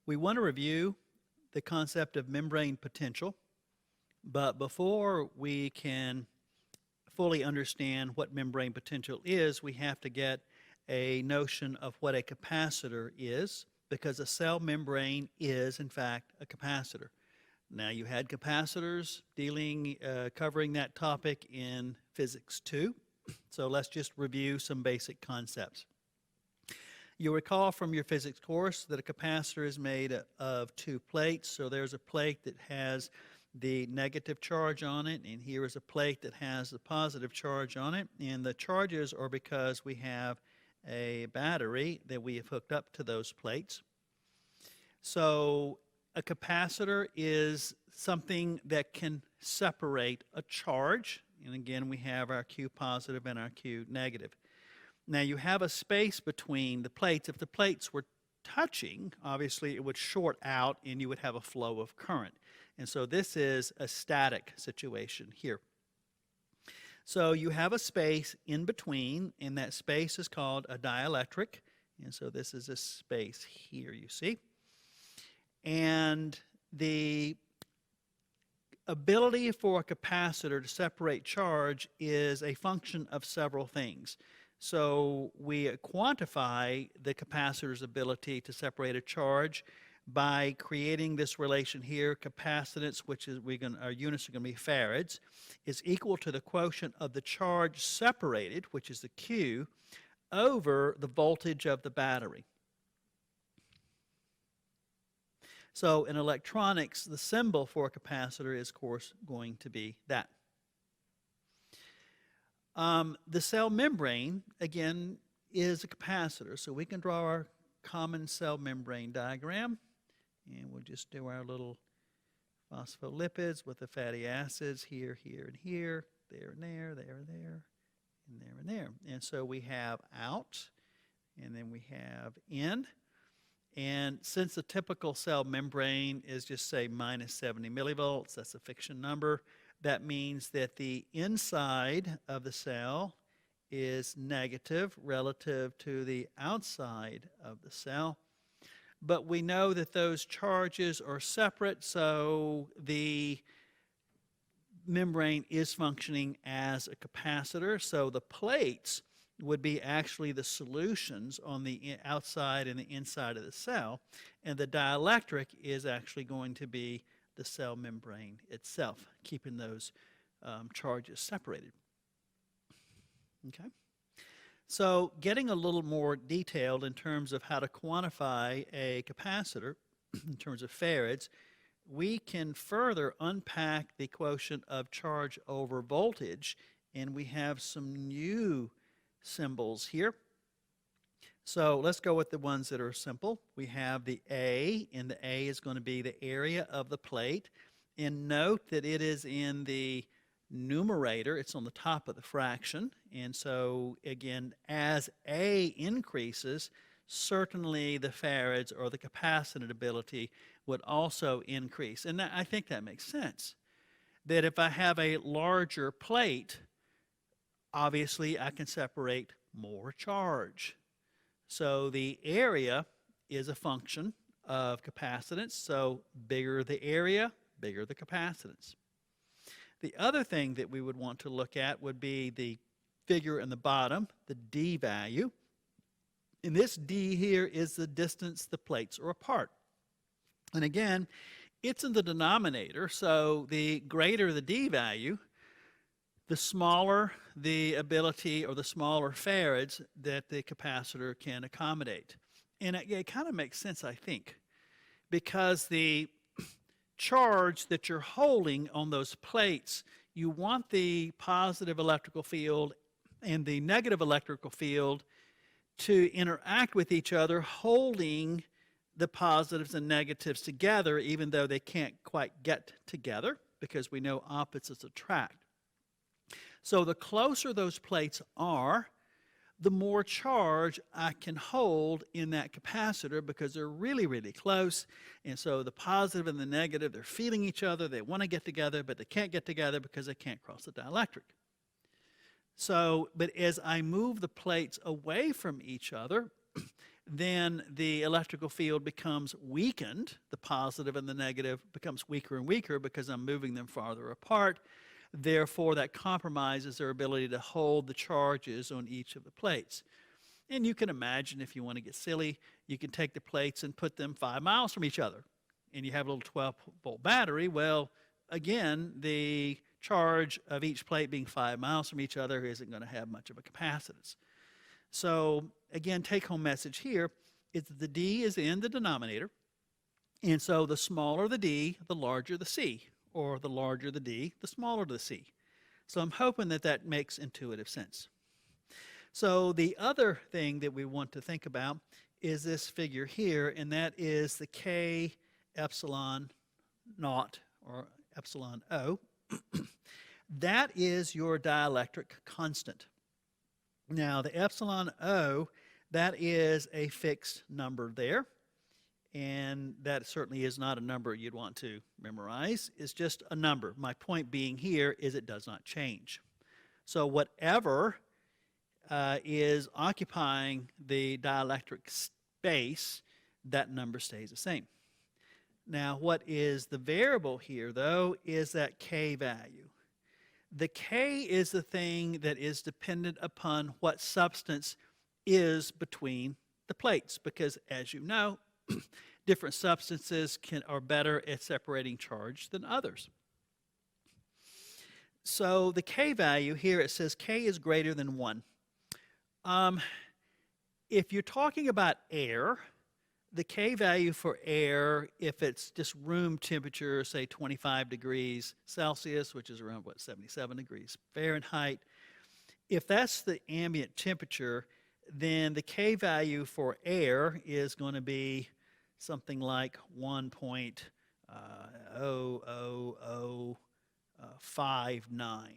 We want to review the concept of membrane potential, but before we can fully understand what membrane potential is, we have to get a notion of what a capacitor is, because a cell membrane is, in fact, a capacitor. Now, you had capacitors covering that topic in Physics 2, so let's just review some basic concepts. You'll recall from your physics course that a capacitor is made of two plates. So there's a plate that has the negative charge on it, and here is a plate that has the positive charge on it. And the charges are because we have a battery that we have hooked up to those plates. So a capacitor is something that can separate a charge. And again, we have our Q positive and our Q negative. Now, you have a space between the plates. If the plates were touching, obviously it would short out and you would have a flow of current. And so this is a static situation here. So you have a space in between, and that space is called a dielectric. And so this is a space here, you see. And the ability for a capacitor to separate charge is a function of several things. So we quantify the capacitor's ability to separate a charge by creating this relation here. Capacitance, which is our units are going to be farads, is equal to the quotient of the charge separated, which is the Q, over the voltage of the battery. So in electronics, the symbol for a capacitor is, of course, going to be that. The cell membrane, again, is a capacitor. So we can draw our common cell membrane diagram. And we'll just do our little phospholipids with the fatty acids here, here, and here, there, and there, there, and there, and there, and there. And so we have out, and then we have in. And since the typical cell membrane is just, say, minus 70 millivolts, that's a fiction number, that means that the inside of the cell is negative relative to the outside of the cell. But we know that those charges are separate, so the membrane is functioning as a capacitor. So the plates would be actually the solutions on the outside and the inside of the cell, and the dielectric is actually going to be the cell membrane itself, keeping those charges separated. Okay? So getting a little more detailed in terms of how to quantify a capacitor in terms of farads, we can further unpack the quotient of charge over voltage, and we have some new symbols here. So let's go with the ones that are simple. We have the A, and the A is going to be the area of the plate. And note that it is in the numerator. It's on the top of the fraction. And so, again, as A increases, certainly the farads or the capacitance ability would also increase. And I think that makes sense. That if I have a larger plate, obviously I can separate more charge. So the area is a function of capacitance. So bigger the area, bigger the capacitance. The other thing that we would want to look at would be the figure in the bottom, the D value. And this D here is the distance the plates are apart. And again, it's in the denominator, so the greater the D value, the smaller the ability or the smaller farads that the capacitor can accommodate. And it kind of makes sense, I think, because the charge that you're holding on those plates, you want the positive electrical field and the negative electrical field to interact with each other, holding the positives and negatives together, even though they can't quite get together, because we know opposites attract. So the closer those plates are, the more charge I can hold in that capacitor, because they're really, really close. And so the positive and the negative, they're feeling each other. They want to get together, but they can't get together because they can't cross the dielectric. So, but as I move the plates away from each other, then the electrical field becomes weakened. The positive and the negative becomes weaker and weaker because I'm moving them farther apart. Therefore, that compromises their ability to hold the charges on each of the plates. And you can imagine, if you want to get silly, you can take the plates and put them 5 miles from each other, and you have a little 12-volt battery. Well, again, the charge of each plate being 5 miles from each other isn't going to have much of a capacitance. So again, take-home message here is that the D is in the denominator, and so the smaller the D, the larger the C, or the larger the D, the smaller the C. So I'm hoping that that makes intuitive sense. So the other thing that we want to think about is this figure here, and that is the K epsilon naught, or epsilon O. That is your dielectric constant. Now, the epsilon O, that is a fixed number there, and that certainly is not a number you'd want to memorize. It's just a number. My point being here is it does not change. So whatever is occupying the dielectric space, that number stays the same. Now, what is the variable here, though, is that K value. The K is the thing that is dependent upon what substance is between the plates, because as you know, different substances are better at separating charge than others. So the K value here, it says K is greater than 1. If you're talking about air, the K value for air, if it's just room temperature, say 25 degrees Celsius, which is around, 77 degrees Fahrenheit, if that's the ambient temperature, then the K value for air is going to be something like 1.00059.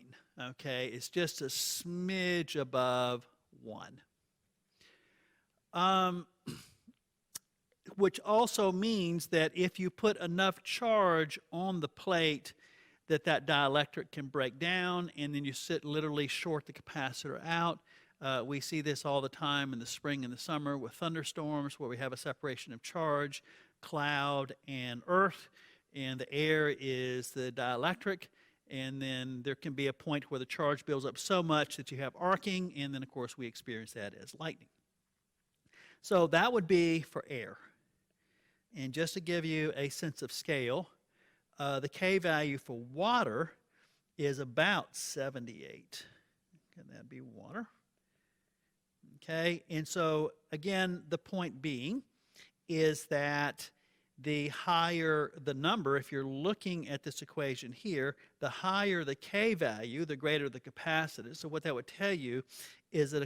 Okay, it's just a smidge above 1. Which also means that if you put enough charge on the plate, that dielectric can break down, and then you literally short the capacitor out. We see this all the time in the spring and the summer with thunderstorms, where we have a separation of charge, cloud and earth, and the air is the dielectric, and then there can be a point where the charge builds up so much that you have arcing, and then of course we experience that as lightning. So that would be for air. And just to give you a sense of scale, the K value for water is about 78. Can that be water? Okay, and so again, the point being is that the higher the number, if you're looking at this equation here, the higher the K value, the greater the capacitance. So what that would tell you is that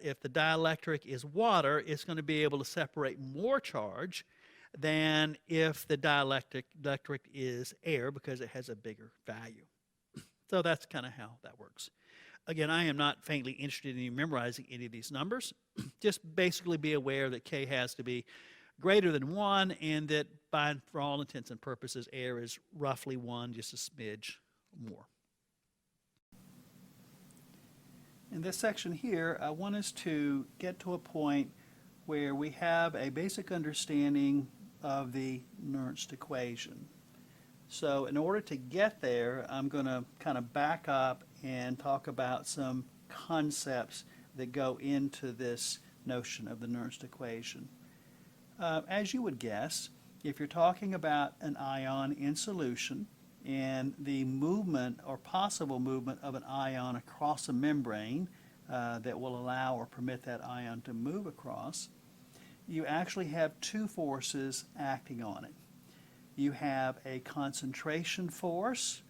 if the dielectric is water, it's going to be able to separate more charge than if the dielectric is air, because it has a bigger value. So that's kind of how that works. Again, I am not faintly interested in you memorizing any of these numbers. Just basically be aware that K has to be greater than 1, and that for all intents and purposes, air is roughly 1, just a smidge more. In this section here, I want us to get to a point where we have a basic understanding of the Nernst equation. So in order to get there, I'm going to kind of back up and talk about some concepts that go into this notion of the Nernst equation. As you would guess, if you're talking about an ion in solution and the movement or possible movement of an ion across a membrane that will allow or permit that ion to move across, you actually have two forces acting on it. You have a concentration force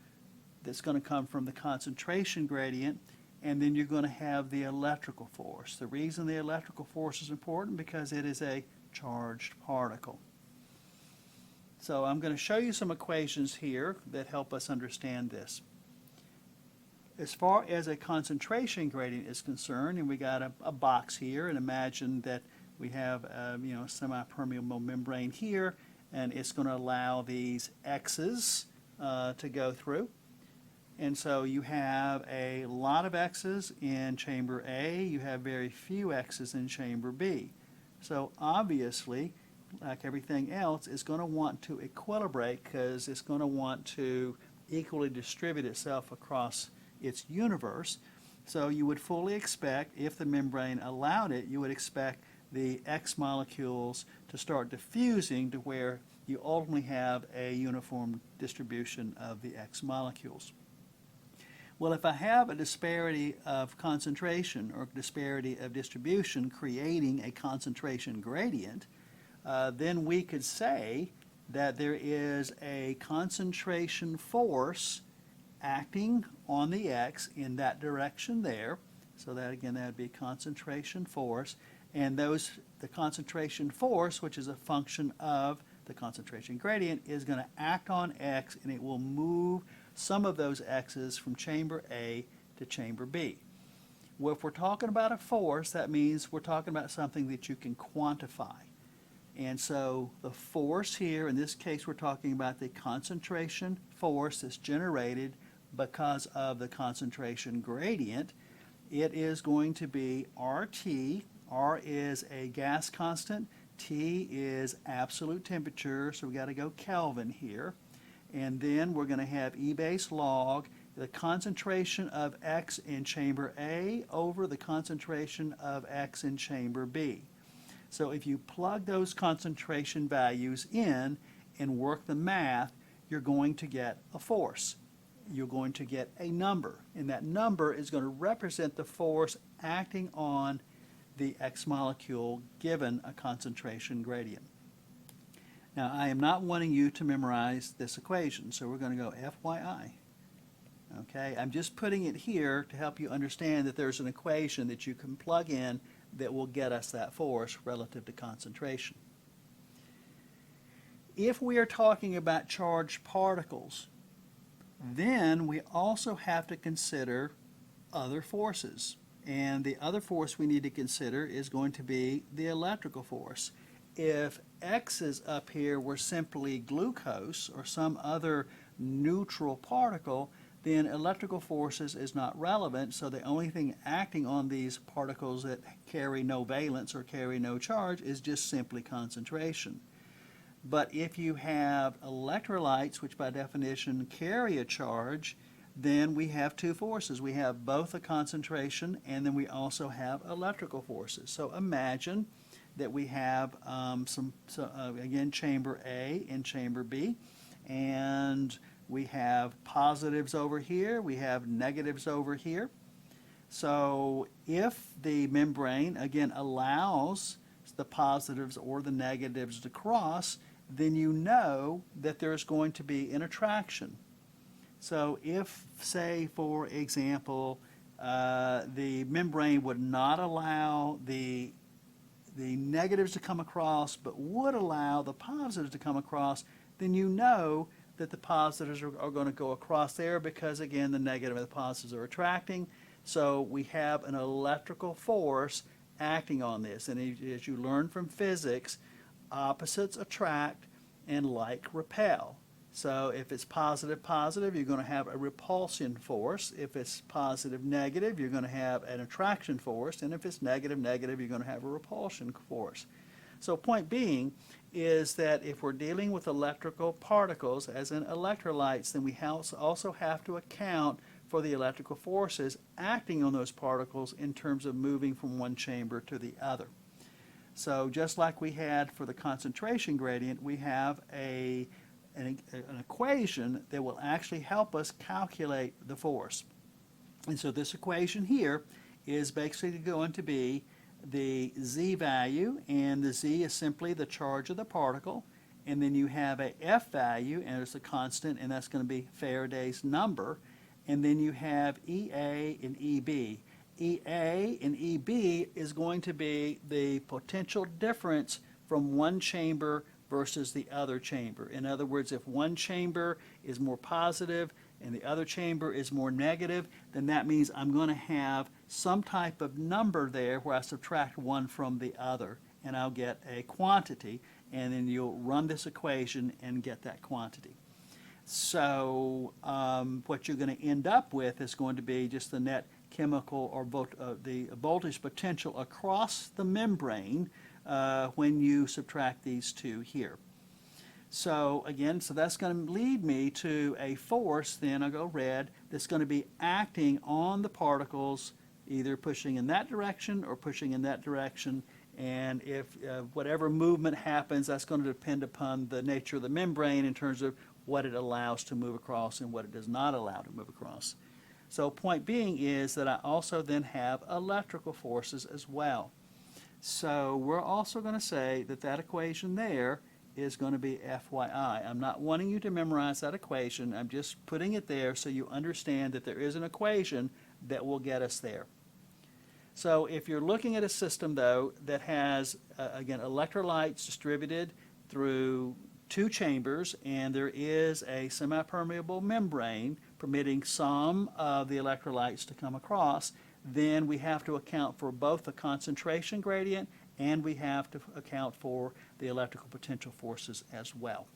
that's going to come from the concentration gradient, and then you're going to have the electrical force. The reason the electrical force is important because it is a charged particle. So I'm going to show you some equations here that help us understand this. As far as a concentration gradient is concerned, and we got a box here, and imagine that we have a semi-permeable membrane here, and it's going to allow these X's to go through. And so you have a lot of X's in chamber A, you have very few X's in chamber B. So obviously, like everything else, it's going to want to equilibrate because it's going to want to equally distribute itself across its universe. So you would fully expect, if the membrane allowed it, you would expect the X molecules to start diffusing to where you ultimately have a uniform distribution of the X molecules. Well, if I have a disparity of concentration or disparity of distribution creating a concentration gradient, then we could say that there is a concentration force acting on the X in that direction there. So that again, that would be concentration force. And the concentration force, which is a function of the concentration gradient, is going to act on X, and it will move some of those X's from chamber A to chamber B. Well, if we're talking about a force, that means we're talking about something that you can quantify. And so the force here, in this case, we're talking about the concentration force that's generated because of the concentration gradient. It is going to be RT. R is a gas constant. T is absolute temperature, so we got to go Kelvin here. And then we're going to have E base log the concentration of X in chamber A over the concentration of X in chamber B. So if you plug those concentration values in and work the math, you're going to get a force. You're going to get a number, and that number is going to represent the force acting on the X molecule given a concentration gradient. Now, I am not wanting you to memorize this equation, so we're going to go FYI. Okay, I'm just putting it here to help you understand that there's an equation that you can plug in that will get us that force relative to concentration. If we are talking about charged particles, then we also have to consider other forces. And the other force we need to consider is going to be the electrical force. If X's up here were simply glucose or some other neutral particle, then electrical forces is not relevant, so the only thing acting on these particles that carry no valence or carry no charge is just simply concentration. But if you have electrolytes, which by definition carry a charge, then we have two forces. We have both a concentration and then we also have electrical forces. So imagine that we have again, chamber A and chamber B, and we have positives over here, we have negatives over here. So if the membrane, again, allows the positives or the negatives to cross, then you know that there's going to be an attraction. So if, say, for example, the membrane would not allow the negatives to come across but would allow the positives to come across, then you know that the positives are going to go across there because, again, the negative and the positives are attracting. So we have an electrical force acting on this. And as you learn from physics, opposites attract and like repel. So if it's positive, positive, you're going to have a repulsion force. If it's positive, negative, you're going to have an attraction force. And if it's negative, negative, you're going to have a repulsion force. So point being is that if we're dealing with electrical particles, as in electrolytes, then we also have to account for the electrical forces acting on those particles in terms of moving from one chamber to the other. So just like we had for the concentration gradient, we have an equation that will actually help us calculate the force. And so this equation here is basically going to be the Z value, and the Z is simply the charge of the particle, and then you have a F value, and it's a constant, and that's going to be Faraday's number, and then you have EA and EB. EA and EB is going to be the potential difference from one chamber versus the other chamber. In other words, if one chamber is more positive and the other chamber is more negative, then that means I'm going to have some type of number there where I subtract one from the other, and I'll get a quantity, and then you'll run this equation and get that quantity. So what you're going to end up with is going to be just the net chemical or the voltage potential across the membrane when you subtract these two here. So again, so that's going to lead me to a force, then I'll go red, that's going to be acting on the particles, either pushing in that direction or pushing in that direction. And if whatever movement happens, that's going to depend upon the nature of the membrane in terms of what it allows to move across and what it does not allow to move across. So point being is that I also then have electrical forces as well. So we're also going to say that that equation there is going to be FYI. I'm not wanting you to memorize that equation. I'm just putting it there so you understand that there is an equation that will get us there. So if you're looking at a system, though, that has, again, electrolytes distributed through two chambers, and there is a semipermeable membrane permitting some of the electrolytes to come across, then we have to account for both the concentration gradient and we have to account for the electrical potential forces as well.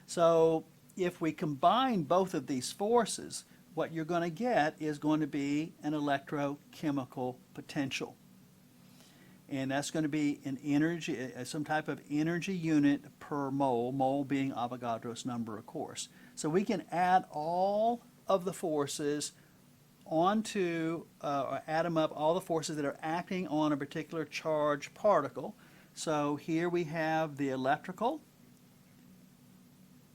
So if we combine both of these forces, what you're going to get is going to be an electrochemical potential. And that's going to be an energy, some type of energy unit per mole, mole being Avogadro's number, of course. So we can add all of the forces onto, or add them up, all the forces that are acting on a particular charged particle. So here we have the electrical,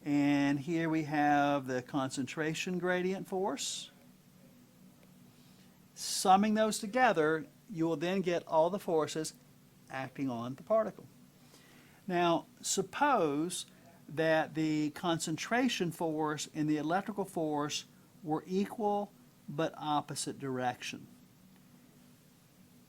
and here we have the concentration gradient force. Summing those together, you will then get all the forces acting on the particle. Now, suppose that the concentration force and the electrical force were equal but opposite direction.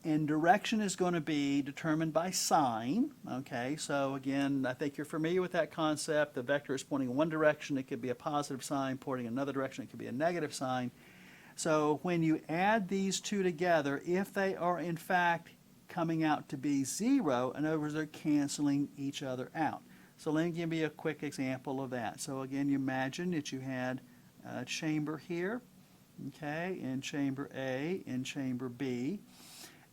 And direction is going to be determined by sign, okay? So again, I think you're familiar with that concept. The vector is pointing in one direction. It could be a positive sign. Pointing in another direction, it could be a negative sign. So when you add these two together, if they are in fact coming out to be zero, in other words, they're canceling each other out. So let me give you a quick example of that. So again, you imagine that you had a chamber here, okay, in chamber A, in chamber B.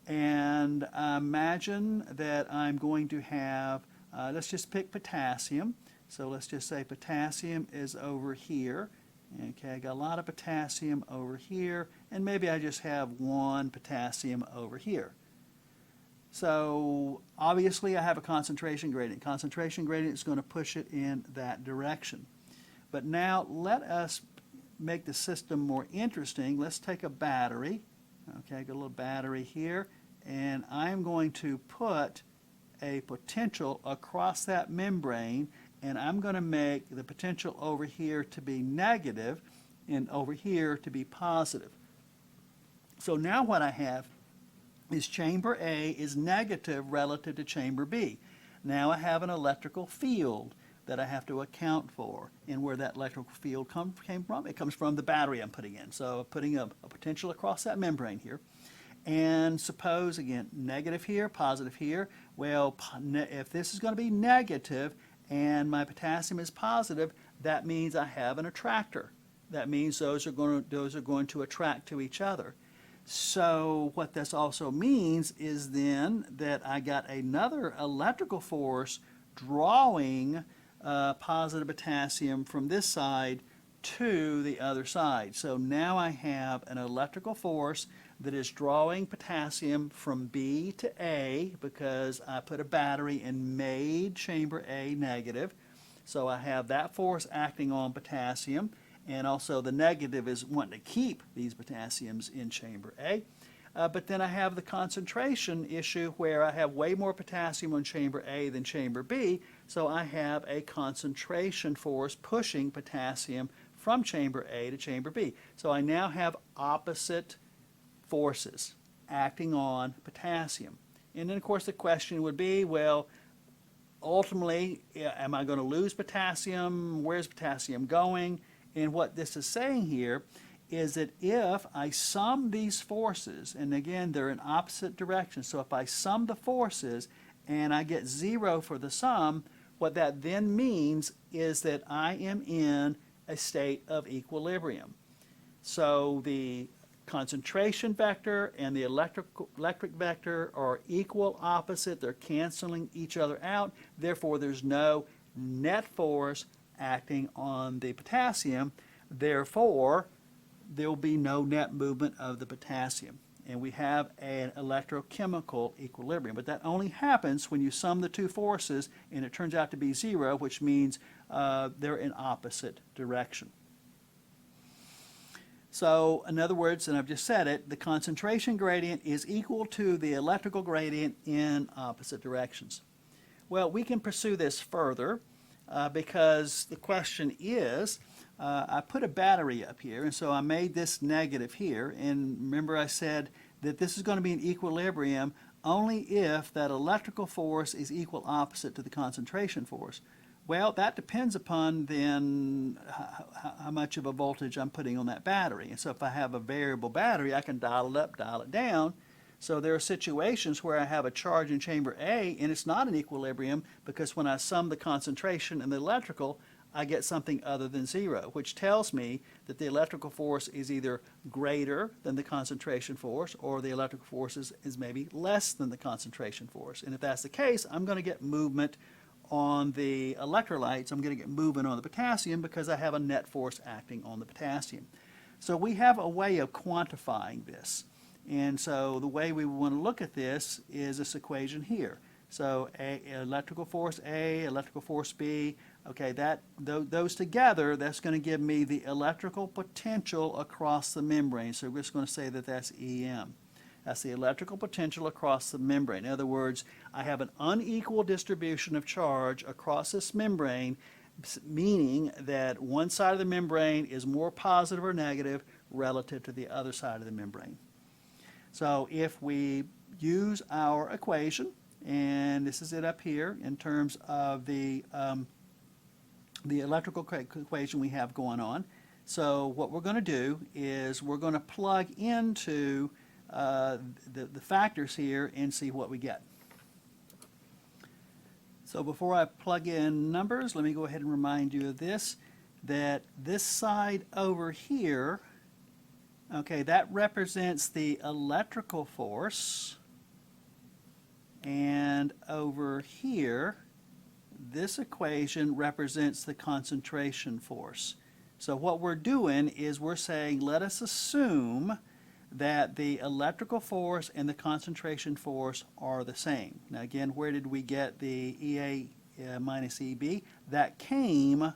And imagine that I'm going to have, let's just pick potassium. So let's just say potassium is over here. Okay, I got a lot of potassium over here, and maybe I just have one potassium over here. So obviously I have a concentration gradient. Concentration gradient is going to push it in that direction. But now let us make the system more interesting. Let's take a battery. Okay, got a little battery here, and I'm going to put a potential across that membrane, and I'm going to make the potential over here to be negative and over here to be positive. So now what I have is chamber A is negative relative to chamber B. Now I have an electrical field that I have to account for. And where that electrical field came from? It comes from the battery I'm putting in. So putting a potential across that membrane here. And suppose, again, negative here, positive here. Well, if this is going to be negative and my potassium is positive, that means I have an attractor. That means those are going to attract to each other. So what this also means is then that I got another electrical force drawing positive potassium from this side to the other side. So now I have an electrical force that is drawing potassium from B to A because I put a battery and made chamber A negative. So I have that force acting on potassium, and also the negative is wanting to keep these potassiums in chamber A. But then I have the concentration issue where I have way more potassium on chamber A than chamber B, so I have a concentration force pushing potassium from chamber A to chamber B. So I now have opposite forces acting on potassium. And then of course the question would be, well, ultimately, am I going to lose potassium? Where's potassium going? And what this is saying here is that if I sum these forces, and again, they're in opposite directions, so if I sum the forces and I get 0 for the sum, what that then means is that I am in a state of equilibrium. So the concentration vector and the electric vector are equal opposite. They're canceling each other out. Therefore, there's no net force acting on the potassium. Therefore, there will be no net movement of the potassium. And we have an electrochemical equilibrium. But that only happens when you sum the two forces and it turns out to be zero, which means they're in opposite direction. So, in other words, and I've just said it, the concentration gradient is equal to the electrical gradient in opposite directions. Well, we can pursue this further because the question is, I put a battery up here, and so I made this negative here, and remember I said that this is going to be an equilibrium only if that electrical force is equal opposite to the concentration force. Well, that depends upon then how much of a voltage I'm putting on that battery. And so if I have a variable battery, I can dial it up, dial it down. So there are situations where I have a charge in chamber A and it's not an equilibrium because when I sum the concentration and the electrical, I get something other than zero, which tells me that the electrical force is either greater than the concentration force or the electrical force is maybe less than the concentration force. And if that's the case, I'm going to get movement on the electrolytes. I'm going to get movement on the potassium because I have a net force acting on the potassium. So we have a way of quantifying this. And so the way we want to look at this is this equation here. So electrical force A, electrical force B, okay, those together, that's going to give me the electrical potential across the membrane. So we're just going to say that that's EM. That's the electrical potential across the membrane. In other words, I have an unequal distribution of charge across this membrane, meaning that one side of the membrane is more positive or negative relative to the other side of the membrane. So if we use our equation, and this is it up here in terms of the electrical equation we have going on. So what we're going to do is we're going to plug into the factors here and see what we get. So before I plug in numbers, let me go ahead and remind you of this, that this side over here, okay, that represents the electrical force, and over here, this equation represents the concentration force. So what we're doing is we're saying, let us assume that the electrical force and the concentration force are the same. Now again, where did we get the EA minus EB? That came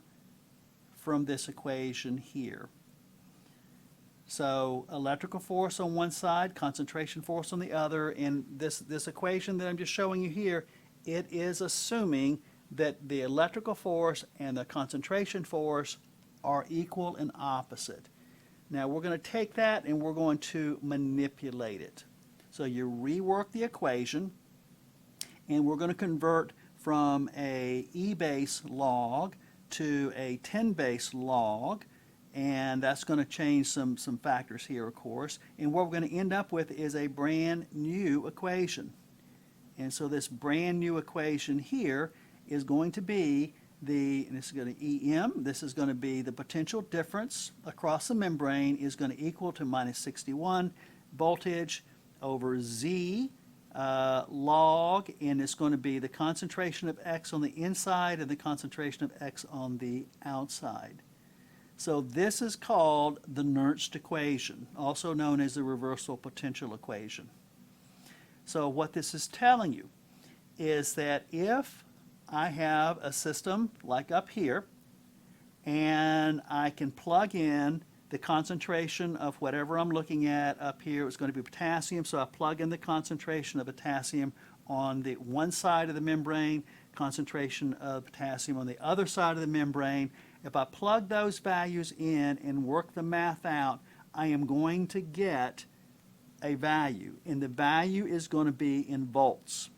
from this equation here. So electrical force on one side, concentration force on the other, and this equation that I'm just showing you here, it is assuming that the electrical force and the concentration force are equal and opposite. Now we're going to take that and we're going to manipulate it. So you rework the equation and we're going to convert from a E-base log to a 10-base log, and that's going to change some factors here, of course. And what we're going to end up with is a brand new equation. And so this brand new equation here is going to be and this is going to EM, this is going to be the potential difference across the membrane is going to equal to minus 61 voltage over Z log, and it's going to be the concentration of X on the inside and the concentration of X on the outside. So this is called the Nernst equation, also known as the reversal potential equation. So what this is telling you is that if I have a system like up here, and I can plug in the concentration of whatever I'm looking at up here. It's going to be potassium, so I plug in the concentration of potassium on the one side of the membrane, concentration of potassium on the other side of the membrane. If I plug those values in and work the math out, I am going to get a value, and the value is going to be in volts,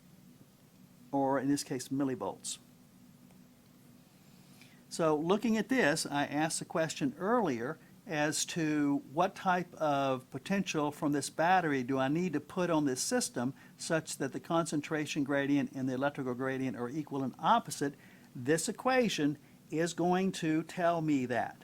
or in this case millivolts. So looking at this, I asked the question earlier as to what type of potential from this battery do I need to put on this system such that the concentration gradient and the electrical gradient are equal and opposite. This equation is going to tell me that.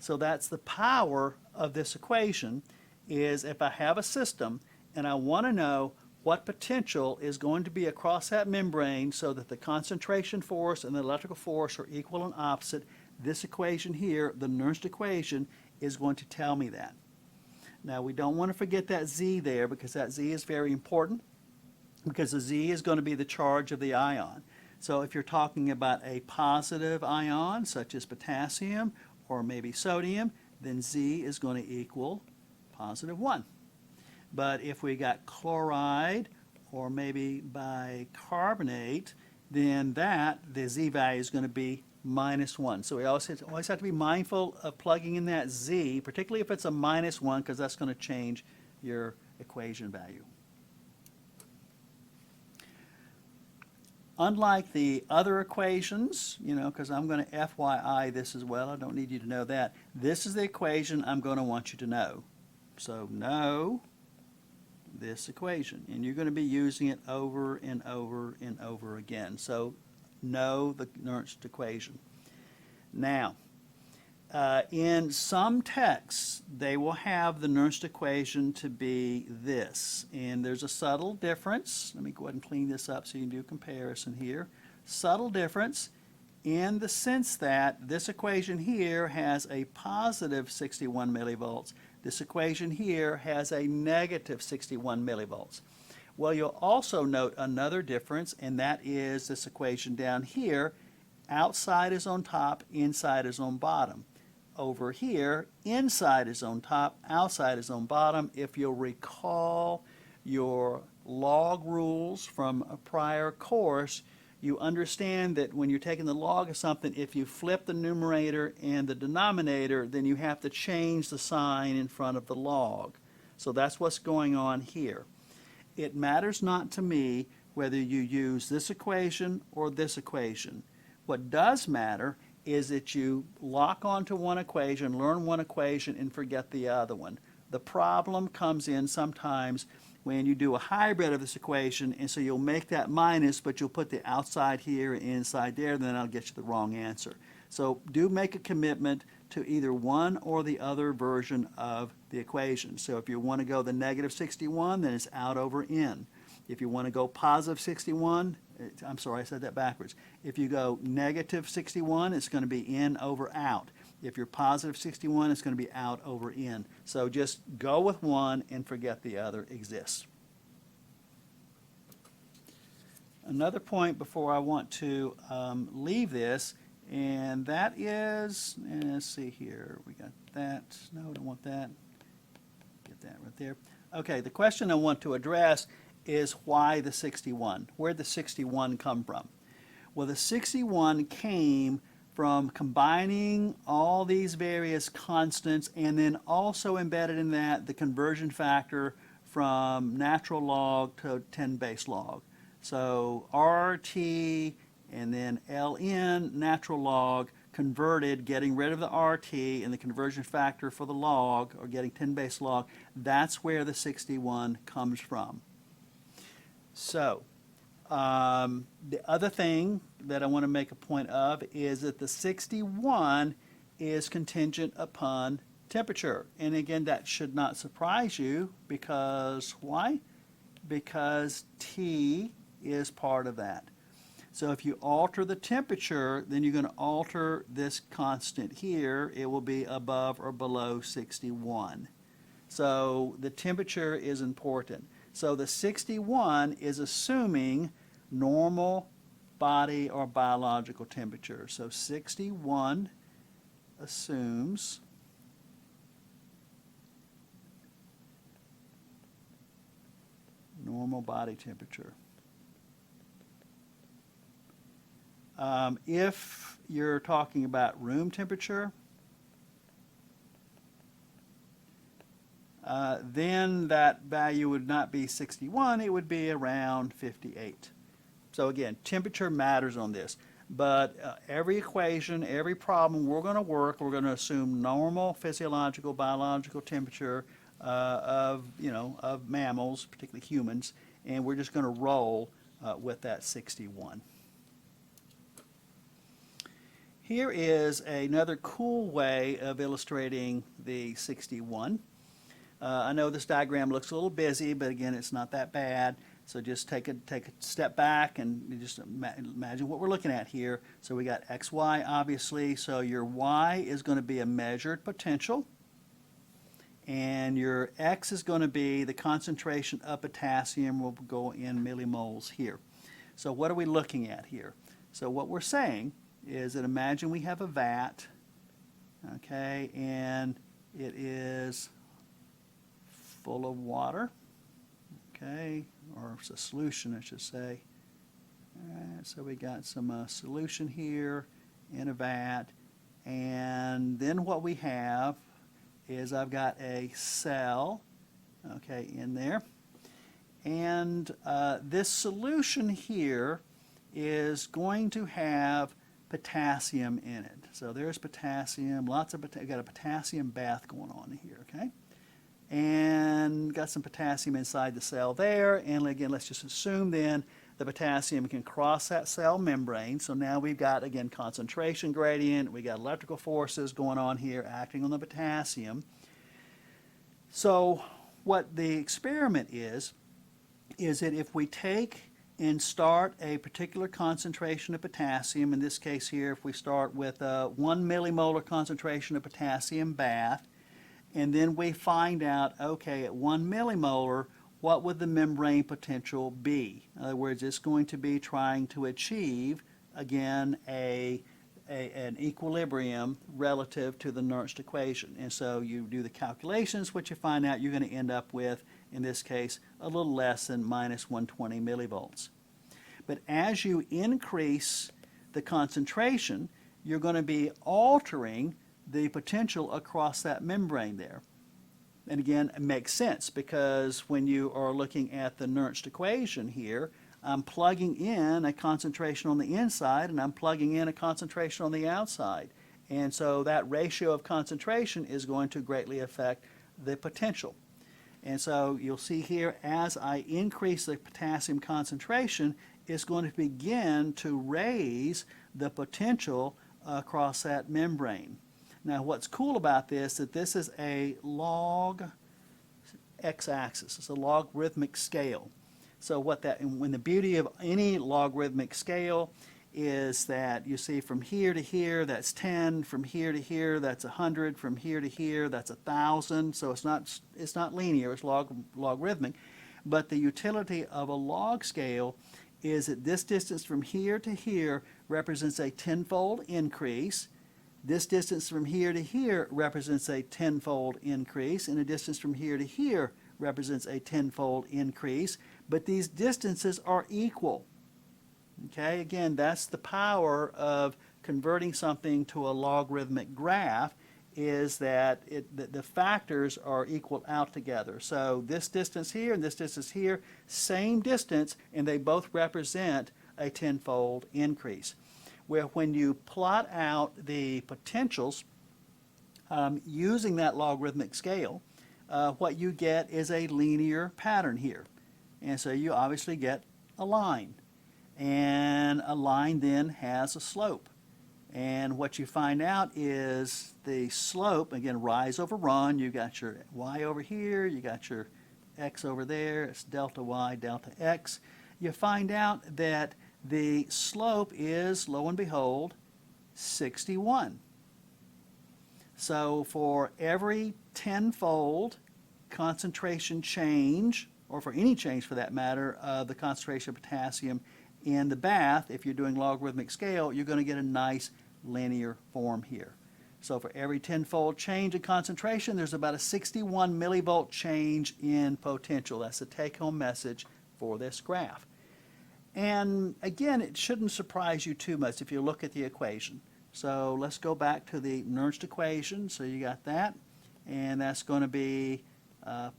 So that's the power of this equation, is if I have a system and I want to know what potential is going to be across that membrane so that the concentration force and the electrical force are equal and opposite, this equation here, the Nernst equation, is going to tell me that. Now, we don't want to forget that Z there, because that Z is very important, because the Z is going to be the charge of the ion. So if you're talking about a positive ion, such as potassium or maybe sodium, then Z is going to equal +1. But if we got chloride or maybe bicarbonate, then the Z value is going to be -1. So we always have to be mindful of plugging in that Z, particularly if it's a -1, because that's going to change your equation value. Unlike the other equations, because I'm going to FYI this as well, I don't need you to know that, this is the equation I'm going to want you to know. So know this equation, and you're going to be using it over and over and over again. So know the Nernst equation. Now, in some texts, they will have the Nernst equation to be this, and there's a subtle difference. Let me go ahead and clean this up so you can do a comparison here. Subtle difference in the sense that this equation here has a positive 61 millivolts. This equation here has a negative 61 millivolts. Well, you'll also note another difference, and that is this equation down here. Outside is on top, inside is on bottom. Over here, inside is on top, outside is on bottom. If you'll recall your log rules from a prior course, you understand that when you're taking the log of something, if you flip the numerator and the denominator, then you have to change the sign in front of the log. So that's what's going on here. It matters not to me whether you use this equation or this equation. What does matter is that you lock onto one equation, learn one equation, and forget the other one. The problem comes in sometimes when you do a hybrid of this equation, and so you'll make that minus, but you'll put the outside here and inside there, then that'll get you the wrong answer. So do make a commitment to either one or the other version of the equation. So if you want to go the -61, then it's out over in. If you want to go +61, I'm sorry, I said that backwards. If you go -61, it's going to be in over out. If you're +61, it's going to be out over in. So just go with one and forget the other exists. Another point before I want to leave this, and that is, let's see here, we got that, no, I don't want that, get that right there. Okay, the question I want to address is why the 61? Where'd the 61 come from? Well, the 61 came from combining all these various constants, and then also embedded in that the conversion factor from natural log to 10 base log. So RT and then ln natural log converted, getting rid of the RT and the conversion factor for the log, or getting 10 base log. That's where the 61 comes from. So the other thing that I want to make a point of is that the 61 is contingent upon temperature. And again, that should not surprise you, because why? Because T is part of that. So if you alter the temperature, then you're going to alter this constant here. It will be above or below 61. So the temperature is important. So the 61 is assuming normal body or biological temperature. So 61 assumes normal body temperature. If you're talking about room temperature, then that value would not be 61, it would be around 58. So again, temperature matters on this. But every equation, every problem we're going to assume normal physiological, biological temperature of mammals, particularly humans, and we're just going to roll with that 61. Here is another cool way of illustrating the 61. I know this diagram looks a little busy, but again, it's not that bad. So just take a step back and just imagine what we're looking at here. So we got XY, obviously. So your Y is going to be a measured potential. And your X is going to be the concentration of potassium will go in millimoles here. So what are we looking at here? So what we're saying is that imagine we have a vat, okay, and it is full of water, okay, or it's a solution, I should say. All right, so we got some solution here in a vat, and then what we have is I've got a cell, okay, in there, and this solution here is going to have potassium in it. So there's potassium, lots of got a potassium bath going on here, okay? And got some potassium inside the cell there, and again, let's just assume then the potassium can cross that cell membrane. So now we've got, again, concentration gradient, we got electrical forces going on here acting on the potassium. So what the experiment is that if we take and start a particular concentration of potassium, in this case here, if we start with a 1 millimolar concentration of potassium bath, and then we find out, okay, at 1 millimolar, what would the membrane potential be? In other words, it's going to be trying to achieve, again, an equilibrium relative to the Nernst equation. And so you do the calculations, what you find out you're going to end up with, in this case, a little less than minus 120 millivolts. But as you increase the concentration, you're going to be altering the potential across that membrane there. And again, it makes sense because when you are looking at the Nernst equation here, I'm plugging in a concentration on the inside and I'm plugging in a concentration on the outside. And so that ratio of concentration is going to greatly affect the potential. And so you'll see here, as I increase the potassium concentration, it's going to begin to raise the potential across that membrane. Now what's cool about this is that this is a log x-axis. It's a logarithmic scale. So when the beauty of any logarithmic scale is that you see from here to here that's 10, from here to here that's 100, from here to here that's 1,000. So it's not linear, it's logarithmic. But the utility of a log scale is that this distance from here to here represents a tenfold increase. This distance from here to here represents a tenfold increase, and a distance from here to here represents a tenfold increase, but these distances are equal. Okay, again, that's the power of converting something to a logarithmic graph, is that the factors are equal out together. So this distance here and this distance here, same distance, and they both represent a tenfold increase. Where when you plot out the potentials using that logarithmic scale, what you get is a linear pattern here. And so you obviously get a line. And a line then has a slope. And what you find out is the slope, again, rise over run, you got your y over here, you got your x over there, it's delta y, delta x. You find out that the slope is, lo and behold, 61. So for every tenfold concentration change, or for any change for that matter, of the concentration of potassium in the bath, if you're doing logarithmic scale, you're going to get a nice linear form here. So for every tenfold change in concentration, there's about a 61 millivolt change in potential. That's the take-home message for this graph. And again, it shouldn't surprise you too much if you look at the equation. So let's go back to the Nernst equation. So you got that, and that's going to be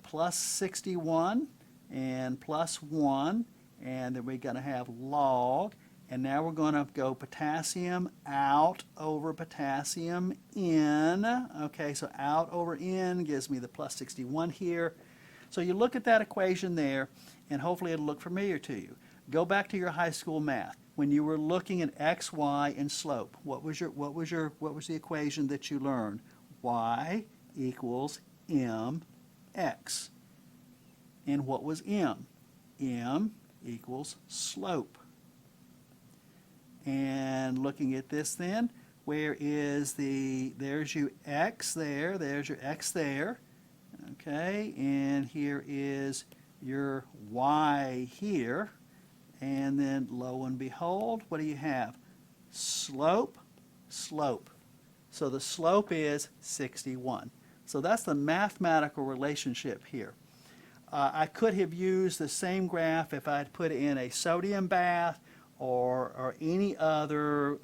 plus 61 and plus 1, and then we're going to have log, and now we're going to go potassium out over potassium in. Okay, so out over in gives me the plus 61 here. So you look at that equation there, and hopefully it'll look familiar to you. Go back to your high school math. When you were looking at x, y, and slope, what was the equation that you learned? Y equals mx x. And what was m? M equals slope. And looking at this then, where is there's your x there, there's your x there, okay, and here is your y here, and then lo and behold, what do you have? Slope, slope. So the slope is 61. So that's the mathematical relationship here. I could have used the same graph if I had put in a sodium bath or any other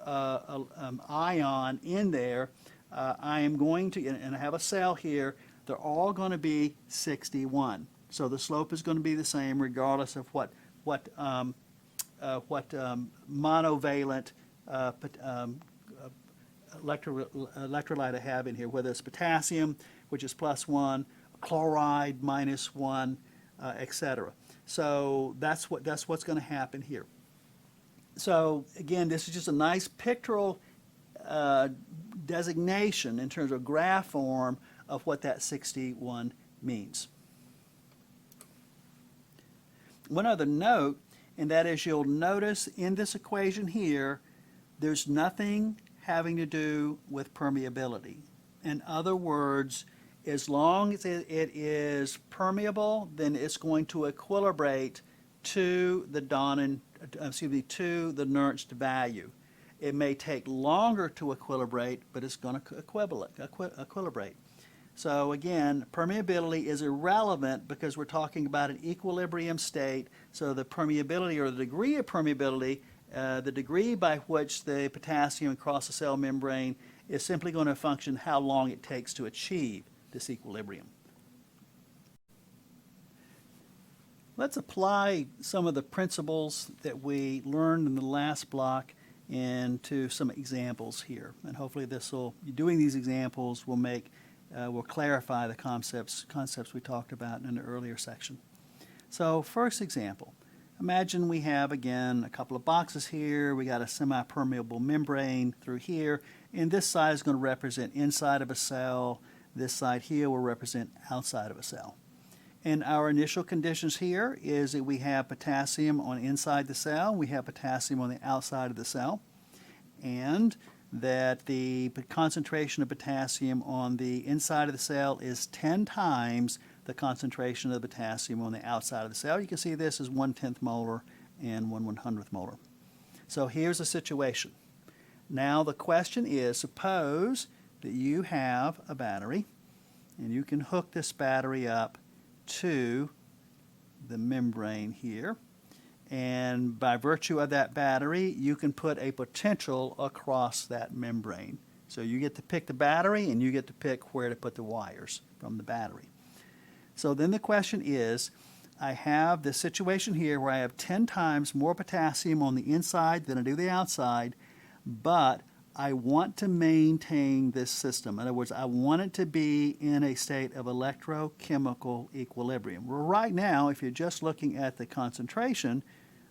ion in there. I am going to, and I have a cell here, they're all going to be 61. So the slope is going to be the same regardless of what monovalent electrolyte I have in here, whether it's potassium, which is +1, chloride -1, etc. So that's what's going to happen here. So again, this is just a nice pictorial designation in terms of graph form of what that 61 means. One other note, and that is you'll notice in this equation here, there's nothing having to do with permeability. In other words, as long as it is permeable, then it's going to equilibrate to the to the Nernst value. It may take longer to equilibrate, but it's going to equilibrate. So again, permeability is irrelevant because we're talking about an equilibrium state. So the permeability, or the degree of permeability, the degree by which the potassium across the cell membrane is simply going to function how long it takes to achieve this equilibrium. Let's apply some of the principles that we learned in the last block into some examples here. And hopefully doing these examples will clarify the concepts we talked about in the earlier section. So first example, imagine we have, again, a couple of boxes here. We got a semi-permeable membrane through here, and this side is going to represent inside of a cell. This side here will represent outside of a cell. And our initial conditions here is that we have potassium on inside the cell, we have potassium on the outside of the cell, and that the concentration of potassium on the inside of the cell is 10 times the concentration of the potassium on the outside of the cell. You can see this is 1/10 molar and 1/100th molar. So here's the situation. Now the question is, suppose that you have a battery, and you can hook this battery up to the membrane here, and by virtue of that battery you can put a potential across that membrane. So you get to pick the battery and you get to pick where to put the wires from the battery. So then the question is, I have this situation here where I have 10 times more potassium on the inside than I do the outside, but I want to maintain this system. In other words, I want it to be in a state of electrochemical equilibrium. Well, right now, if you're just looking at the concentration,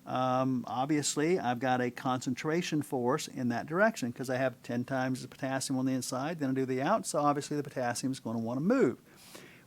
obviously I've got a concentration force in that direction because I have 10 times the potassium on the inside than I do the out, so obviously the potassium is going to want to move.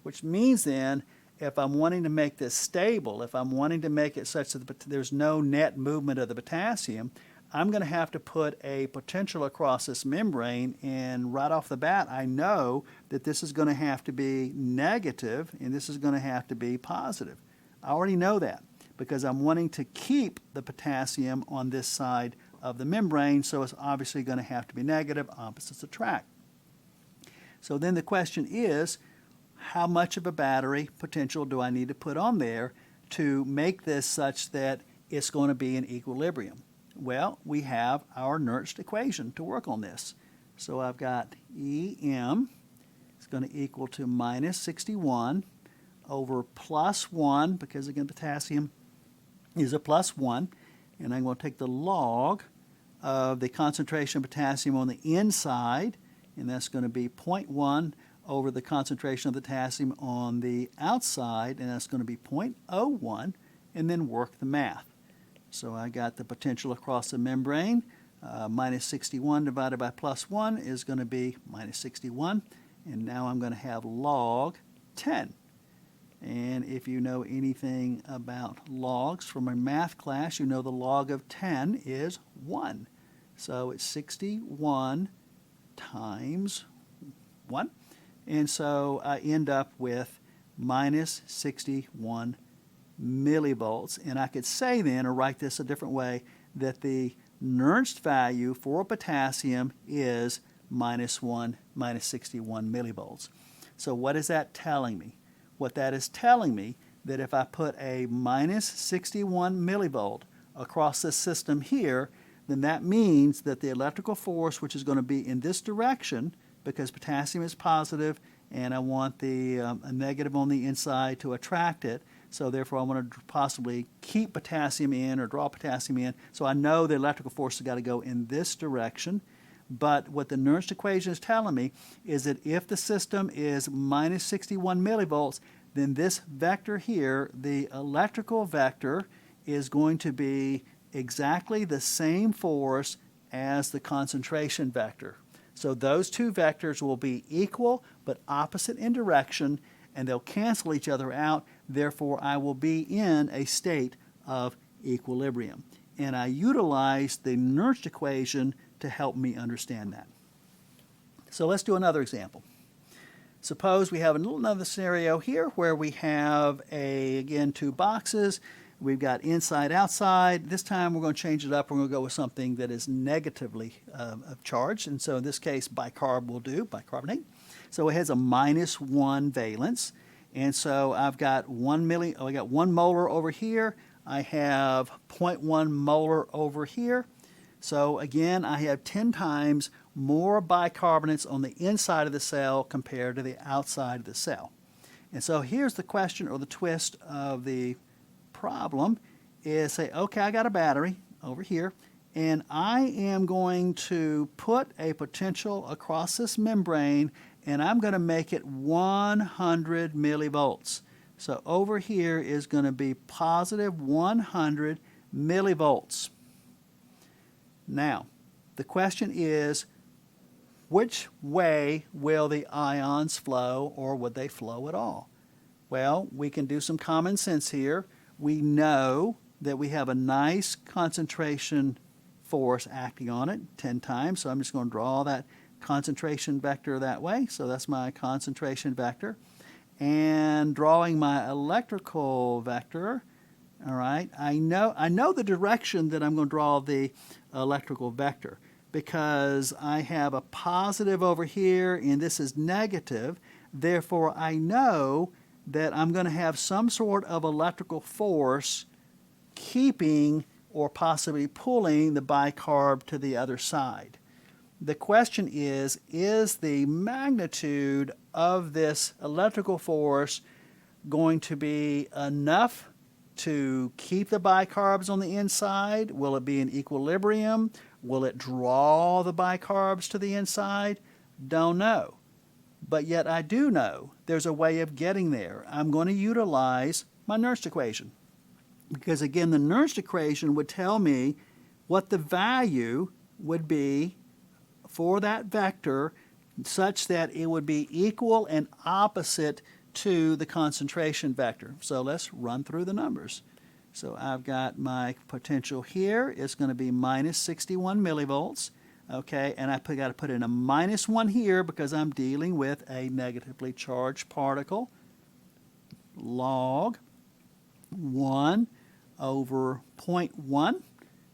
Which means then, if I'm wanting to make this stable, if I'm wanting to make it such that there's no net movement of the potassium, I'm going to have to put a potential across this membrane, and right off the bat I know that this is going to have to be negative and this is going to have to be positive. I already know that because I'm wanting to keep the potassium on this side of the membrane, so it's obviously going to have to be negative, opposites attract. So then the question is, how much of a battery potential do I need to put on there to make this such that it's going to be in equilibrium? Well, we have our Nernst equation to work on this. So I've got Em is going to equal to minus 61 over plus 1, because again potassium is a plus 1, and I'm going to take the log of the concentration of potassium on the inside, and that's going to be 0.1 over the concentration of the potassium on the outside, and that's going to be 0.01, and then work the math. So I got the potential across the membrane, minus 61 divided by plus 1 is going to be minus 61, and now I'm going to have log 10. And if you know anything about logs from a math class, you know the log of 10 is 1. So it's 61 times 1. And so I end up with minus 61 millivolts. And I could say then, or write this a different way, that the Nernst value for potassium is minus 61 millivolts. So what is that telling me? What that is telling me that if I put a minus 61 millivolt across this system here, then that means that the electrical force, which is going to be in this direction, because potassium is positive and I want the a negative on the inside to attract it, so therefore I want to possibly keep potassium in or draw potassium in, so I know the electrical force has got to go in this direction. But what the Nernst equation is telling me is that if the system is minus 61 millivolts, then this vector here, the electrical vector, is going to be exactly the same force as the concentration vector. So those two vectors will be equal but opposite in direction, and they'll cancel each other out. Therefore, I will be in a state of equilibrium. And I utilize the Nernst equation to help me understand that. So let's do another example. Suppose we have another scenario here where we have, again, two boxes. We've got inside, outside. This time we're going to change it up. We're going to go with something that is negatively charged. And so in this case, bicarb will do, bicarbonate. So it has a minus 1 valence. And so I've got 1 molar over here. I have 0.1 molar over here. So again, I have 10 times more bicarbonates on the inside of the cell compared to the outside of the cell. And so here's the question, or the twist of the problem, is say, okay, I got a battery over here, and I am going to put a potential across this membrane, and I'm going to make it 100 millivolts. So over here is going to be positive 100 millivolts. Now, the question is, which way will the ions flow, or would they flow at all? Well, we can do some common sense here. We know that we have a nice concentration force acting on it 10 times, so I'm just going to draw that concentration vector that way. So that's my concentration vector. And drawing my electrical vector, all right, I know the direction that I'm going to draw the electrical vector, because I have a positive over here and this is negative. Therefore, I know that I'm going to have some sort of electrical force keeping or possibly pulling the bicarb to the other side. The question is the magnitude of this electrical force going to be enough to keep the bicarbs on the inside? Will it be in equilibrium? Will it draw the bicarbs to the inside? Don't know. But yet I do know there's a way of getting there. I'm going to utilize my Nernst equation. Because again, the Nernst equation would tell me what the value would be for that vector such that it would be equal and opposite to the concentration vector. So let's run through the numbers. So I've got my potential here is going to be minus 61 millivolts. Okay, and I got to put in a minus 1 here because I'm dealing with a negatively charged particle. Log 1 over 0.1.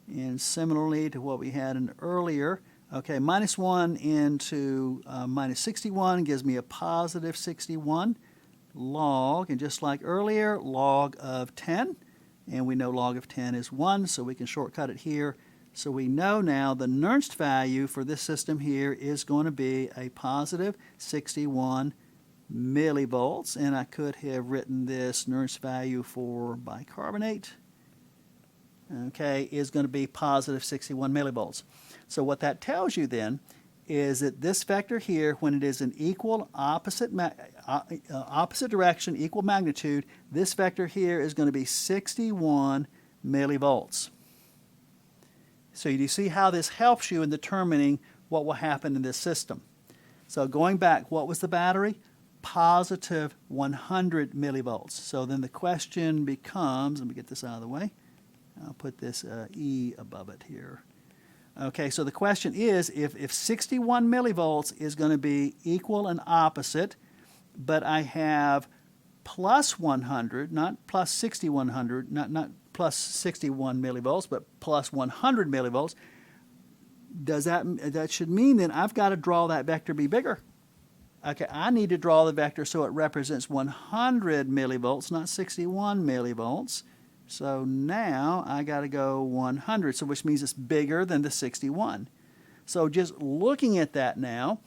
And similarly to what we had in earlier, okay, minus 1 into minus 61 gives me a positive 61 log. And just like earlier, log of 10. And we know log of 10 is 1, so we can shortcut it here. So we know now the Nernst value for this system here is going to be a positive 61 millivolts. And I could have written this Nernst value for bicarbonate, okay, is going to be positive 61 millivolts. So what that tells you then is that this vector here, when it is in equal opposite direction, equal magnitude, this vector here is going to be 61 millivolts. So you see how this helps you in determining what will happen in this system. So going back, what was the battery? positive 100 millivolts. So then the question becomes, let me get this out of the way. I'll put this E above it here. Okay, so the question is, if 61 millivolts is going to be equal and opposite, but I have plus 100, not plus 6100, not plus 61 millivolts, but plus 100 millivolts, does that should mean then I've got to draw that vector be bigger. Okay, I need to draw the vector so it represents 100 millivolts, not 61 millivolts. So now I got to go 100, so which means it's bigger than the 61. So just looking at that now,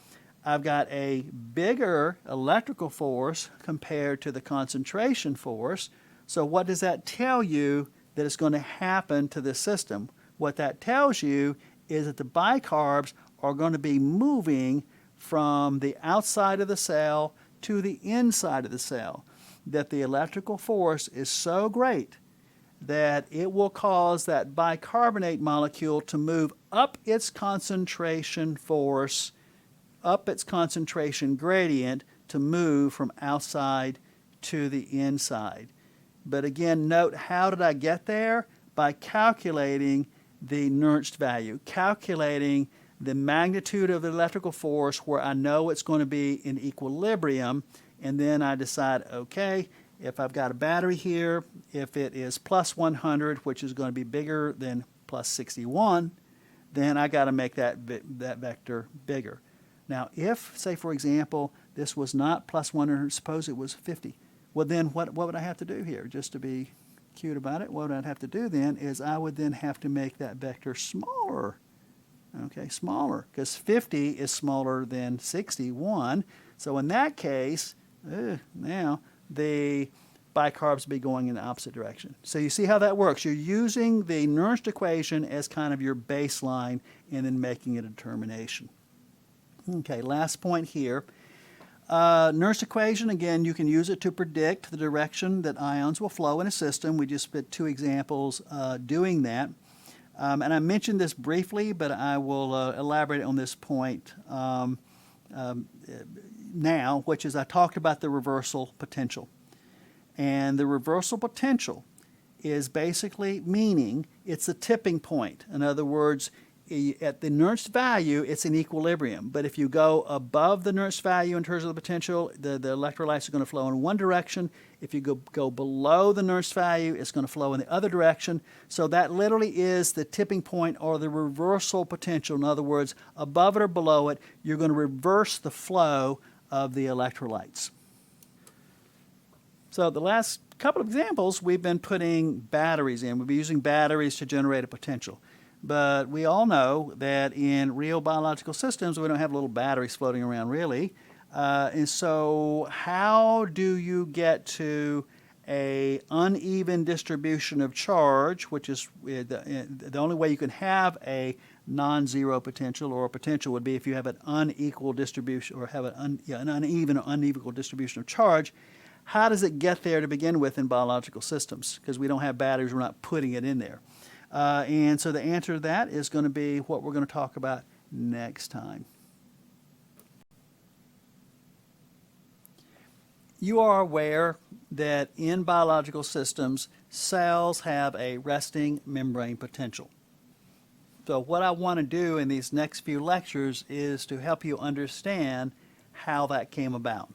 I've got a bigger electrical force compared to the concentration force. So what does that tell you that is going to happen to this system? What that tells you is that the bicarbs are going to be moving from the outside of the cell to the inside of the cell. That the electrical force is so great that it will cause that bicarbonate molecule to move up its concentration force, up its concentration gradient, to move from outside to the inside. But again, note, how did I get there? By calculating the Nernst value, calculating the magnitude of the electrical force where I know it's going to be in equilibrium, and then I decide, okay, if I've got a battery here, if it is plus 100, which is going to be bigger than plus 61, then I got to make that vector bigger. Now, if, say, for example, this was not plus 100, suppose it was 50, well, then what would I have to do here? Just to be cute about it, what I'd have to do then is I would then have to make that vector smaller. Okay, smaller, because 50 is smaller than 61. So in that case, now the bicarbs will be going in the opposite direction. So you see how that works. You're using the Nernst equation as kind of your baseline and then making a determination. Okay, last point here. Nernst equation, again, you can use it to predict the direction that ions will flow in a system. We just put two examples doing that. And I mentioned this briefly, but I will elaborate on this point now, which is I talked about the reversal potential. And the reversal potential is basically meaning it's a tipping point. In other words, at the Nernst value, it's in equilibrium. But if you go above the Nernst value in terms of the potential, the electrolytes are going to flow in one direction. If you go below the Nernst value, it's going to flow in the other direction. So that literally is the tipping point or the reversal potential. In other words, above it or below it, you're going to reverse the flow of the electrolytes. So the last couple of examples, we've been putting batteries in. We'll be using batteries to generate a potential. But we all know that in real biological systems, we don't have little batteries floating around really. And so how do you get to an uneven distribution of charge, which is the only way you can have a non-zero potential or a potential would be if you have an unequal distribution or have an uneven or unequal distribution of charge. How does it get there to begin with in biological systems? Because we don't have batteries, we're not putting it in there. And so the answer to that is going to be what we're going to talk about next time. You are aware that in biological systems, cells have a resting membrane potential. So what I want to do in these next few lectures is to help you understand how that came about.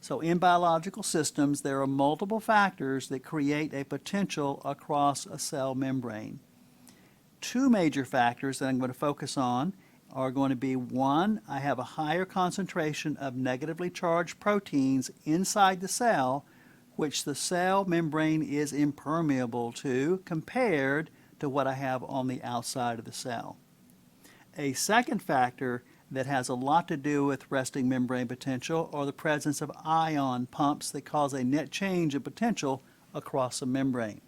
So in biological systems, there are multiple factors that create a potential across a cell membrane. Two major factors that I'm going to focus on are going to be, one, I have a higher concentration of negatively charged proteins inside the cell, which the cell membrane is impermeable to compared to what I have on the outside of the cell. A second factor that has a lot to do with resting membrane potential or the presence of ion pumps that cause a net change of potential across a membrane.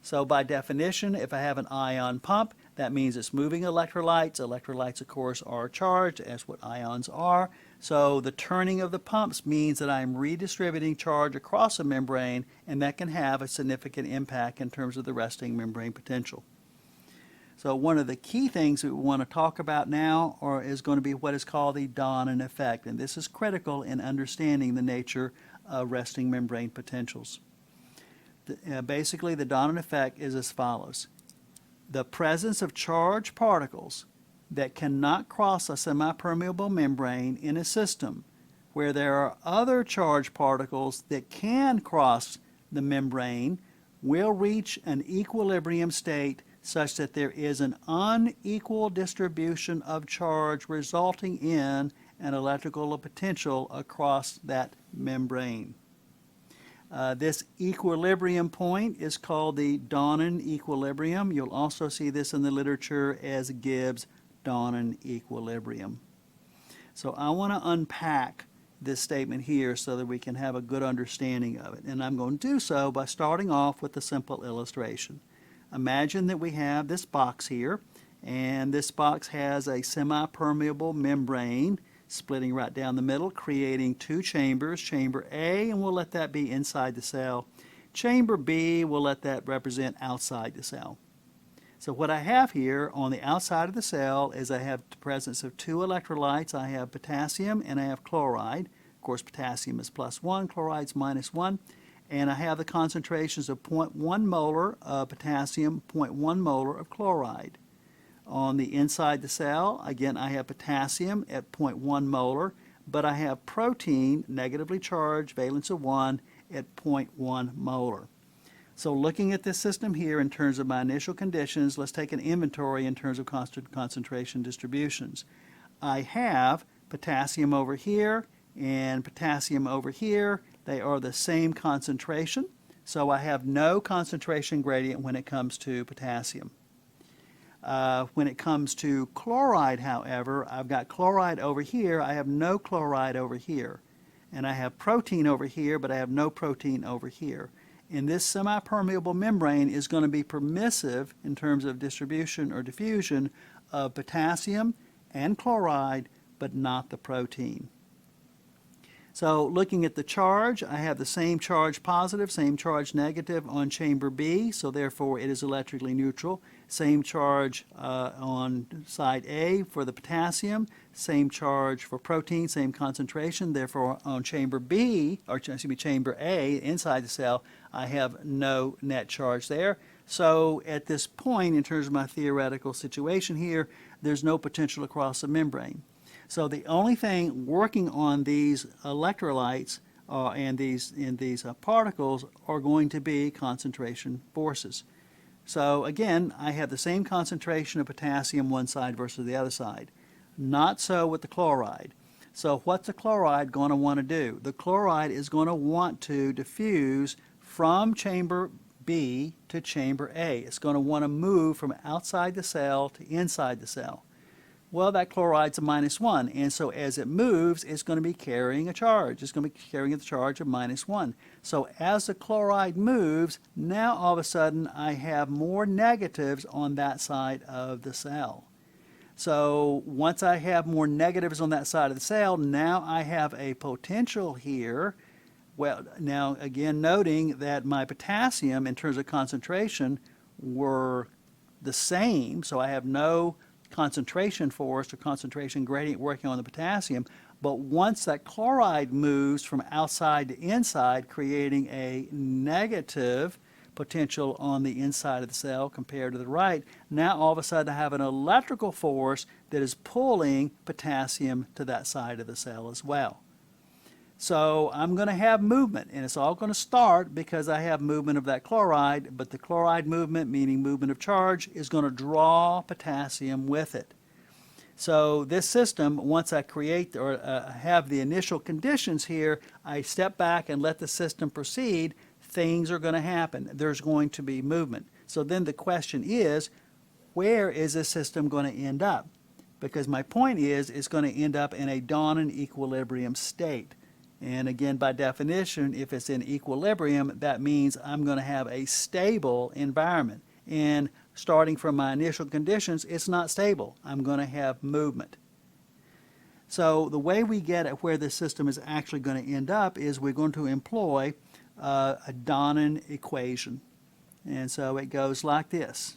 So by definition, if I have an ion pump, that means it's moving electrolytes. Electrolytes, of course, are charged, as what ions are. So the turning of the pumps means that I'm redistributing charge across a membrane, and that can have a significant impact in terms of the resting membrane potential. So one of the key things that we want to talk about now is going to be what is called the Donen effect, and this is critical in understanding the nature of resting membrane potentials. Basically, the Donen effect is as follows. The presence of charged particles that cannot cross a semipermeable membrane in a system where there are other charged particles that can cross the membrane will reach an equilibrium state such that there is an unequal distribution of charge resulting in an electrical potential across that membrane. This equilibrium point is called the Donen equilibrium. You'll also see this in the literature as Gibbs-Donen equilibrium. So I want to unpack this statement here so that we can have a good understanding of it. And I'm going to do so by starting off with a simple illustration. Imagine that we have this box here, and this box has a semi-permeable membrane splitting right down the middle, creating two chambers. Chamber A, and we'll let that be inside the cell. Chamber B, we'll let that represent outside the cell. So what I have here on the outside of the cell is I have the presence of two electrolytes. I have potassium and I have chloride. Of course, potassium is +1, chloride is -1. And I have the concentrations of 0.1 molar of potassium, 0.1 molar of chloride. On the inside the cell, again, I have potassium at 0.1 molar, but I have protein, negatively charged, valence of 1, at 0.1 molar. So looking at this system here in terms of my initial conditions, let's take an inventory in terms of concentration distributions. I have potassium over here and potassium over here. They are the same concentration, so I have no concentration gradient when it comes to potassium. When it comes to chloride, however, I've got chloride over here. I have no chloride over here. And I have protein over here, but I have no protein over here. And this semipermeable membrane is going to be permissive in terms of distribution or diffusion of potassium and chloride, but not the protein. So looking at the charge, I have the same charge positive, same charge negative on chamber B, so therefore it is electrically neutral. Same charge on side A for the potassium, same charge for protein, same concentration. Therefore on chamber B, or excuse me, chamber A, inside the cell, I have no net charge there. So at this point, in terms of my theoretical situation here, there's no potential across the membrane. So the only thing working on these electrolytes and these particles are going to be concentration forces. So again, I have the same concentration of potassium one side versus the other side. Not so with the chloride. So what's the chloride going to want to do? The chloride is going to want to diffuse from chamber B to chamber A. It's going to want to move from outside the cell to inside the cell. Well, that chloride's a -1, and so as it moves, it's going to be carrying a charge. It's going to be carrying the charge of -1. So as the chloride moves, now all of a sudden I have more negatives on that side of the cell. So once I have more negatives on that side of the cell, now I have a potential here. Well, now again, noting that my potassium in terms of concentration were the same, so I have no concentration force or concentration gradient working on the potassium, but once that chloride moves from outside to inside, creating a negative potential on the inside of the cell compared to the right, now all of a sudden I have an electrical force that is pulling potassium to that side of the cell as well. So I'm going to have movement, and it's all going to start because I have movement of that chloride, but the chloride movement, meaning movement of charge, is going to draw potassium with it. So this system, once I create or have the initial conditions here, I step back and let the system proceed, things are going to happen. There's going to be movement. So then the question is, where is this system going to end up? Because my point is, it's going to end up in a Donen equilibrium state. And again, by definition, if it's in equilibrium, that means I'm going to have a stable environment. And starting from my initial conditions, it's not stable. I'm going to have movement. So the way we get at where this system is actually going to end up is we're going to employ a Donen equation. And so it goes like this.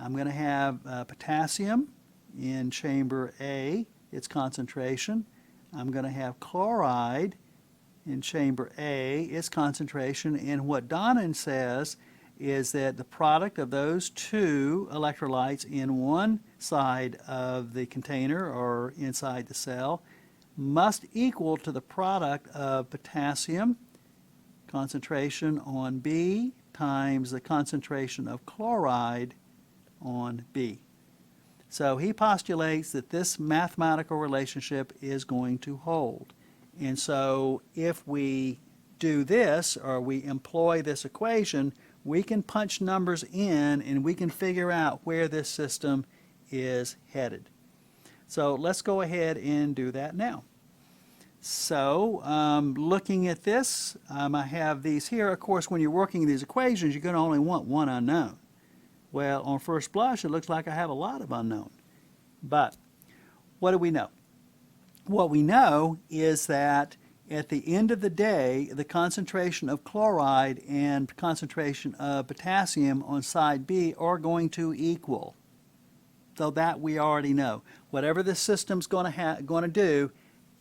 I'm going to have potassium in chamber A, its concentration. I'm going to have chloride in chamber A, its concentration. And what Donnan says is that the product of those two electrolytes in one side of the container or inside the cell must equal to the product of potassium concentration on B times the concentration of chloride on B. So he postulates that this mathematical relationship is going to hold. And so if we do this, or we employ this equation, we can punch numbers in and we can figure out where this system is headed. So let's go ahead and do that now. So looking at this, I have these here. Of course, when you're working these equations, you're going to only want one unknown. Well, on first blush, it looks like I have a lot of unknown. But what do we know? What we know is that at the end of the day, the concentration of chloride and concentration of potassium on side B are going to equal. So that we already know. Whatever the system's going to do,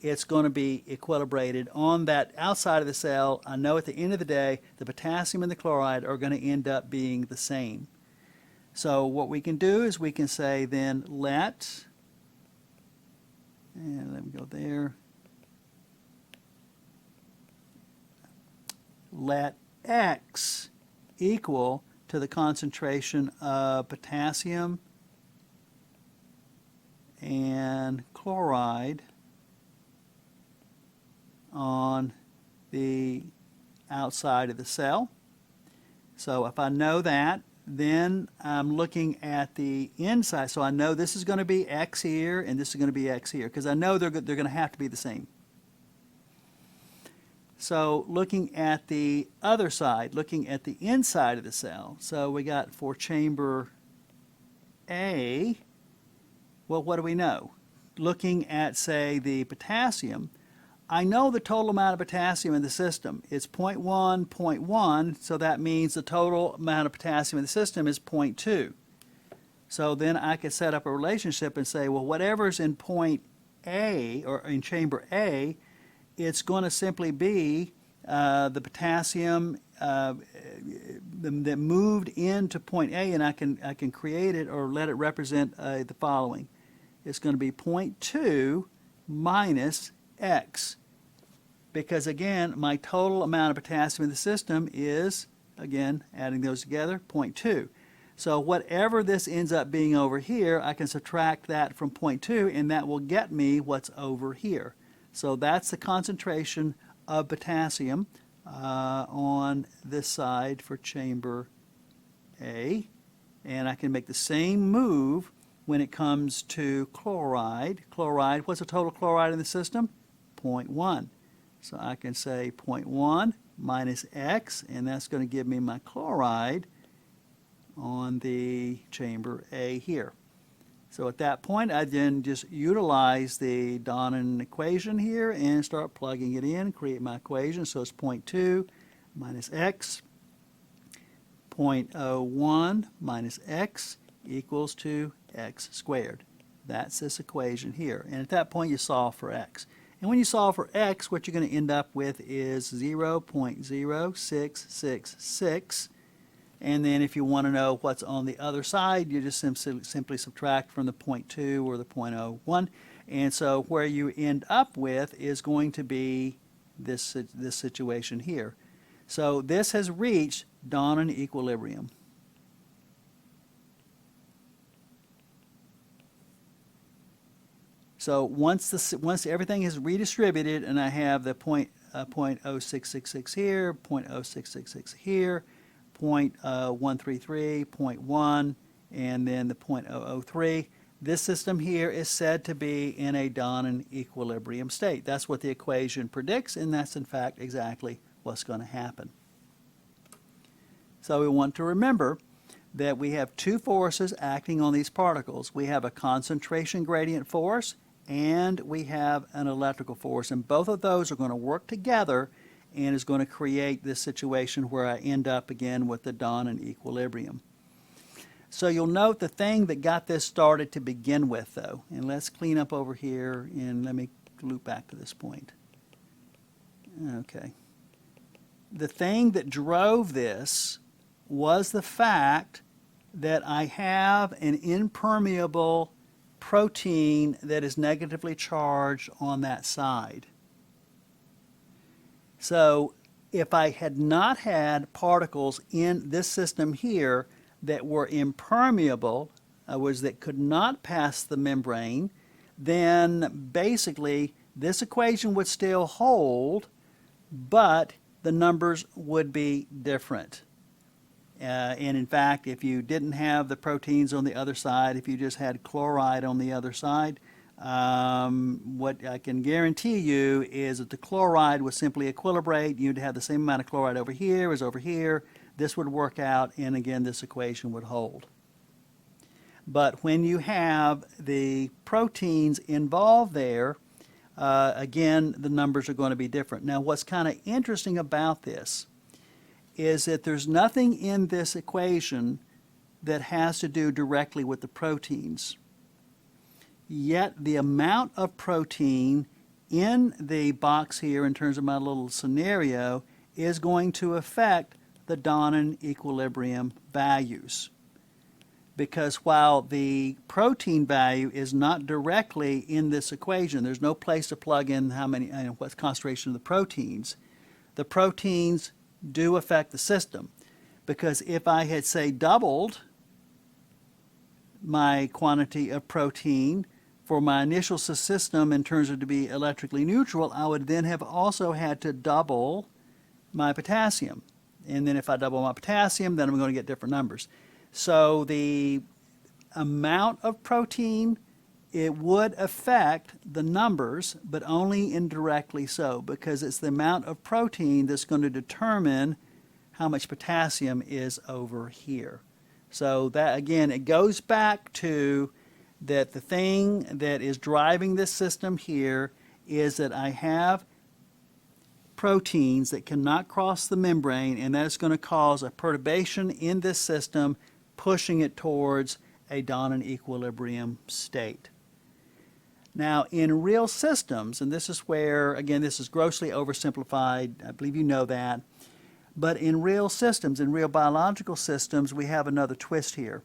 it's going to be equilibrated on that outside of the cell. I know at the end of the day, the potassium and the chloride are going to end up being the same. So what we can do is we can say then let me go there. Let X equal to the concentration of potassium and chloride on the outside of the cell. So if I know that, then I'm looking at the inside. So I know this is going to be X here and this is going to be X here because I know they're going to have to be the same. So looking at the other side, looking at the inside of the cell, so we got for chamber A, well, what do we know? Looking at, say, the potassium, I know the total amount of potassium in the system. It's 0.1, 0.1, so that means the total amount of potassium in the system is 0.2. So then I could set up a relationship and say, well, whatever's in point A, or in chamber A, it's going to simply be the potassium that moved into point A, and I can create it or let it represent the following. It's going to be 0.2 minus X, because again, my total amount of potassium in the system is, again, adding those together, 0.2. So whatever this ends up being over here, I can subtract that from 0.2, and that will get me what's over here. So that's the concentration of potassium on this side for chamber A. And I can make the same move when it comes to chloride. Chloride, what's the total chloride in the system? 0.1. So I can say 0.1 minus X, and that's going to give me my chloride on the chamber A here. So at that point, I then just utilize the Donnan equation here and start plugging it in, create my equation. So it's 0.2 minus X, 0.01 minus X equals to X squared. That's this equation here. And at that point, you solve for X. And when you solve for X, what you're going to end up with is 0.0666. And then if you want to know what's on the other side, you just simply subtract from the 0.2 or the 0.01. And so where you end up with is going to be this situation here. So this has reached Donnan equilibrium. So once everything is redistributed and I have the 0.0666 here, 0.0666 here, 0.133, 0.1, and then the 0.003. This system here is said to be in a Donnan equilibrium state. That's what the equation predicts, and that's in fact exactly what's going to happen. So we want to remember that we have two forces acting on these particles. We have a concentration gradient force and we have an electrical force, and both of those are going to work together and is going to create this situation where I end up again with the Donnan equilibrium. So you'll note the thing that got this started to begin with, though, and let's clean up over here, and let me loop back to this point. Okay. The thing that drove this was the fact that I have an impermeable protein that is negatively charged on that side. So if I had not had particles in this system here that were impermeable, that could not pass the membrane, then basically this equation would still hold, but the numbers would be different. And in fact, if you didn't have the proteins on the other side, if you just had chloride on the other side, what I can guarantee you is that the chloride would simply equilibrate. You'd have the same amount of chloride over here as over here. This would work out, and again, this equation would hold. But when you have the proteins involved there, again, the numbers are going to be different. Now, what's kind of interesting about this is that there's nothing in this equation that has to do directly with the proteins. Yet the amount of protein in the box here in terms of my little scenario is going to affect the Donnan equilibrium values. Because while the protein value is not directly in this equation, there's no place to plug in what concentration of the proteins do affect the system. Because if I had, say, doubled my quantity of protein for my initial system in terms of to be electrically neutral, I would then have also had to double my potassium. And then if I double my potassium, then I'm going to get different numbers. So the amount of protein, it would affect the numbers, but only indirectly so, because it's the amount of protein that's going to determine how much potassium is over here. So that, again, it goes back to that the thing that is driving this system here is that I have proteins that cannot cross the membrane, and that's going to cause a perturbation in this system, pushing it towards a Donnan equilibrium state. Now, in real systems, and this is where, again, this is grossly oversimplified, I believe you know that, but in real systems, in real biological systems, we have another twist here.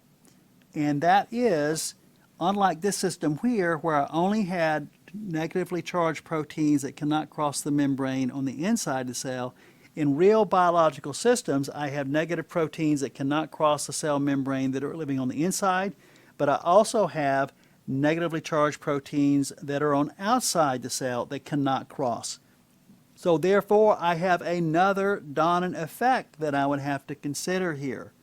And that is, unlike this system here, where I only had negatively charged proteins that cannot cross the membrane on the inside of the cell, in real biological systems, I have negative proteins that cannot cross the cell membrane that are living on the inside, but I also have negatively charged proteins that are on outside the cell that cannot cross. So therefore, I have another Donnan effect that I would have to consider here.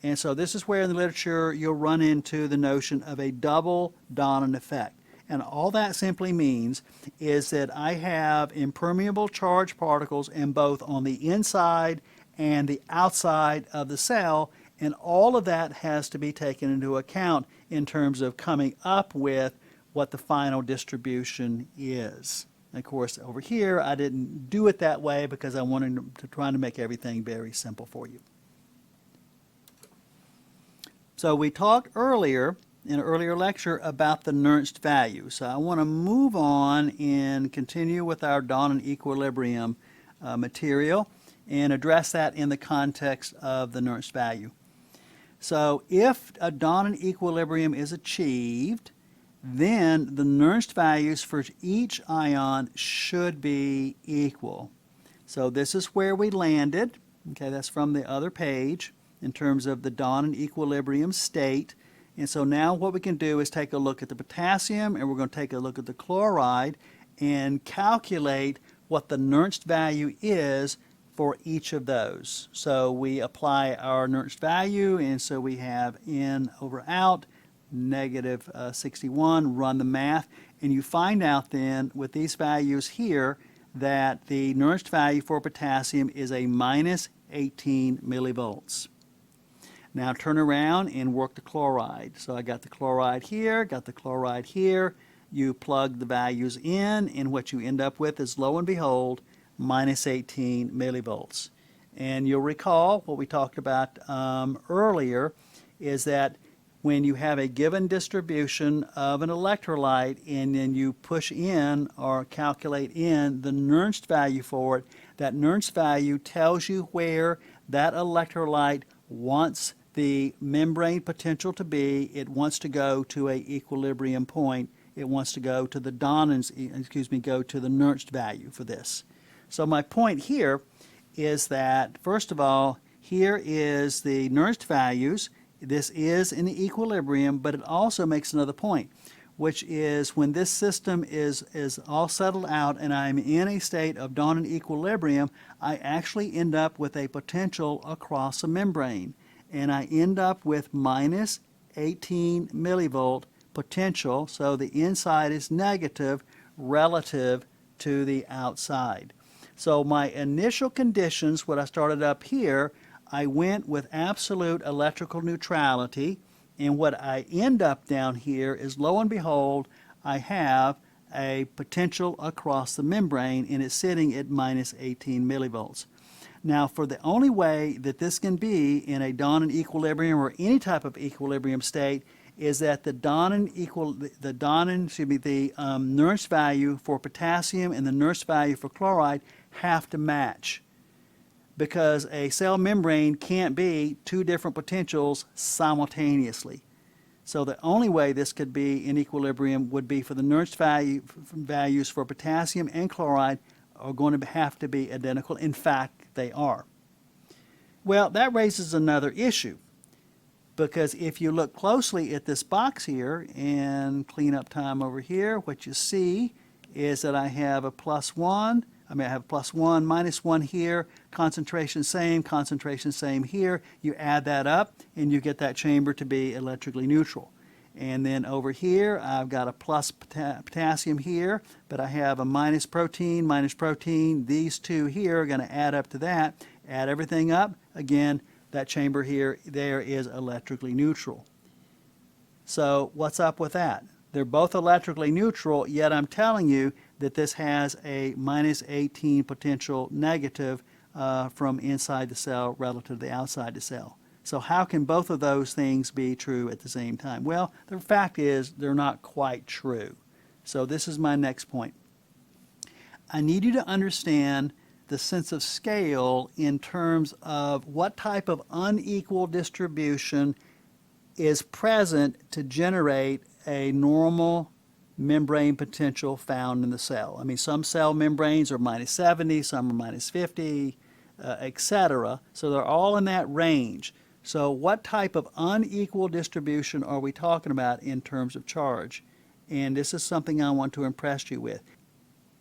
And so this is where in the literature you'll run into the notion of a double Donnan effect. And all that simply means is that I have impermeable charged particles in both on the inside and the outside of the cell, and all of that has to be taken into account in terms of coming up with what the final distribution is. And of course, over here, I didn't do it that way because I wanted to try to make everything very simple for you. So we talked earlier, in an earlier lecture, about the Nernst value. So I want to move on and continue with our Donnan equilibrium material and address that in the context of the Nernst value. So if a Donnan equilibrium is achieved, then the Nernst values for each ion should be equal. So this is where we landed. Okay, that's from the other page in terms of the Donnan equilibrium state. And so now what we can do is take a look at the potassium, and we're going to take a look at the chloride and calculate what the Nernst value is for each of those. So we apply our Nernst value, and so we have in over out, negative 61, run the math, and you find out then with these values here that the Nernst value for potassium is a minus 18 millivolts. Now turn around and work the chloride. So I got the chloride here, got the chloride here. You plug the values in, and what you end up with is, lo and behold, minus 18 millivolts. And you'll recall what we talked about earlier is that when you have a given distribution of an electrolyte and then you push in or calculate in the Nernst value for it, that Nernst value tells you where that electrolyte wants the membrane potential to be. It wants to go to a equilibrium point. It wants to go to the go to the Nernst value for this. So my point here is that, first of all, here is the Nernst values. This is in the equilibrium, but it also makes another point, which is when this system is all settled out and I'm in a state of Donen equilibrium, I actually end up with a potential across a membrane. And I end up with minus 18 millivolt potential, so the inside is negative relative to the outside. So my initial conditions, when I started up here, I went with absolute electrical neutrality, and what I end up down here is, lo and behold, I have a potential across the membrane, and it's sitting at minus 18 millivolts. Now, for the only way that this can be in a Donen equilibrium or any type of equilibrium state is that the Nernst value for potassium and the Nernst value for chloride have to match, because a cell membrane can't be two different potentials simultaneously. So the only way this could be in equilibrium would be for the Nernst values for potassium and chloride are going to have to be identical. In fact, they are. Well, that raises another issue, because if you look closely at this box here and clean up time over here, what you see is that I have a +1. I have +1, -1 here, concentration same here. You add that up and you get that chamber to be electrically neutral. And then over here, I've got a plus potassium here, but I have a minus protein. These two here are going to add up to that. Add everything up. Again, that chamber here, there is electrically neutral. So what's up with that? They're both electrically neutral, yet I'm telling you that this has a minus 18 potential negative from inside the cell relative to the outside the cell. So how can both of those things be true at the same time? Well, the fact is they're not quite true. So this is my next point. I need you to understand the sense of scale in terms of what type of unequal distribution is present to generate a normal membrane potential found in the cell. I mean, some cell membranes are -70, some are -50, etc. So they're all in that range. So what type of unequal distribution are we talking about in terms of charge? And this is something I want to impress you with.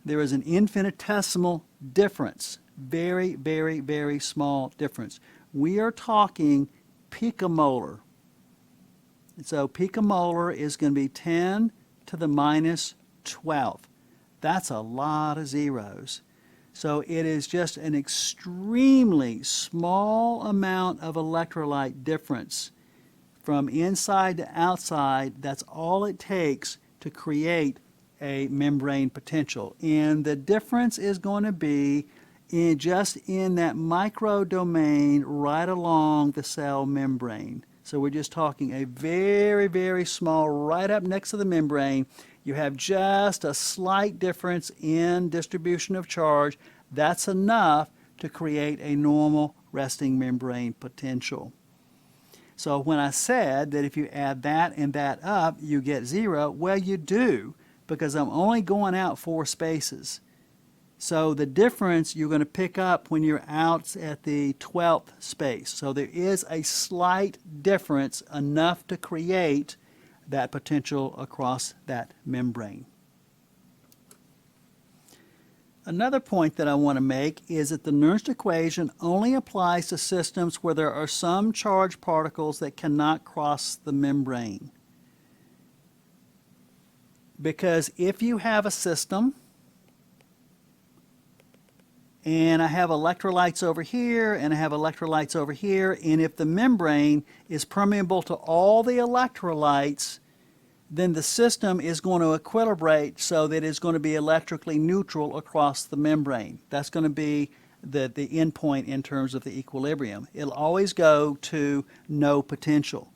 There is an infinitesimal difference, very, very, very small difference. We are talking picomolar. So picomolar is going to be 10 to the -12. That's a lot of zeros. So it is just an extremely small amount of electrolyte difference from inside to outside. That's all it takes to create a membrane potential. And the difference is going to be just in that micro domain right along the cell membrane. So we're just talking a very, very small, right up next to the membrane. You have just a slight difference in distribution of charge. That's enough to create a normal resting membrane potential. So when I said that if you add that and that up, you get 0, well, you do, because I'm only going out 4 spaces. So the difference you're going to pick up when you're out at the 12th space. So there is a slight difference, enough to create that potential across that membrane. Another point that I want to make is that the Nernst equation only applies to systems where there are some charged particles that cannot cross the membrane. Because if you have a system and I have electrolytes over here, and I have electrolytes over here, and if the membrane is permeable to all the electrolytes, then the system is going to equilibrate so that it's going to be electrically neutral across the membrane. That's going to be the end point in terms of the equilibrium. It'll always go to no potential.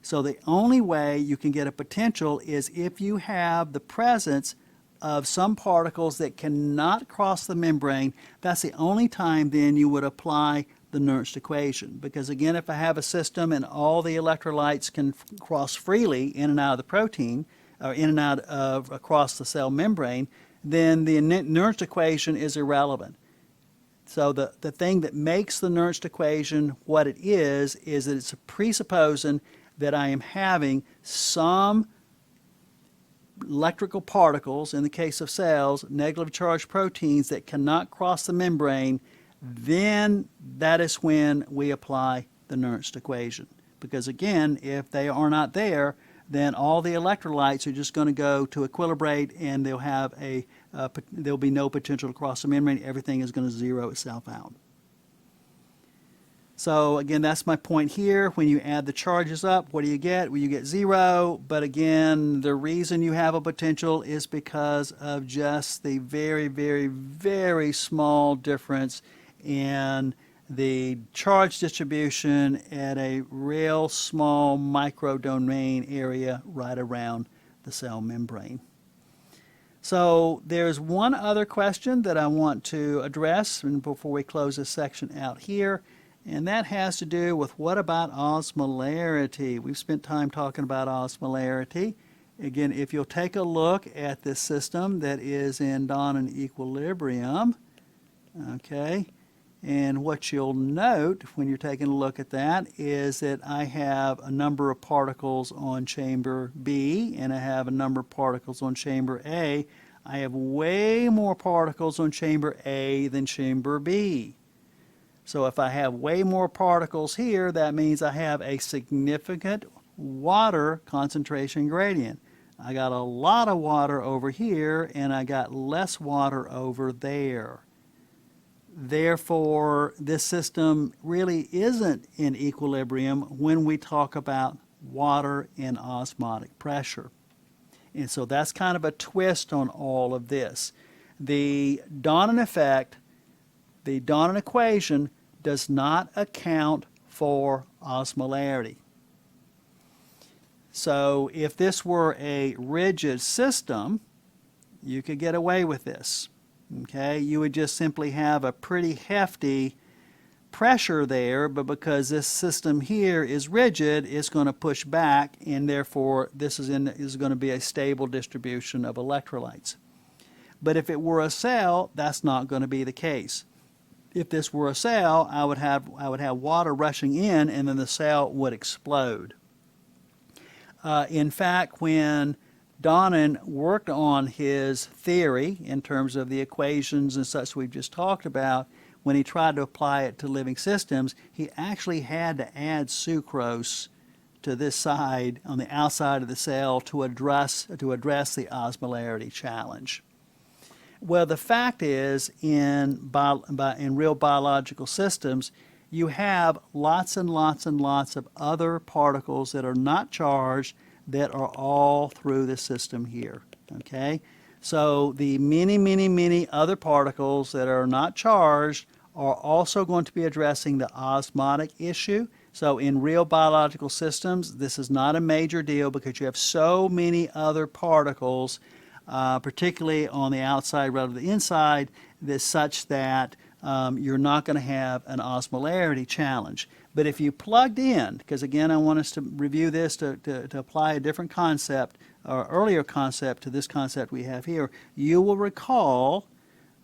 So the only way you can get a potential is if you have the presence of some particles that cannot cross the membrane. That's the only time then you would apply the Nernst equation. Because again, if I have a system and all the electrolytes can cross freely in and out of the protein, or in and out of across the cell membrane, then the Nernst equation is irrelevant. So the thing that makes the Nernst equation what it is that it's presupposing that I am having some electrical particles, in the case of cells, negatively charged proteins that cannot cross the membrane. Then that is when we apply the Nernst equation. Because again, if they are not there, then all the electrolytes are just going to go to equilibrate, and they'll have there'll be no potential to cross the membrane. Everything is going to zero itself out. So again, that's my point here. When you add the charges up, what do you get? Well, you get 0. But again, the reason you have a potential is because of just the very, very, very small difference in the charge distribution at a real small microdomain area right around the cell membrane. So there's one other question that I want to address before we close this section out here, and that has to do with what about osmolarity? We've spent time talking about osmolarity. Again, if you'll take a look at this system that is in Donen equilibrium, okay, and what you'll note when you're taking a look at that is that I have a number of particles on chamber B, and I have a number of particles on chamber A. I have way more particles on chamber A than chamber B. So if I have way more particles here, that means I have a significant water concentration gradient. I got a lot of water over here, and I got less water over there. Therefore, this system really isn't in equilibrium when we talk about water and osmotic pressure. And so that's kind of a twist on all of this. The Donen effect, the Donen equation, does not account for osmolarity. So if this were a rigid system, you could get away with this. Okay, you would just simply have a pretty hefty pressure there, but because this system here is rigid, it's going to push back, and therefore this is going to be a stable distribution of electrolytes. But if it were a cell, that's not going to be the case. If this were a cell, I would have water rushing in, and then the cell would explode. In fact, when Donen worked on his theory in terms of the equations and such we've just talked about, when he tried to apply it to living systems, he actually had to add sucrose to this side on the outside of the cell to address the osmolarity challenge. Well, the fact is, in real biological systems, you have lots and lots and lots of other particles that are not charged that are all through the system here, okay? So the many, many, many other particles that are not charged are also going to be addressing the osmotic issue. So in real biological systems, this is not a major deal because you have so many other particles, particularly on the outside rather than the inside, that's such that you're not going to have an osmolarity challenge. But if you plugged in, because again I want us to review this to apply a different concept or earlier concept to this concept we have here, you will recall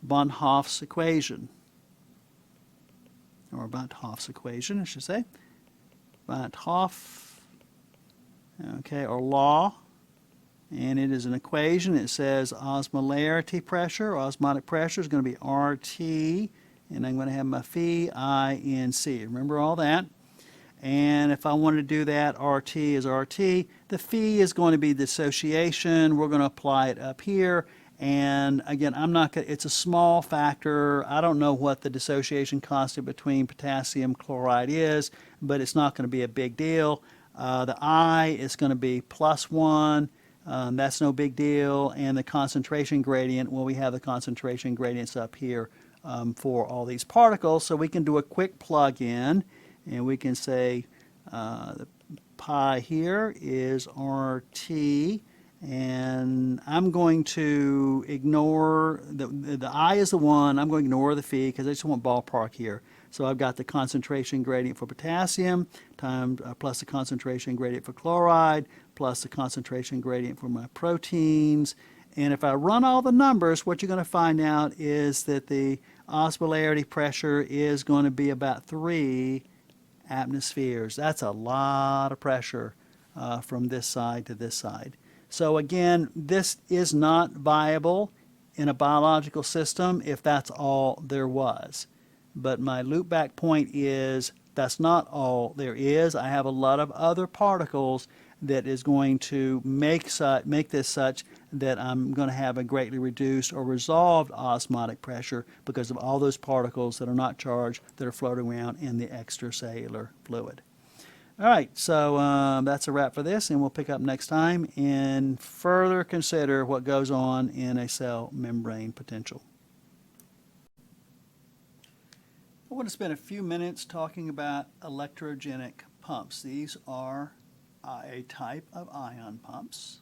von Hoff's equation, or von Hoff's equation, I should say. Von Hoff, okay, or law, and it is an equation. It says osmolarity pressure, osmotic pressure is going to be RT, and I'm going to have my phi, I, and C. Remember all that? And if I wanted to do that, RT is RT. The phi is going to be dissociation. We're going to apply it up here. And again, I'm not going to, it's a small factor. I don't know what the dissociation constant between potassium chloride is, but it's not going to be a big deal. The I is going to be +1. That's no big deal. And the concentration gradient, well, we have the concentration gradients up here for all these particles. So we can do a quick plug-in, and we can say the pi here is RT, and I'm going to ignore, the I is the 1, I'm going to ignore the phi because I just want ballpark here. So I've got the concentration gradient for potassium times plus the concentration gradient for chloride plus the concentration gradient for my proteins. And if I run all the numbers, what you're going to find out is that the osmolarity pressure is going to be about 3 atmospheres. That's a lot of pressure from this side to this side. So again, this is not viable in a biological system if that's all there was. But my loop back point is that's not all there is. I have a lot of other particles that is going to make this such that I'm going to have a greatly reduced or resolved osmotic pressure because of all those particles that are not charged that are floating around in the extracellular fluid. All right, so that's a wrap for this, and we'll pick up next time and further consider what goes on in a cell membrane potential. I want to spend a few minutes talking about electrogenic pumps. These are a type of ion pumps.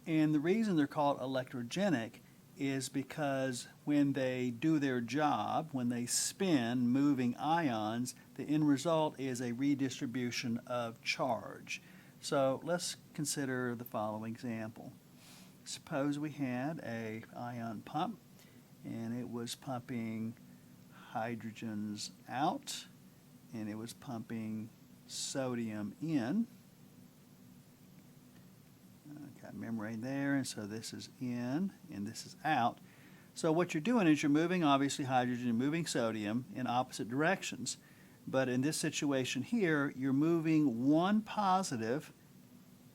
And the reason they're called electrogenic is because when they do their job, when they spin moving ions, the end result is a redistribution of charge. So let's consider the following example. Suppose we had an ion pump and it was pumping hydrogens out and it was pumping sodium in. Got membrane there, and so this is in and this is out. So what you're doing is you're moving obviously hydrogen and moving sodium in opposite directions. But in this situation here, you're moving one positive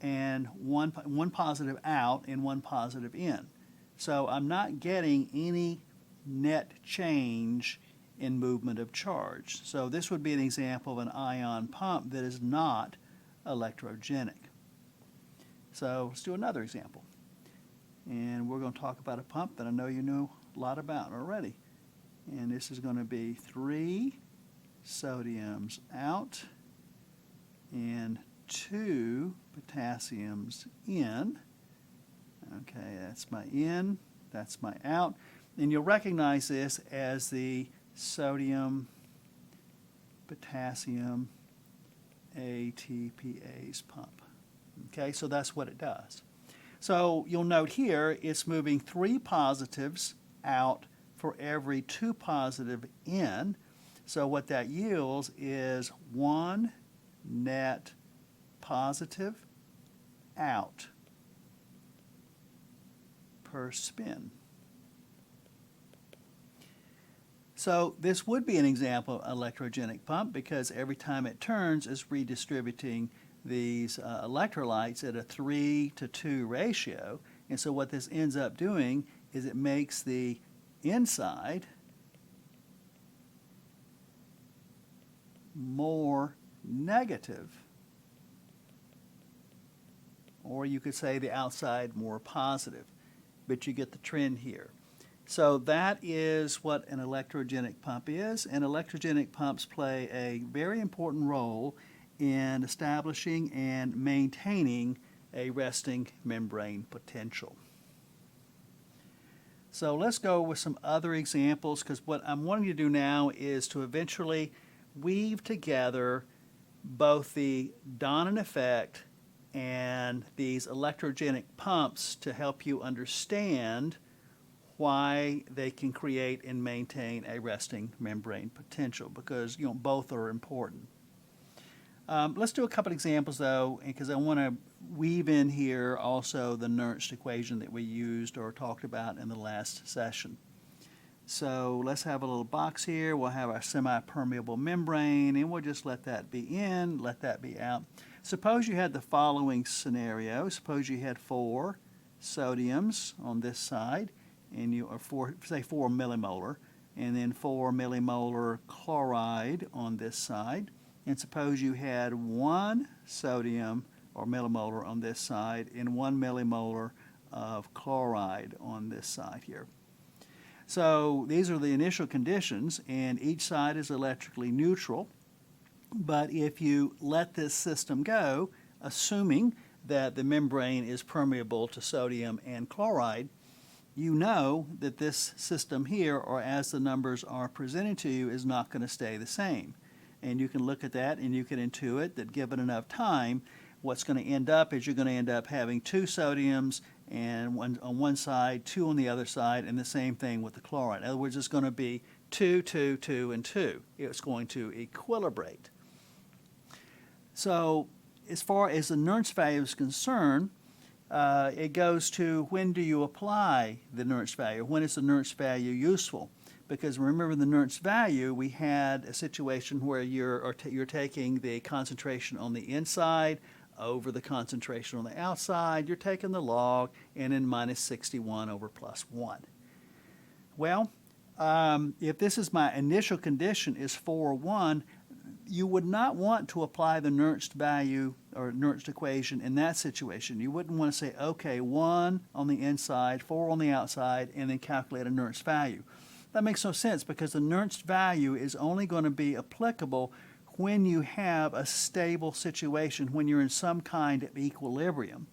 and one positive out and one positive in. So I'm not getting any net change in movement of charge. So this would be an example of an ion pump that is not electrogenic. So let's do another example. And we're going to talk about a pump that I know you know a lot about already. And this is going to be 3 sodiums out and 2 potassiums in. Okay, that's my in, that's my out. And you'll recognize this as the sodium potassium ATPase pump. Okay, so that's what it does. So you'll note here it's moving 3 positives out for every 2 positive in. So what that yields is 1 net positive out per spin. So this would be an example of electrogenic pump because every time it turns it's redistributing these electrolytes at a 3-to-2 ratio. And so what this ends up doing is it makes the inside more negative. Or you could say the outside more positive. But you get the trend here. So that is what an electrogenic pump is, and electrogenic pumps play a very important role in establishing and maintaining a resting membrane potential. So let's go with some other examples, because what I'm wanting to do now is to eventually weave together both the Donen effect and these electrogenic pumps to help you understand why they can create and maintain a resting membrane potential, because both are important. Let's do a couple examples though, because I want to weave in here also the Nernst equation that we used or talked about in the last session. So let's have a little box here. We'll have our semi-permeable membrane, and we'll just let that be in, let that be out. Suppose you had the following scenario. Suppose you had 4 sodiums on this side, and you are say 4 millimolar, and then 4 millimolar chloride on this side. And suppose you had 1 sodium or millimolar on this side and 1 millimolar of chloride on this side here. So these are the initial conditions, and each side is electrically neutral. But if you let this system go, assuming that the membrane is permeable to sodium and chloride, you know that this system here, or as the numbers are presented to you, is not going to stay the same. And you can look at that and you can intuit that given enough time, what's going to end up is you're going to end up having 2 sodiums and one on one side, 2 on the other side, and the same thing with the chloride. In other words, it's going to be 2, 2, 2, and 2. It's going to equilibrate. So as far as the Nernst value is concerned, it goes to when do you apply the Nernst value? When is the Nernst value useful? Because remember the Nernst value, we had a situation where you're taking the concentration on the inside over the concentration on the outside. You're taking the log and then minus 61 over plus 1. Well, if this is my initial condition is 4, 1, you would not want to apply the Nernst value or Nernst equation in that situation. You wouldn't want to say, okay, 1 on the inside, 4 on the outside, and then calculate a Nernst value. That makes no sense because the Nernst value is only going to be applicable when you have a stable situation, when you're in some kind of equilibrium.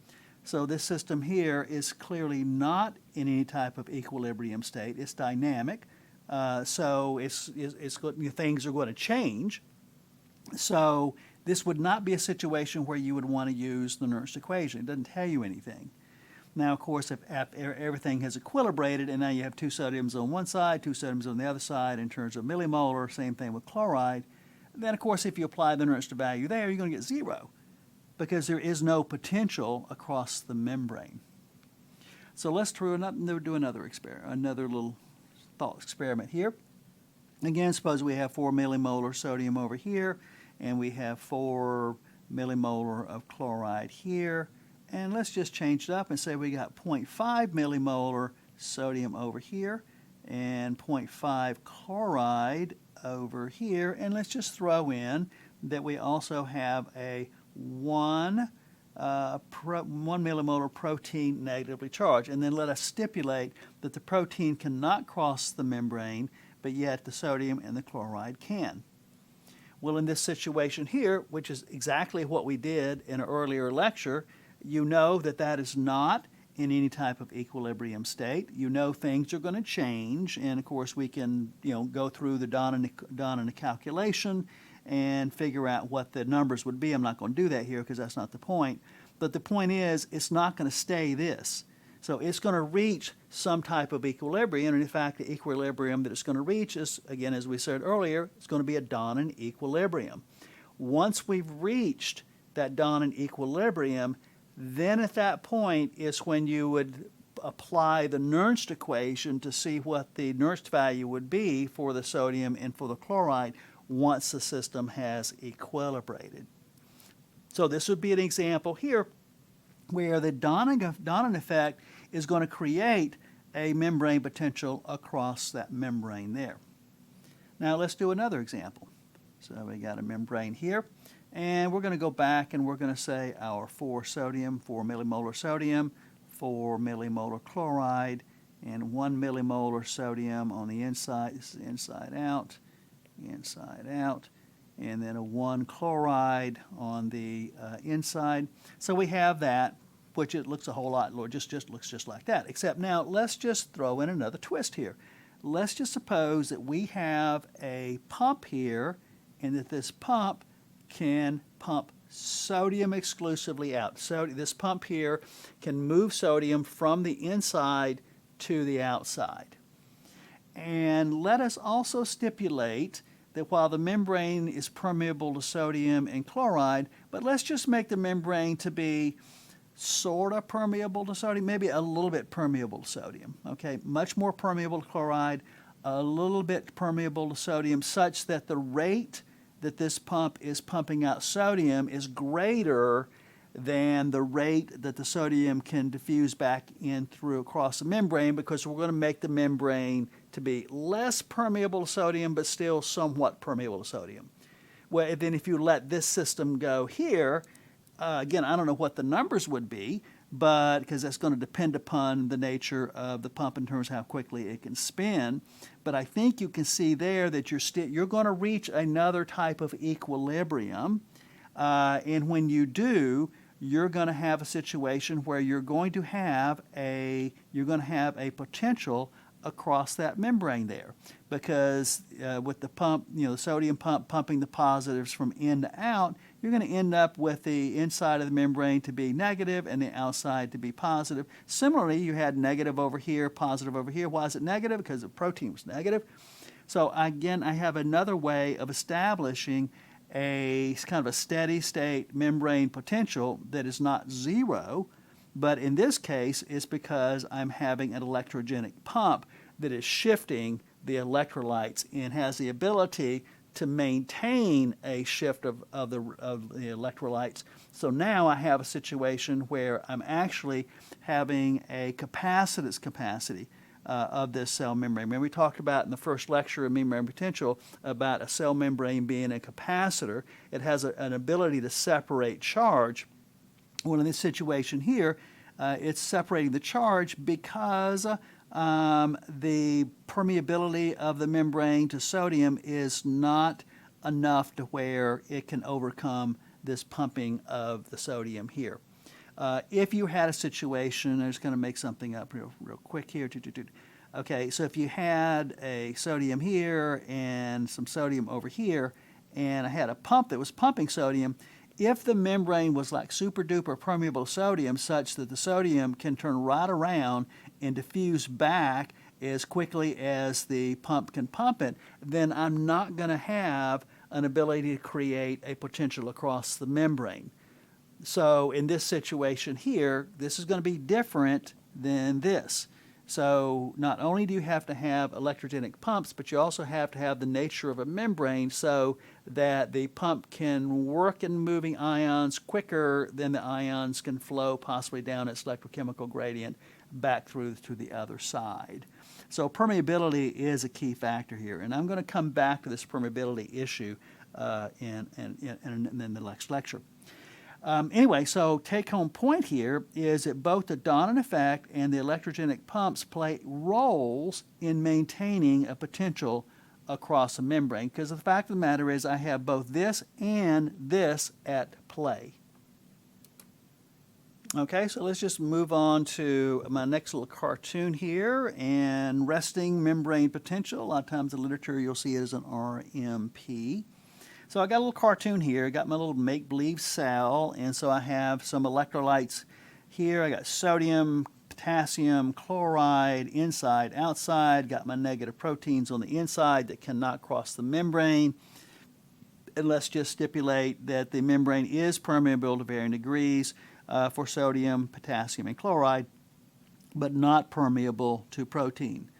So this system here is clearly not in any type of equilibrium state. It's dynamic, so things are going to change. So this would not be a situation where you would want to use the Nernst equation. It doesn't tell you anything. Now, of course, if everything has equilibrated and now you have 2 sodiums on one side, 2 sodiums on the other side in terms of millimolar, same thing with chloride, then, of course, if you apply the Nernst value there, you're going to get 0 because there is no potential across the membrane. So let's do another experiment, another little thought experiment here. Again, suppose we have 4 millimolar sodium over here, and we have 4 millimolar of chloride here. And let's just change it up and say we got 0.5 millimolar sodium over here and 0.5 chloride over here. And let's just throw in that we also have a 1 millimolar protein negatively charged. And then let us stipulate that the protein cannot cross the membrane, but yet the sodium and the chloride can. Well, in this situation here, which is exactly what we did in an earlier lecture, you know that that is not in any type of equilibrium state. You know things are going to change, and of course we can go through the Donen calculation and figure out what the numbers would be. I'm not going to do that here because that's not the point. But the point is, it's not going to stay this. So it's going to reach some type of equilibrium, and in fact the equilibrium that it's going to reach is, again, as we said earlier, it's going to be a Donen equilibrium. Once we've reached that Donen equilibrium, then at that point is when you would apply the Nernst equation to see what the Nernst value would be for the sodium and for the chloride once the system has equilibrated. So this would be an example here where the Donen effect is going to create a membrane potential across that membrane there. Now let's do another example. So we got a membrane here, and we're going to go back and we're going to say our 4 millimolar sodium, 4 millimolar chloride, and 1 millimolar sodium on the inside. This is inside out, and then a 1 chloride on the inside. So we have that, which it looks a whole lot, just looks just like that. Except now let's just throw in another twist here. Let's just suppose that we have a pump here, and that this pump can pump sodium exclusively out. So this pump here can move sodium from the inside to the outside. And let us also stipulate that while the membrane is permeable to sodium and chloride, but let's just make the membrane to be sort of permeable to sodium, maybe a little bit permeable to sodium, okay? Much more permeable to chloride, a little bit permeable to sodium, such that the rate that this pump is pumping out sodium is greater than the rate that the sodium can diffuse back in through across the membrane, because we're going to make the membrane to be less permeable to sodium but still somewhat permeable to sodium. Well, then if you let this system go here, again, I don't know what the numbers would be, but because that's going to depend upon the nature of the pump in terms of how quickly it can spin. But I think you can see there that you're going to reach another type of equilibrium, and when you do, you're going to have a situation where you're going to have a potential across that membrane there, because with the pump, the sodium pump pumping the positives from in to out, you're going to end up with the inside of the membrane to be negative and the outside to be positive. Similarly, you had negative over here, positive over here. Why is it negative? Because the protein was negative. So again, I have another way of establishing a kind of a steady state membrane potential that is not zero, but in this case, it's because I'm having an electrogenic pump that is shifting the electrolytes and has the ability to maintain a shift of the electrolytes. So now I have a situation where I'm actually having a capacitance capacity of this cell membrane. Remember, we talked about in the first lecture of membrane potential about a cell membrane being a capacitor. It has an ability to separate charge. Well, in this situation here, it's separating the charge because the permeability of the membrane to sodium is not enough to where it can overcome this pumping of the sodium here. If you had a situation, I'm just going to make something up real quick here. Okay, so if you had a sodium here and some sodium over here, and I had a pump that was pumping sodium, if the membrane was like super duper permeable sodium such that the sodium can turn right around and diffuse back as quickly as the pump can pump it, then I'm not going to have an ability to create a potential across the membrane. So in this situation here, this is going to be different than this. So not only do you have to have electrogenic pumps, but you also have to have the nature of a membrane so that the pump can work in moving ions quicker than the ions can flow possibly down its electrochemical gradient back through to the other side. So permeability is a key factor here, and I'm going to come back to this permeability issue in the next lecture. Anyway, so take-home point here is that both the Donan effect and the electrogenic pumps play roles in maintaining a potential across a membrane, because the fact of the matter is I have both this and this at play. Okay, so let's just move on to my next little cartoon here, and resting membrane potential. A lot of times in literature you'll see it as an RMP. So I got a little cartoon here. I got my little make-believe cell, and so I have some electrolytes here. I got sodium, potassium, chloride, inside, outside. Got my negative proteins on the inside that cannot cross the membrane. And let's just stipulate that the membrane is permeable to varying degrees for sodium, potassium, and chloride, but not permeable to protein.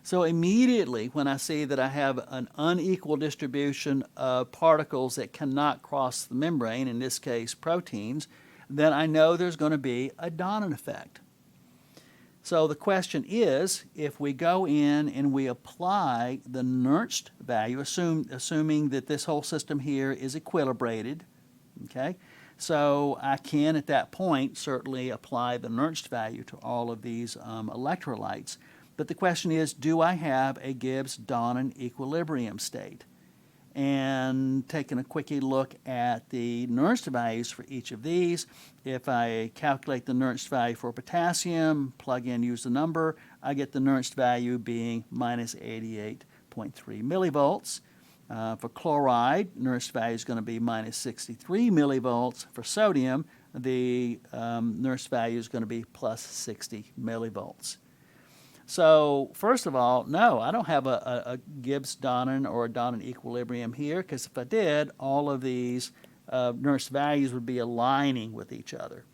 So immediately when I see that I have an unequal distribution of particles that cannot cross the membrane, in this case proteins, then I know there's going to be a Donan effect. So the question is, if we go in and we apply the Nernst value, assuming that this whole system here is equilibrated, okay, so I can at that point certainly apply the Nernst value to all of these electrolytes. But the question is, do I have a Gibbs-Donan equilibrium state? And taking a quickie look at the Nernst values for each of these, if I calculate the Nernst value for potassium, plug in, use the number, I get the Nernst value being minus 88.3 millivolts. For chloride, Nernst value is going to be minus 63 millivolts. For sodium, the Nernst value is going to be plus 60 millivolts. So first of all, no, I don't have a Gibbs-Donan or a Donan equilibrium here, because if I did, all of these Nernst values would be aligning with each other.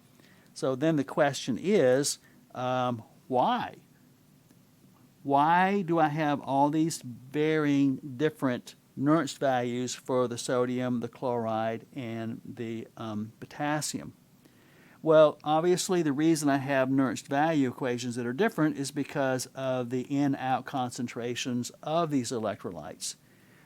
So then the question is, why? Why do I have all these varying different Nernst values for the sodium, the chloride, and the potassium? Well, obviously the reason I have Nernst value equations that are different is because of the in-out concentrations of these electrolytes,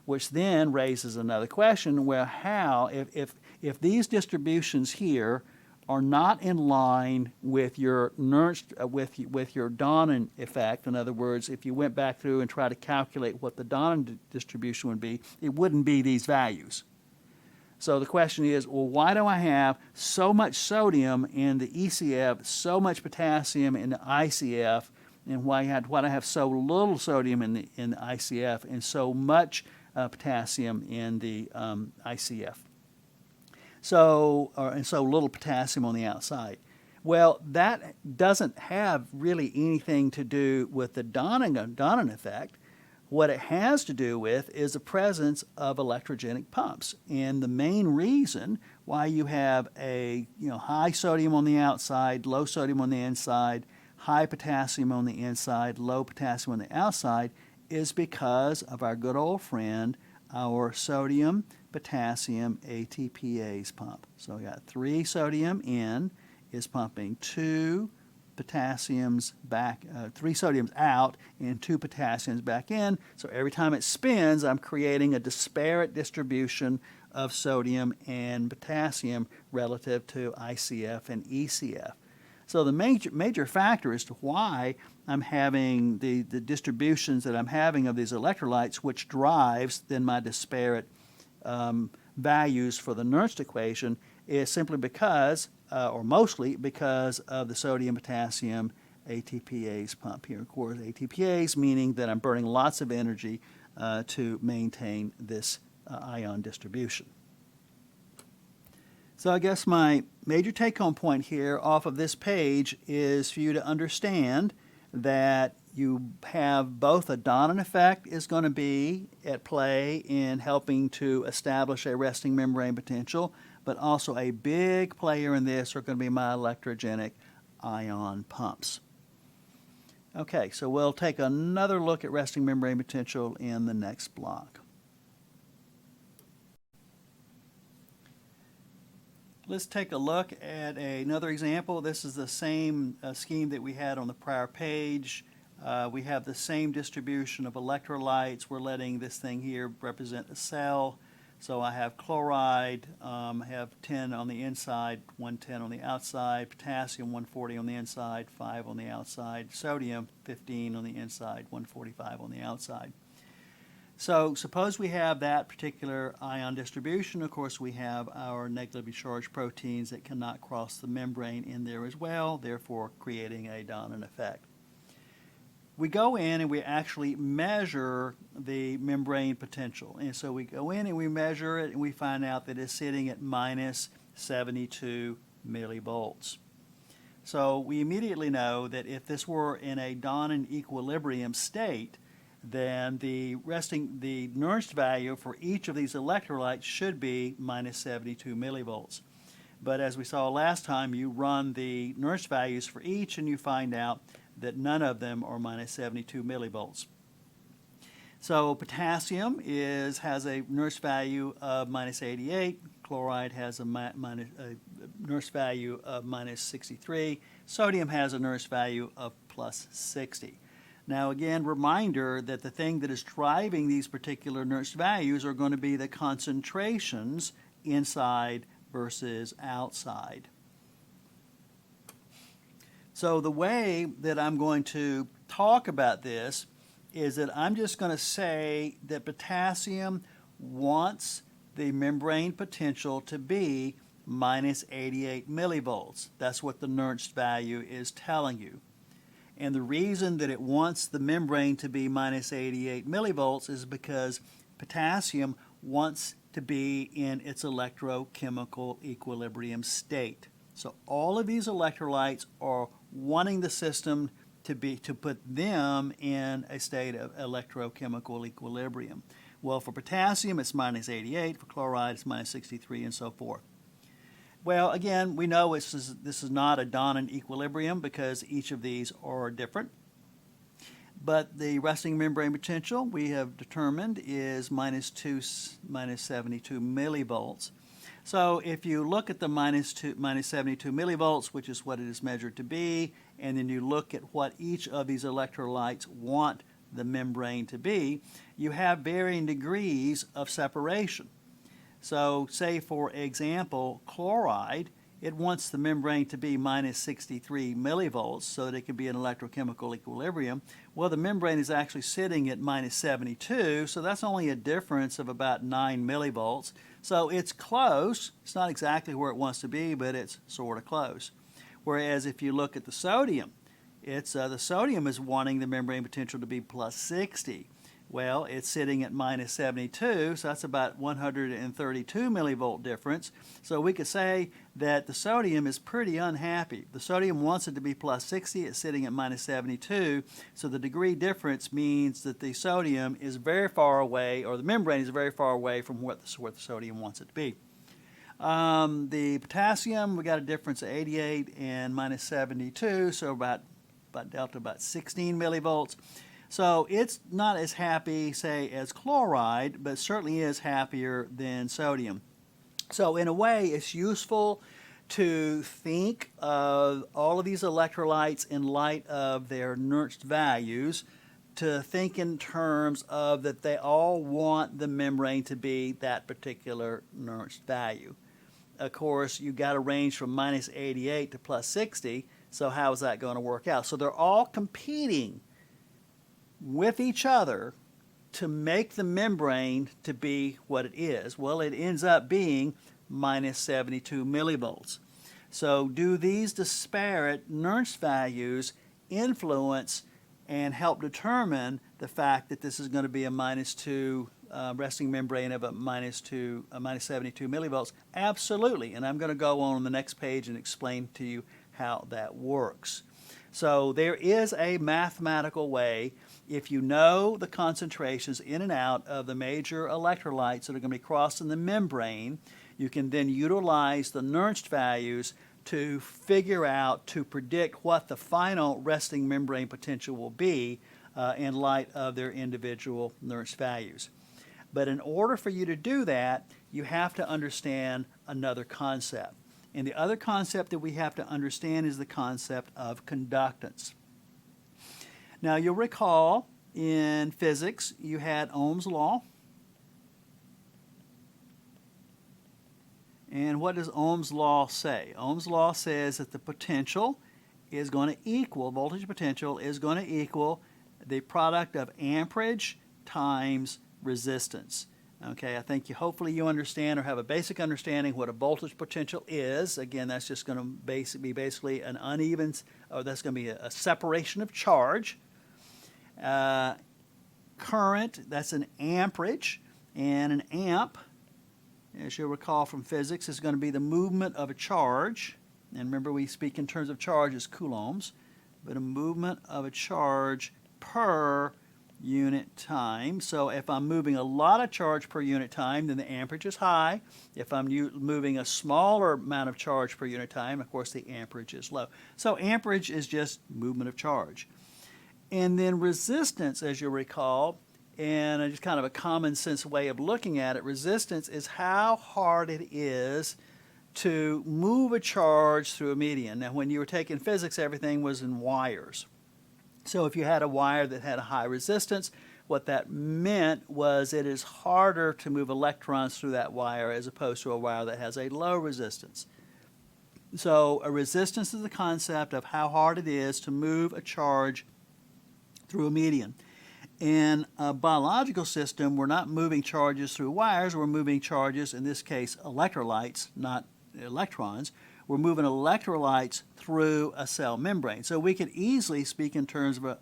which then raises another question. Well, how, if these distributions here are not in line with your Nernst, with your Donen effect. In other words, if you went back through and tried to calculate what the Donen distribution would be, it wouldn't be these values. So the question is, well, why do I have so much sodium in the ECF, so much potassium in the ICF, and why do I have so little sodium in the ICF and so much potassium in the ICF? And so little potassium on the outside. Well, that doesn't have really anything to do with the Donen effect. What it has to do with is the presence of electrogenic pumps. And the main reason why you have a high sodium on the outside, low sodium on the inside, high potassium on the inside, low potassium on the outside, is because of our good old friend, our sodium potassium ATPase pump. So we got 3 sodium in is pumping 2 potassiums back, 3 sodiums out and 2 potassiums back in. So every time it spins, I'm creating a disparate distribution of sodium and potassium relative to ICF and ECF. So the major factor as to why I'm having the distributions that I'm having of these electrolytes, which drives then my disparate values for the Nernst equation, is simply because, or mostly because of the sodium-potassium ATPase pump here. Of course, ATPase meaning that I'm burning lots of energy to maintain this ion distribution. So I guess my major take-home point here off of this page is for you to understand that you have both a Donen effect is going to be at play in helping to establish a resting membrane potential, but also a big player in this are going to be my electrogenic ion pumps. Okay, so we'll take another look at resting membrane potential in the next block. Let's take a look at another example. This is the same scheme that we had on the prior page. We have the same distribution of electrolytes. We're letting this thing here represent a cell. So I have chloride, I have 10 on the inside, 110 on the outside, potassium 140 on the inside, 5 on the outside, sodium 15 on the inside, 145 on the outside. So suppose we have that particular ion distribution. Of course, we have our negatively charged proteins that cannot cross the membrane in there as well, therefore creating a Donen effect. We go in and we actually measure the membrane potential. And so we go in and we measure it and we find out that it's sitting at minus 72 millivolts. So we immediately know that if this were in a Donen equilibrium state, then the Nernst value for each of these electrolytes should be minus 72 millivolts. But as we saw last time, you run the Nernst values for each and you find out that none of them are minus 72 millivolts. So potassium has a Nernst value of minus 88, chloride has a Nernst value of minus 63, sodium has a Nernst value of plus 60. Now again, reminder that the thing that is driving these particular Nernst values are going to be the concentrations inside versus outside. So the way that I'm going to talk about this is that I'm just going to say that potassium wants the membrane potential to be minus 88 millivolts. That's what the Nernst value is telling you. And the reason that it wants the membrane to be minus 88 millivolts is because potassium wants to be in its electrochemical equilibrium state. So all of these electrolytes are wanting the system to put them in a state of electrochemical equilibrium. Well, for potassium, it's minus 88. For chloride, it's minus 63, and so forth. Well, again, we know this is not a Donen equilibrium because each of these are different. But the resting membrane potential we have determined is minus 72 millivolts. So if you look at the minus 72 millivolts, which is what it is measured to be, and then you look at what each of these electrolytes want the membrane to be, you have varying degrees of separation. So say, for example, chloride it wants the membrane to be minus 63 millivolts so that it can be in electrochemical equilibrium. Well, the membrane is actually sitting at minus 72, so that's only a difference of about 9 millivolts. So it's close. It's not exactly where it wants to be, but it's sort of close. Whereas if you look at the sodium, the sodium is wanting the membrane potential to be plus 60. Well, it's sitting at minus 72, so that's about 132 millivolt difference. So we could say that the sodium is pretty unhappy. The sodium wants it to be plus 60, it's sitting at minus 72, so the degree difference means that the sodium is very far away, or the membrane is very far away from where the sodium wants it to be. The potassium, we got a difference of 88 and minus 72, so about delta about 16 millivolts. So it's not as happy, say, as chloride, but certainly is happier than sodium. So in a way, it's useful to think of all of these electrolytes in light of their Nernst values, to think in terms of that they all want the membrane to be that particular Nernst value. Of course, you've got a range from minus 88 to plus 60, so how is that going to work out? So they're all competing with each other to make the membrane to be what it is. Well, it ends up being minus 72 millivolts. So do these disparate Nernst values influence and help determine the fact that this is going to be a minus 2 resting membrane of a minus 72 millivolts? Absolutely, and I'm going to go on the next page and explain to you how that works. So there is a mathematical way. If you know the concentrations in and out of the major electrolytes that are going to be crossing the membrane, you can then utilize the Nernst values to figure out, to predict what the final resting membrane potential will be in light of their individual Nernst values. But in order for you to do that, you have to understand another concept. And the other concept that we have to understand is the concept of conductance. Now, you'll recall in physics you had Ohm's law. And what does Ohm's law say? Ohm's law says that the potential is going to equal, voltage potential is going to equal the product of amperage times resistance. Okay, I think hopefully you understand or have a basic understanding what a voltage potential is. Again, that's just going to be basically an uneven, or that's going to be a separation of charge. Current, that's an amperage, and an amp, as you'll recall from physics, is going to be the movement of a charge. And remember, we speak in terms of charge as coulombs, but a movement of a charge per unit time. So if I'm moving a lot of charge per unit time, then the amperage is high. If I'm moving a smaller amount of charge per unit time, of course the amperage is low. So amperage is just movement of charge. And then resistance, as you'll recall, and just kind of a common sense way of looking at it, resistance is how hard it is to move a charge through a medium. Now, when you were taking physics, everything was in wires. So if you had a wire that had a high resistance, what that meant was it is harder to move electrons through that wire as opposed to a wire that has a low resistance. So a resistance is the concept of how hard it is to move a charge through a medium. In a biological system, we're not moving charges through wires, we're moving charges, in this case electrolytes, not electrons. We're moving electrolytes through a cell membrane. So we could easily speak in terms of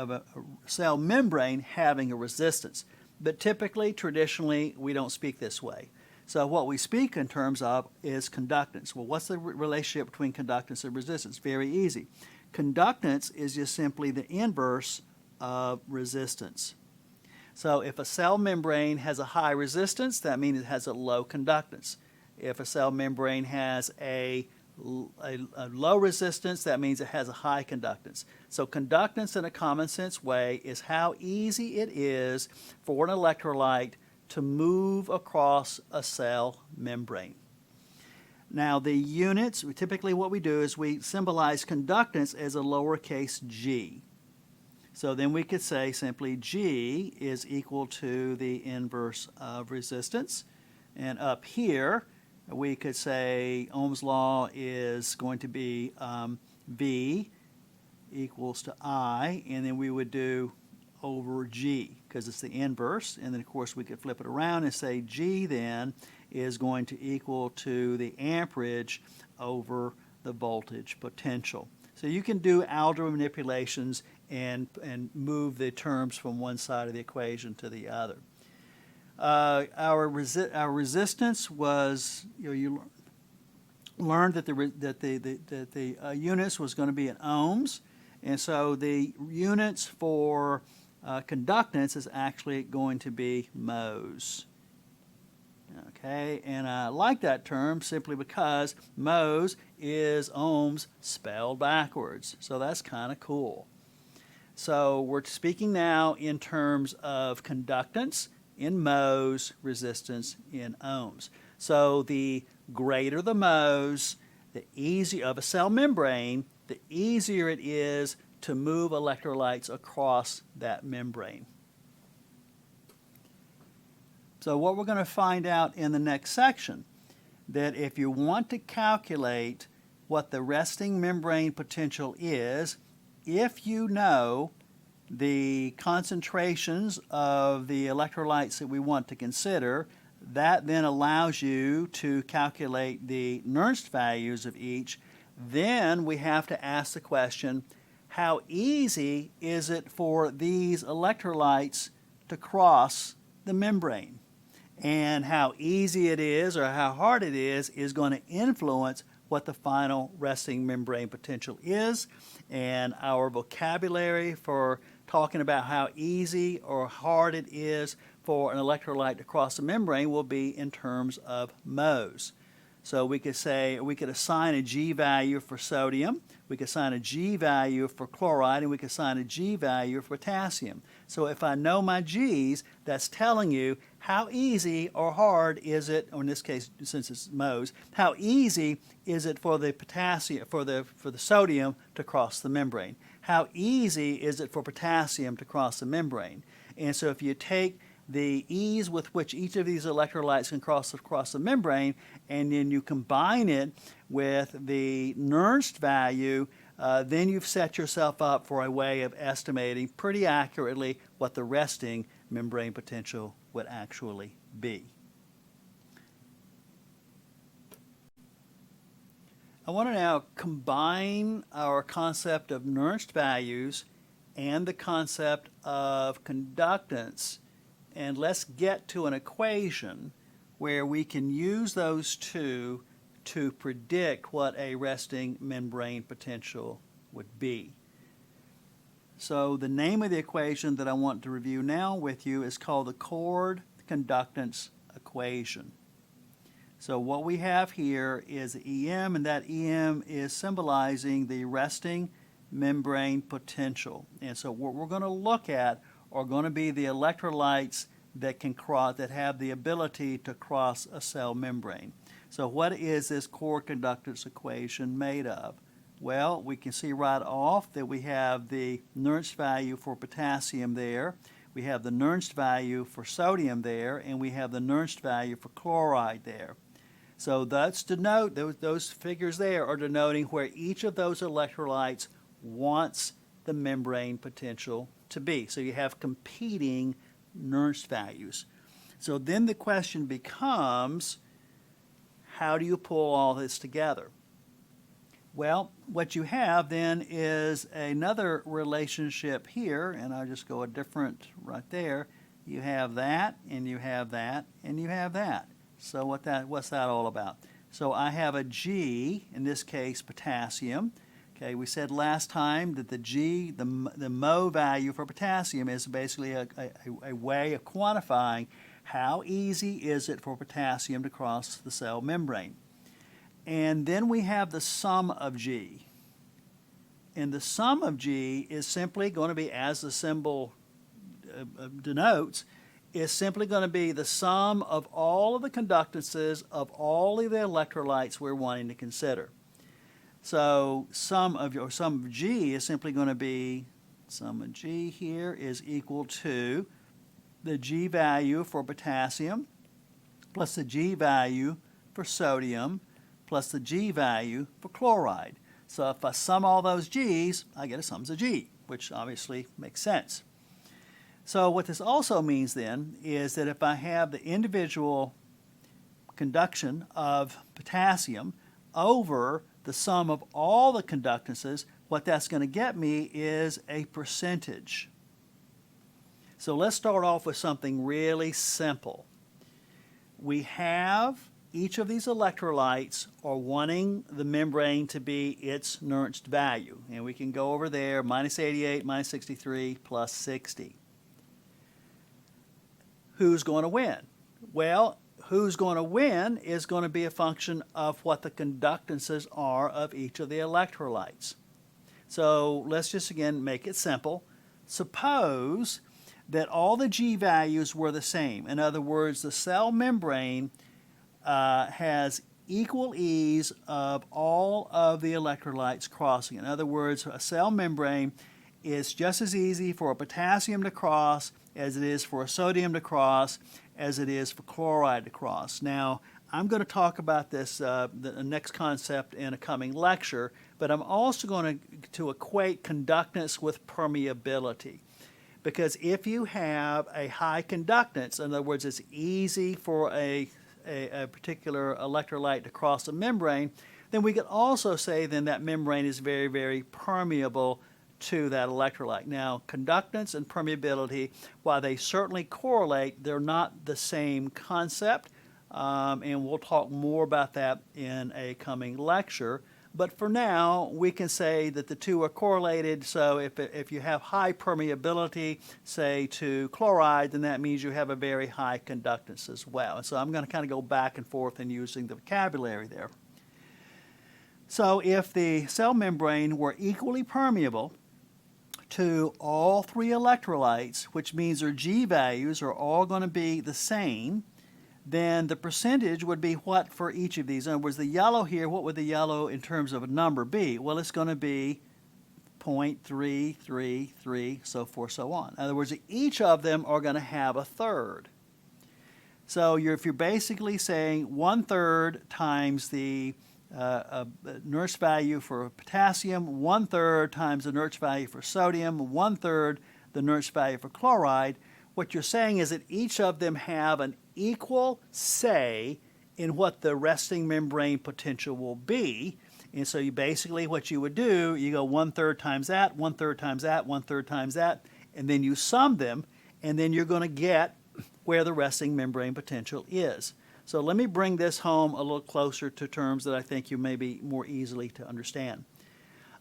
a cell membrane having a resistance. But typically, traditionally, we don't speak this way. So what we speak in terms of is conductance. Well, what's the relationship between conductance and resistance? Very easy. Conductance is just simply the inverse of resistance. So if a cell membrane has a high resistance, that means it has a low conductance. If a cell membrane has a low resistance, that means it has a high conductance. So conductance in a common sense way is how easy it is for an electrolyte to move across a cell membrane. Now the units, typically what we do is we symbolize conductance as a lowercase g. So then we could say simply G is equal to the inverse of resistance. And up here, we could say Ohm's law is going to be V equals to I, and then we would do over G, because it's the inverse. And then, of course, we could flip it around and say G then is going to equal to the amperage over the voltage potential. So you can do algebra manipulations and move the terms from one side of the equation to the other. Our resistance was, you learned that the units was going to be in ohms, and so the units for conductance is actually going to be mhos. Okay, and I like that term simply because mhos is ohms spelled backwards, so that's kind of cool. So we're speaking now in terms of conductance in mhos, resistance in ohms. So the greater the mhos, the easier of a cell membrane, the easier it is to move electrolytes across that membrane. So what we're going to find out in the next section, that if you want to calculate what the resting membrane potential is, if you know the concentrations of the electrolytes that we want to consider, that then allows you to calculate the Nernst values of each. Then we have to ask the question, how easy is it for these electrolytes to cross the membrane? And how easy it is or how hard it is going to influence what the final resting membrane potential is. And our vocabulary for talking about how easy or hard it is for an electrolyte to cross the membrane will be in terms of mhos. So we could say, we could assign a G value for sodium, we could assign a G value for chloride, and we could assign a G value for potassium. So if I know my G's, that's telling you how easy or hard is it, or in this case, since it's mhos, how easy is it for the potassium, for the sodium to cross the membrane? How easy is it for potassium to cross the membrane? And so if you take the ease with which each of these electrolytes can cross the membrane, and then you combine it with the Nernst value, then you've set yourself up for a way of estimating pretty accurately what the resting membrane potential would actually be. I want to now combine our concept of Nernst values and the concept of conductance, and let's get to an equation where we can use those two to predict what a resting membrane potential would be. So the name of the equation that I want to review now with you is called the chord conductance equation. So what we have here is EM, and that EM is symbolizing the resting membrane potential. And so what we're going to look at are going to be the electrolytes that can cross, that have the ability to cross a cell membrane. So what is this chord conductance equation made of? Well, we can see right off that we have the Nernst value for potassium there, we have the Nernst value for sodium there, and we have the Nernst value for chloride there. So that's denote, those figures there are denoting where each of those electrolytes wants the membrane potential to be. So you have competing Nernst values. So then the question becomes, how do you pull all this together? Well, what you have then is another relationship here, and I'll just go a different right there. You have that, and you have that, and you have that. So what's that all about? So I have a G, in this case potassium. Okay, we said last time that the G, the mho value for potassium is basically a way of quantifying how easy is it for potassium to cross the cell membrane. And then we have the sum of G. And the sum of G is simply going to be, as the symbol denotes, is simply going to be the sum of all of the conductances of all of the electrolytes we're wanting to consider. So sum of G is simply going to be, sum of G here is equal to the G value for potassium plus the G value for sodium plus the G value for chloride. So if I sum all those G's, I get a sums of G, which obviously makes sense. So what this also means then is that if I have the individual conduction of potassium over the sum of all the conductances, what that's going to get me is a percentage. So let's start off with something really simple. We have each of these electrolytes are wanting the membrane to be its Nernst value. And we can go over there, minus 88, minus 63, plus 60. Who's going to win? Well, who's going to win is going to be a function of what the conductances are of each of the electrolytes. So let's just again make it simple. Suppose that all the G values were the same. In other words, the cell membrane has equal ease of all of the electrolytes crossing. In other words, a cell membrane is just as easy for a potassium to cross as it is for a sodium to cross, as it is for chloride to cross. Now, I'm going to talk about this, the next concept in a coming lecture, but I'm also going to equate conductance with permeability. Because if you have a high conductance, in other words, it's easy for a particular electrolyte to cross a membrane, then we could also say then that membrane is very, very permeable to that electrolyte. Now, conductance and permeability, while they certainly correlate, they're not the same concept, and we'll talk more about that in a coming lecture. But for now, we can say that the two are correlated. So if you have high permeability, say to chloride, then that means you have a very high conductance as well. And so I'm going to kind of go back and forth in using the vocabulary there. So if the cell membrane were equally permeable to all three electrolytes, which means their G values are all going to be the same, then the percentage would be what for each of these? In other words, the yellow here, what would the yellow in terms of a number be? Well, it's going to be 0.333, so forth, so on. In other words, each of them are going to have a third. So if you're basically saying 1/3 times the Nernst value for potassium, 1/3 times the Nernst value for sodium, 1/3 the Nernst value for chloride, what you're saying is that each of them have an equal say in what the resting membrane potential will be. And so you basically, what you would do, you go 1/3 times that, 1/3 times that, 1/3 times that, and then you sum them, and then you're going to get where the resting membrane potential is. So let me bring this home a little closer to terms that I think you may be more easily to understand.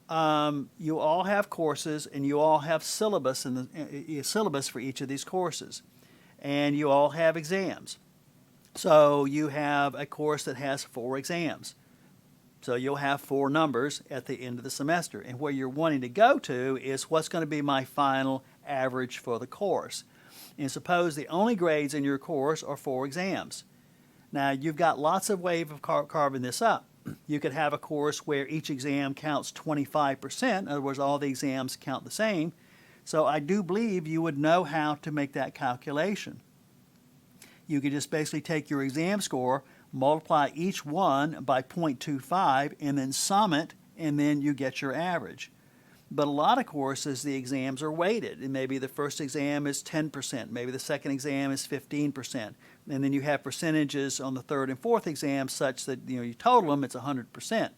You all have courses, and you all have syllabus syllabus for each of these courses, and you all have exams. So you have a course that has 4 exams. So you'll have 4 numbers at the end of the semester, and where you're wanting to go to is what's going to be my final average for the course. And suppose the only grades in your course are 4 exams. Now, you've got lots of ways of carving this up. You could have a course where each exam counts 25%. In other words, all the exams count the same. So I do believe you would know how to make that calculation. You could just basically take your exam score, multiply each one by 0.25, and then sum it, and then you get your average. But a lot of courses, the exams are weighted, and maybe the first exam is 10%, maybe the second exam is 15%, and then you have percentages on the third and fourth exam such that you total them, it's 100%.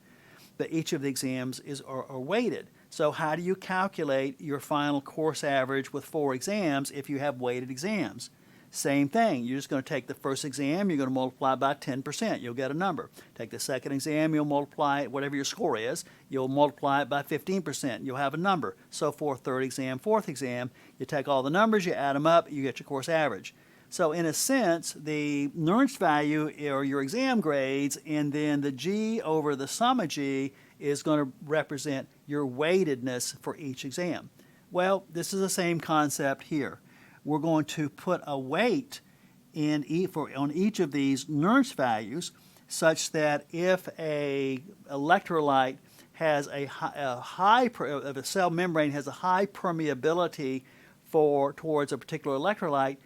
But each of the exams are weighted. So how do you calculate your final course average with 4 exams if you have weighted exams? Same thing. You're just going to take the first exam, you're going to multiply by 10%. You'll get a number. Take the second exam, you'll multiply it, whatever your score is, you'll multiply it by 15%. You'll have a number. So for third exam, fourth exam, you take all the numbers, you add them up, you get your course average. So in a sense, the Nernst value are your exam grades, and then the G over the sum of G is going to represent your weightedness for each exam. Well, this is the same concept here. We're going to put a weight on each of these Nernst values such that if a electrolyte has if a cell membrane has a high permeability towards a particular electrolyte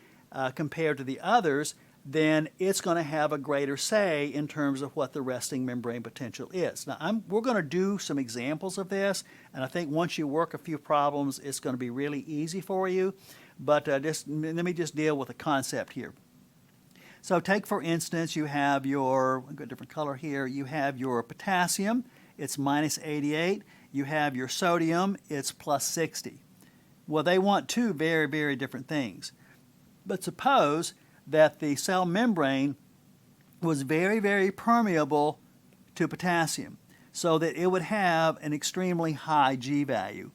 compared to the others, then it's going to have a greater say in terms of what the resting membrane potential is. Now, we're going to do some examples of this, and I think once you work a few problems, it's going to be really easy for you. But let me just deal with the concept here. So take, for instance, you have your, I've got a different color here, you have your potassium, it's minus 88. You have your sodium, it's plus 60. Well, they want two very, very different things. But suppose that the cell membrane was very, very permeable to potassium, so that it would have an extremely high G value.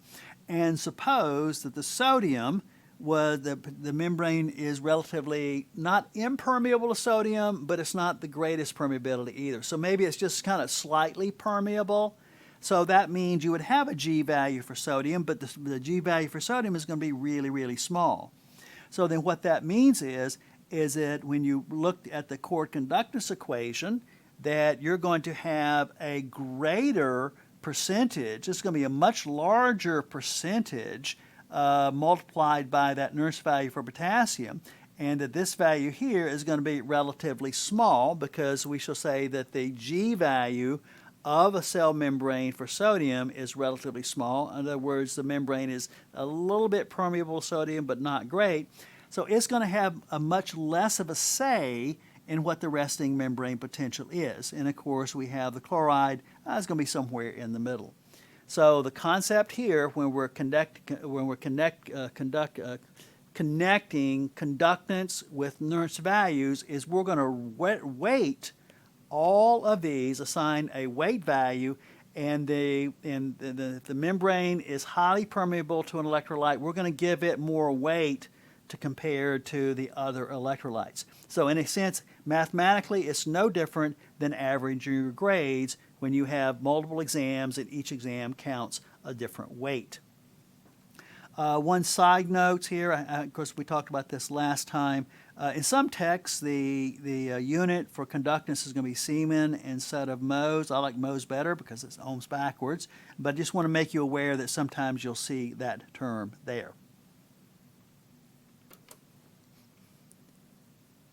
And suppose that the sodium was, the membrane is relatively not impermeable to sodium, but it's not the greatest permeability either. So maybe it's just kind of slightly permeable. So that means you would have a G value for sodium, but the G value for sodium is going to be really, really small. So then what that means is that when you look at the core conductance equation, that you're going to have a greater percentage, it's going to be a much larger percentage multiplied by that Nernst value for potassium, and that this value here is going to be relatively small, because we shall say that the G value of a cell membrane for sodium is relatively small. In other words, the membrane is a little bit permeable to sodium, but not great. So it's going to have a much less of a say in what the resting membrane potential is. And of course, we have the chloride is going to be somewhere in the middle. So the concept here, when we're connecting conductance with Nernst values, is we're going to weight all of these, assign a weight value, and the membrane is highly permeable to an electrolyte. We're going to give it more weight to compare to the other electrolytes. So in a sense, mathematically, it's no different than averaging your grades when you have multiple exams and each exam counts a different weight. One side note here, of course we talked about this last time. In some texts, the unit for conductance is going to be Siemen instead of Mohs. I like Mohs better because it's ohms backwards, but I just want to make you aware that sometimes you'll see that term there.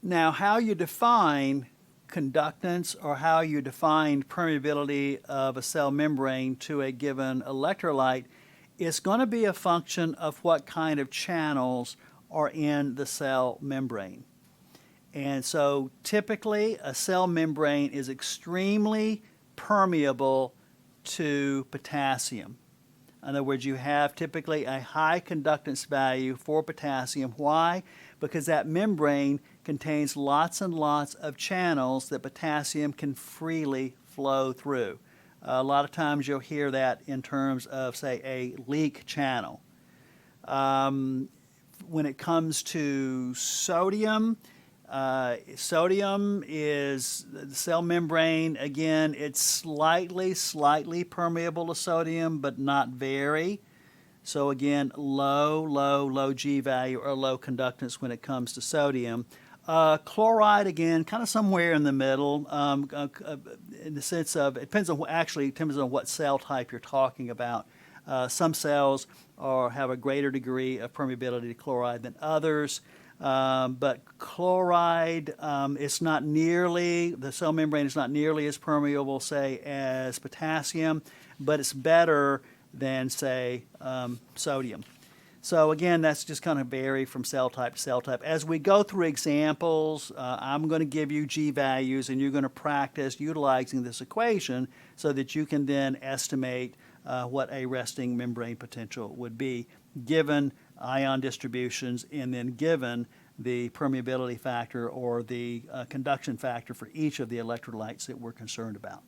Now, how you define conductance or how you define permeability of a cell membrane to a given electrolyte is going to be a function of what kind of channels are in the cell membrane. And so typically a cell membrane is extremely permeable to potassium. In other words, you have typically a high conductance value for potassium. Why? Because that membrane contains lots and lots of channels that potassium can freely flow through. A lot of times you'll hear that in terms of, say, a leak channel. When it comes to sodium, sodium is the cell membrane. Again, it's slightly permeable to sodium, but not very. So again, low G value or low conductance when it comes to sodium. Chloride, again, kind of somewhere in the middle, in the sense of, it depends on what cell type you're talking about. Some cells have a greater degree of permeability to chloride than others. But chloride, the cell membrane is not nearly as permeable, say, as potassium, but it's better than, say, sodium. So again, that's just kind of vary from cell type to cell type. As we go through examples, I'm going to give you G values, and you're going to practice utilizing this equation so that you can then estimate what a resting membrane potential would be given ion distributions and then given the permeability factor or the conduction factor for each of the electrolytes that we're concerned about.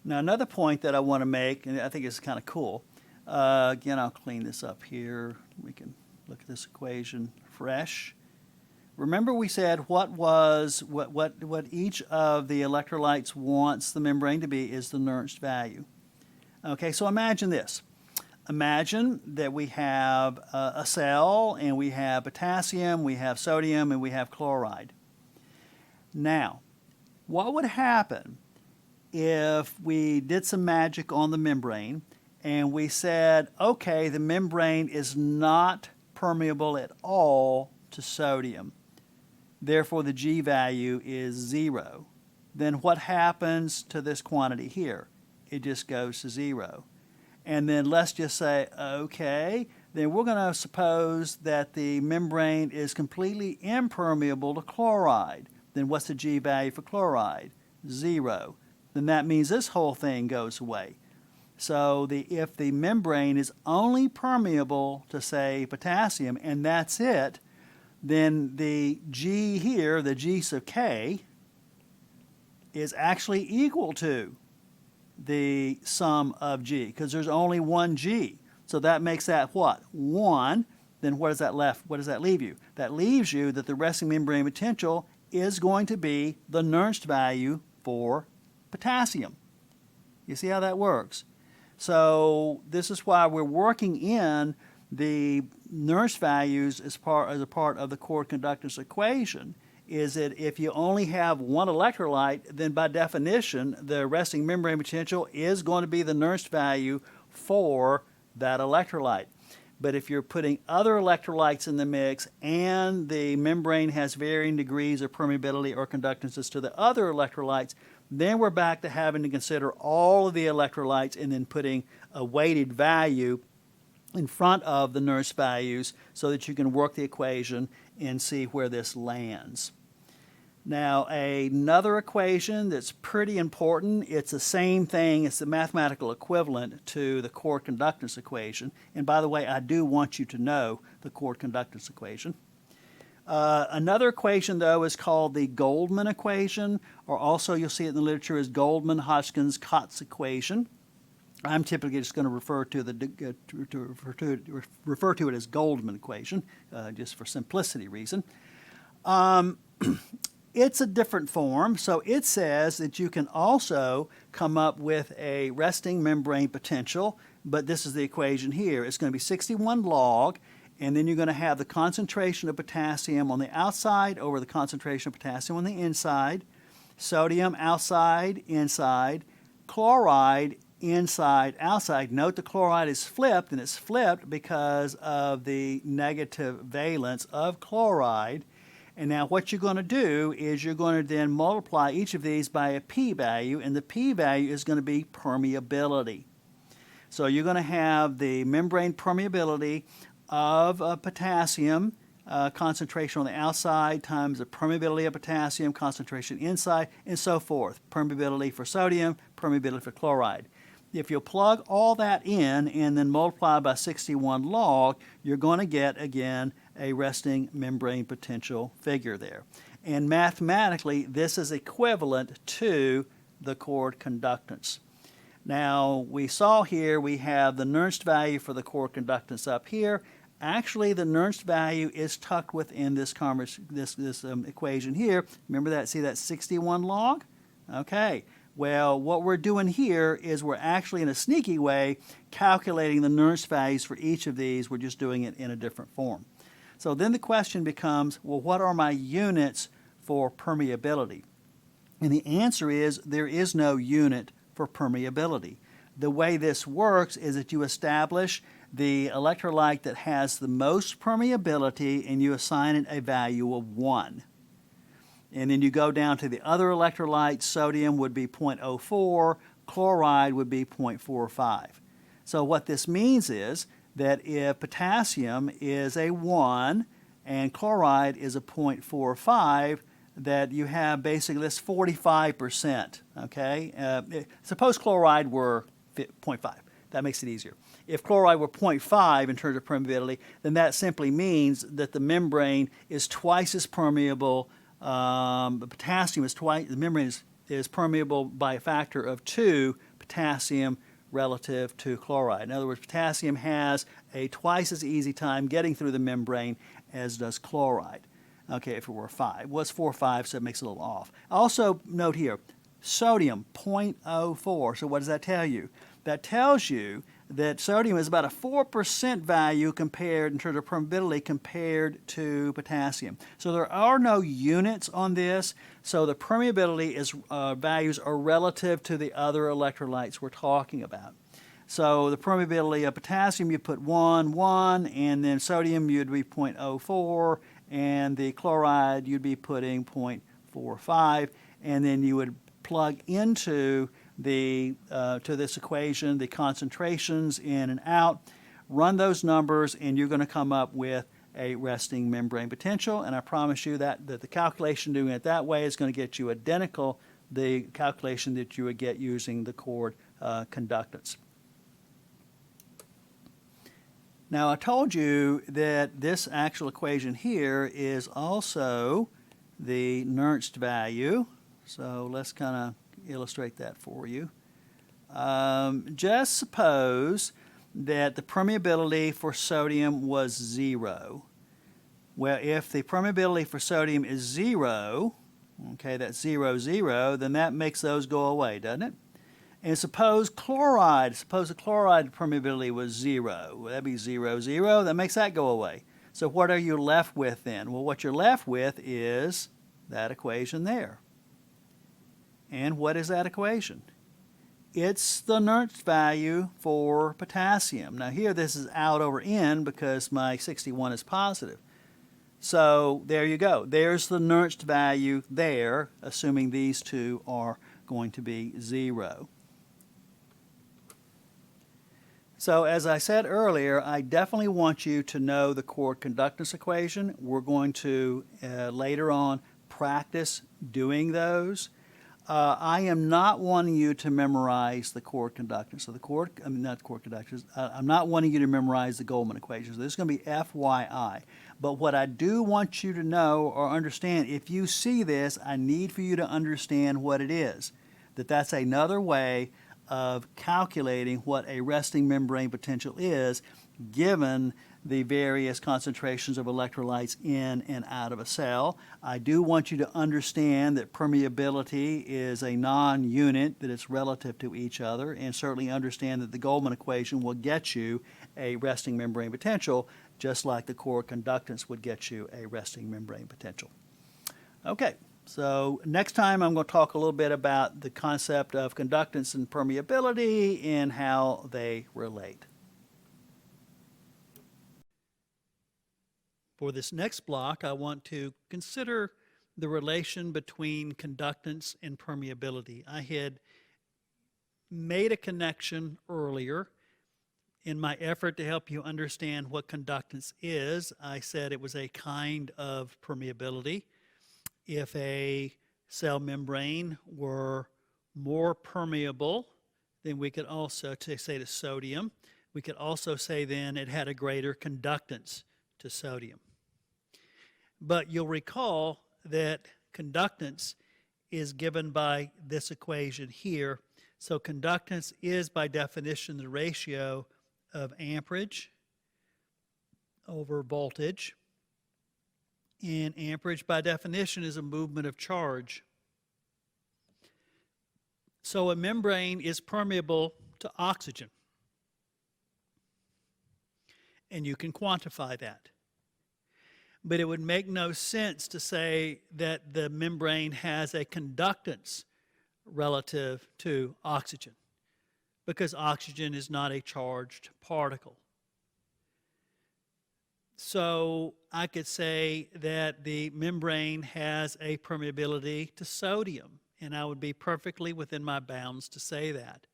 Now, another point that I want to make, and I think it's kind of cool, again, I'll clean this up here. We can look at this equation fresh. Remember we said what each of the electrolytes wants the membrane to be is the Nernst value. Okay, so imagine this. Imagine that we have a cell, and we have potassium, we have sodium, and we have chloride. Now, what would happen if we did some magic on the membrane and we said, okay, the membrane is not permeable at all to sodium? Therefore, the G value is 0. Then what happens to this quantity here? It just goes to 0. And then let's just say, okay, then we're going to suppose that the membrane is completely impermeable to chloride. Then what's the G value for chloride? 0. Then that means this whole thing goes away. So if the membrane is only permeable to, say, potassium, and that's it, then the G here, the G sub K, is actually equal to the sum of G, because there's only one G. So that makes that what? 1. Then what does that leave you? That leaves you that the resting membrane potential is going to be the Nernst value for potassium. You see how that works? So this is why we're working in the Nernst values as a part of the core conductance equation, is that if you only have one electrolyte, then by definition, the resting membrane potential is going to be the Nernst value for that electrolyte. But if you're putting other electrolytes in the mix and the membrane has varying degrees of permeability or conductances to the other electrolytes, then we're back to having to consider all of the electrolytes and then putting a weighted value in front of the Nernst values so that you can work the equation and see where this lands. Now, another equation that's pretty important, it's the same thing, it's the mathematical equivalent to the core conductance equation. And by the way, I do want you to know the core conductance equation. Another equation, though, is called the Goldman equation, or also you'll see it in the literature as Goldman-Hodgkins-Kotz equation. I'm typically just going to refer to it as Goldman equation, just for simplicity reason. It's a different form, so it says that you can also come up with a resting membrane potential, but this is the equation here. It's going to be 61 log, and then you're going to have the concentration of potassium on the outside over the concentration of potassium on the inside, sodium outside, inside, chloride inside, outside. Note the chloride is flipped, and it's flipped because of the negative valence of chloride. And now what you're going to do is you're going to then multiply each of these by a p-value, and the p-value is going to be permeability. So you're going to have the membrane permeability of potassium concentration on the outside times the permeability of potassium concentration inside, and so forth. Permeability for sodium, permeability for chloride. If you plug all that in and then multiply by 61 log, you're going to get, again, a resting membrane potential figure there. And mathematically, this is equivalent to the core conductance. Now, we saw here we have the Nernst value for the core conductance up here. Actually, the Nernst value is tucked within this equation here. Remember that? See that 61 log? Okay. Well, what we're doing here is we're actually, in a sneaky way, calculating the Nernst values for each of these. We're just doing it in a different form. So then the question becomes, well, what are my units for permeability? And the answer is there is no unit for permeability. The way this works is that you establish the electrolyte that has the most permeability and you assign it a value of 1. And then you go down to the other electrolytes. Sodium would be 0.04, chloride would be 0.45. So what this means is that if potassium is a 1 and chloride is a 0.45, that you have basically this 45%, okay? Suppose chloride were 0.5. That makes it easier. If chloride were 0.5 in terms of permeability, then that simply means that the membrane is twice as permeable. The potassium is the membrane is permeable by a factor of 2 potassium relative to chloride. In other words, potassium has a twice as easy time getting through the membrane as does chloride. Okay, if it were 5. Well, it's 4 or 5, so it makes it a little off. Also, note here, sodium, 0.04. So what does that tell you? That tells you that sodium is about a 4% value compared, in terms of permeability, compared to potassium. So there are no units on this, so the permeability values are relative to the other electrolytes we're talking about. So the permeability of potassium, you put 1, 1, and then sodium, you'd be 0.04, and the chloride you'd be putting 0.45, and then you would plug into to this equation the concentrations in and out, run those numbers, and you're going to come up with a resting membrane potential. And I promise you that the calculation doing it that way is going to get you identical the calculation that you would get using the cord conductance. Now I told you that this actual equation here is also the Nernst value. So let's kind of illustrate that for you. Just suppose that the permeability for sodium was 0. Well, if the permeability for sodium is 0, okay, that's 0, 0, then that makes those go away, doesn't it? And suppose the chloride permeability was 0. Well, that'd be 0, 0. That makes that go away. So what are you left with then? Well, what you're left with is that equation there. And what is that equation? It's the Nernst value for potassium. Now here this is out over N because my 61 is positive. So there you go. There's the Nernst value there, assuming these two are going to be 0. So as I said earlier, I definitely want you to know the cord conductance equation. We're going to later on practice doing those. I am not wanting you to memorize the cord conductance. So not cord conductance. I'm not wanting you to memorize the Goldman equations. This is going to be FYI. But what I do want you to know or understand, if you see this, I need for you to understand what it is. That's another way of calculating what a resting membrane potential is given the various concentrations of electrolytes in and out of a cell. I do want you to understand that permeability is a non-unit, that it's relative to each other, and certainly understand that the Goldman equation will get you a resting membrane potential, just like the cord conductance would get you a resting membrane potential. Okay, so next time I'm going to talk a little bit about the concept of conductance and permeability and how they relate. For this next block, I want to consider the relation between conductance and permeability. I had made a connection earlier in my effort to help you understand what conductance is. I said it was a kind of permeability. If a cell membrane were more permeable, then we could also say to sodium, we could also say then it had a greater conductance to sodium. But you'll recall that conductance is given by this equation here. So conductance is by definition the ratio of amperage over voltage. And amperage by definition is a movement of charge. So a membrane is permeable to oxygen. And you can quantify that. But it would make no sense to say that the membrane has a conductance relative to oxygen, because oxygen is not a charged particle. So I could say that the membrane has a permeability to sodium, and I would be perfectly within my bounds to say that.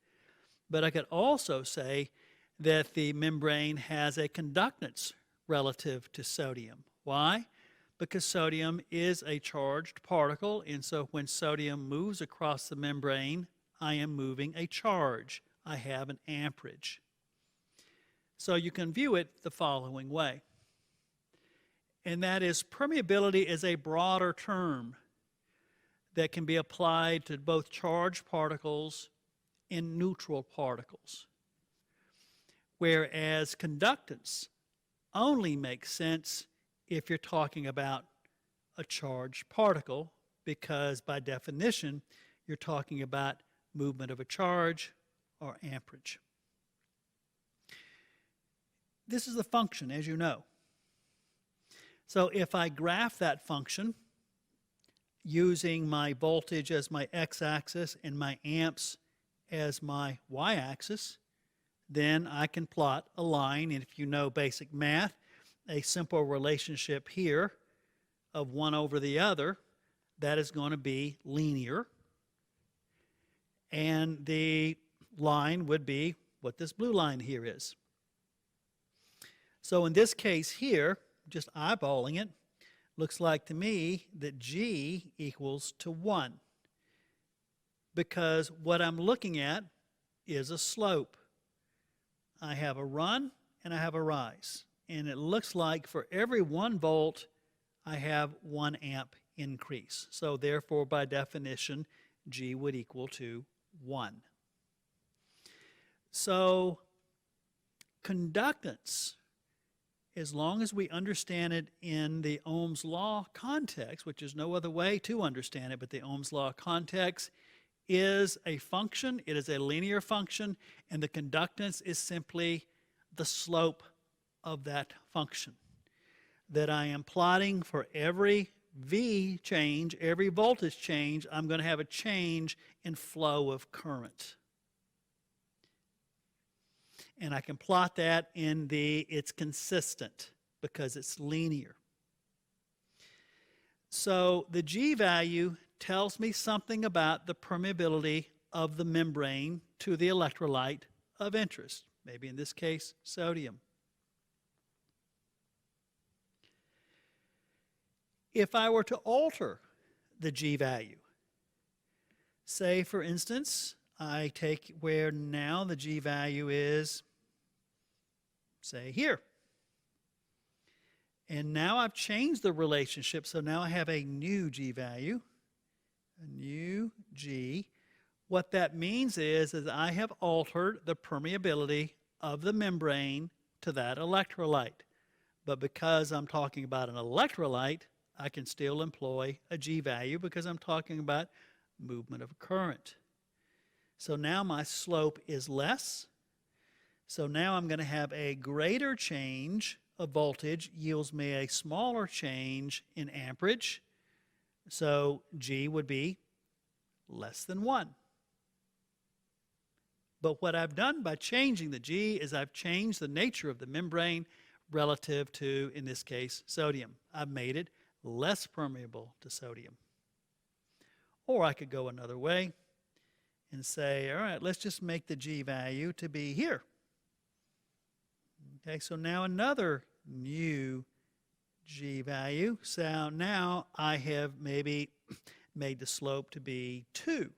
But I could also say that the membrane has a conductance relative to sodium. Why? Because sodium is a charged particle, and so when sodium moves across the membrane, I am moving a charge. I have an amperage. So you can view it the following way. And that is, permeability is a broader term that can be applied to both charged particles and neutral particles. Whereas conductance only makes sense if you're talking about a charged particle, because by definition, you're talking about movement of a charge or amperage. This is the function, as you know. So if I graph that function using my voltage as my x-axis and my amps as my y-axis, then I can plot a line, and if you know basic math, a simple relationship here of one over the other, that is going to be linear. And the line would be what this blue line here is. So in this case here, just eyeballing it, looks like to me that G equals to 1, because what I'm looking at is a slope. I have a run and I have a rise, and it looks like for every 1 volt I have 1 amp increase. So therefore, by definition, G would equal to 1. So conductance, as long as we understand it in the Ohm's law context, which is no other way to understand it but the Ohm's law context, is a function. It is a linear function, and the conductance is simply the slope of that function that I am plotting for every V change, every voltage change. I'm going to have a change in flow of current. And I can plot that in it's consistent because it's linear. So the G value tells me something about the permeability of the membrane to the electrolyte of interest, maybe in this case, sodium. If I were to alter the G value, say for instance, I take where now the G value is, say here. And now I've changed the relationship, so now I have a new G value, a new G. What that means is I have altered the permeability of the membrane to that electrolyte. But because I'm talking about an electrolyte, I can still employ a G value because I'm talking about movement of current. So now my slope is less. So now I'm going to have a greater change of voltage yields me a smaller change in amperage. So G would be less than 1. But what I've done by changing the G is I've changed the nature of the membrane relative to, in this case, sodium. I've made it less permeable to sodium. Or I could go another way and say, all right, let's just make the G value to be here. Okay, so now another new G value. So now I have maybe made the slope to be 2.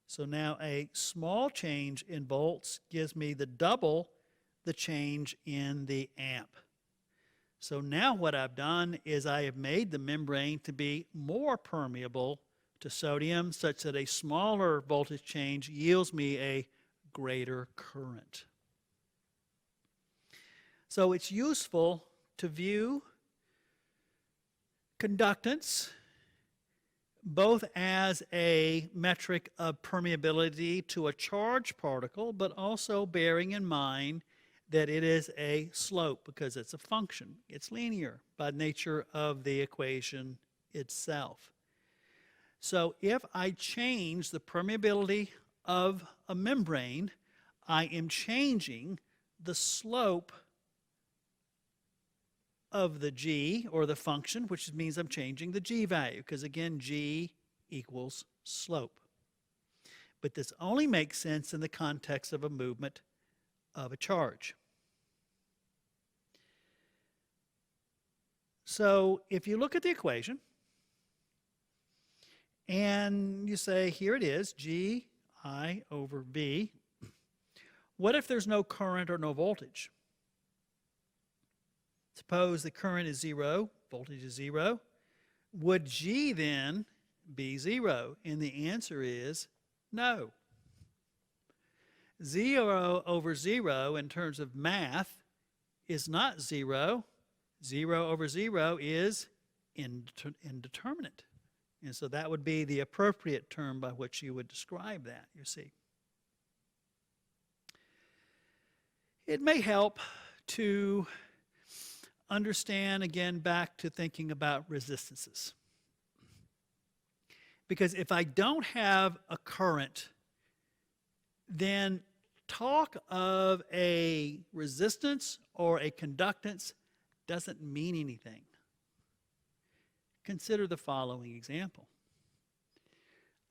So now a small change in volts gives me the double the change in the amp. So now what I've done is I have made the membrane to be more permeable to sodium such that a smaller voltage change yields me a greater current. So it's useful to view conductance both as a metric of permeability to a charged particle, but also bearing in mind that it is a slope because it's a function. It's linear by nature of the equation itself. So if I change the permeability of a membrane, I am changing the slope of the G, or the function, which means I'm changing the G value, because again, G equals slope. But this only makes sense in the context of a movement of a charge. So if you look at the equation, and you say, here it is, G I over V. What if there's no current or no voltage? Suppose the current is 0, voltage is 0. Would G then be 0? And the answer is no. 0 over 0 in terms of math is not 0. 0 over 0 is indeterminate. And so that would be the appropriate term by which you would describe that, you see. It may help to understand, again, back to thinking about resistances. Because if I don't have a current, then talk of a resistance or a conductance doesn't mean anything. consider the following example.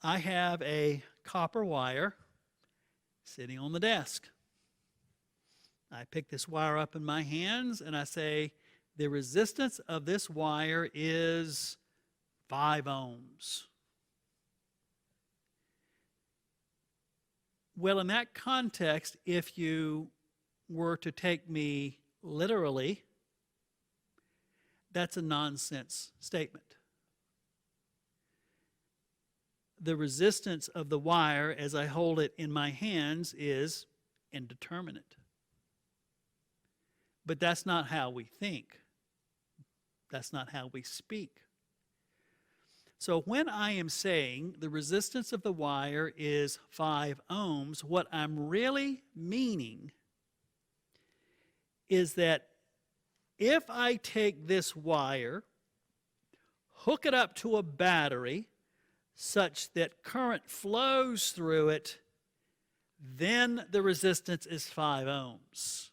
I have a copper wire sitting on the desk. I pick this wire up in my hands and I say, the resistance of this wire is 5 ohms. Well, in that context, if you were to take me literally, that's a nonsense statement. The resistance of the wire as I hold it in my hands is indeterminate. But that's not how we think. That's not how we speak. So when I am saying the resistance of the wire is 5 ohms, what I'm really meaning is that if I take this wire, hook it up to a battery such that current flows through it, then the resistance is 5 ohms.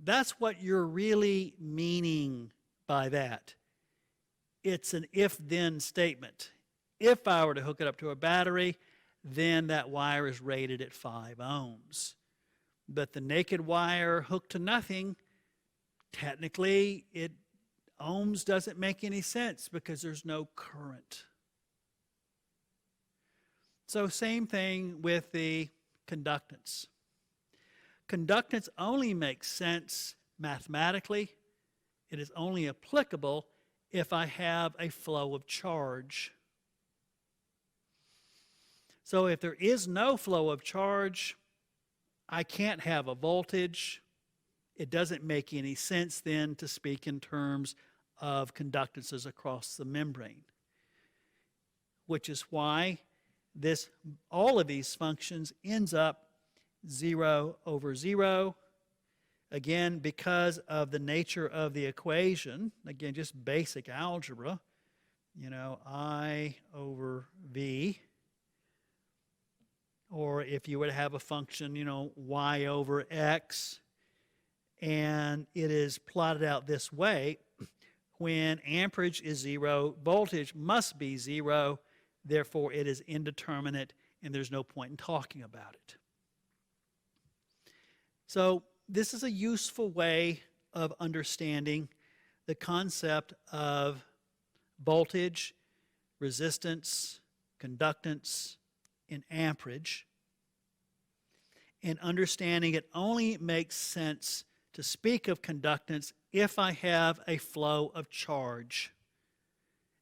That's what you're really meaning by that. It's an if-then statement. If I were to hook it up to a battery, then that wire is rated at 5 ohms. But the naked wire hooked to nothing, technically, ohms doesn't make any sense because there's no current. So same thing with the conductance. Conductance only makes sense mathematically. It is only applicable if I have a flow of charge. So if there is no flow of charge, I can't have a voltage. It doesn't make any sense then to speak in terms of conductances across the membrane, which is why all of these functions ends up 0 over 0. Again, because of the nature of the equation, again, just basic algebra, I over V, or if you were to have a function, y over x, and it is plotted out this way, when amperage is 0, voltage must be 0, therefore it is indeterminate, and there's no point in talking about it. So this is a useful way of understanding the concept of voltage, resistance, conductance, and amperage. And understanding it only makes sense to speak of conductance if I have a flow of charge.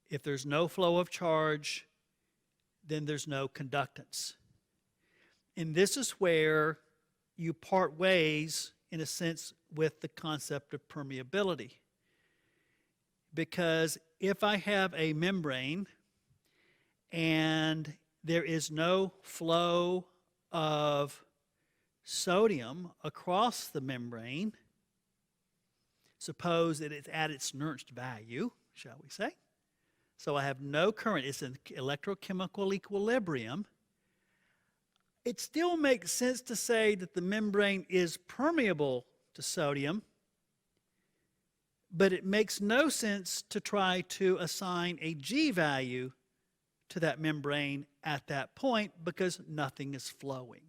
If there's no flow of charge, then there's no conductance. And this is where you part ways, in a sense, with the concept of permeability. Because if I have a membrane and there is no flow of sodium across the membrane, suppose that it's at its Nernst value, shall we say. So I have no current. It's an electrochemical equilibrium. It still makes sense to say that the membrane is permeable to sodium, but it makes no sense to try to assign a G value to that membrane at that point because nothing is flowing.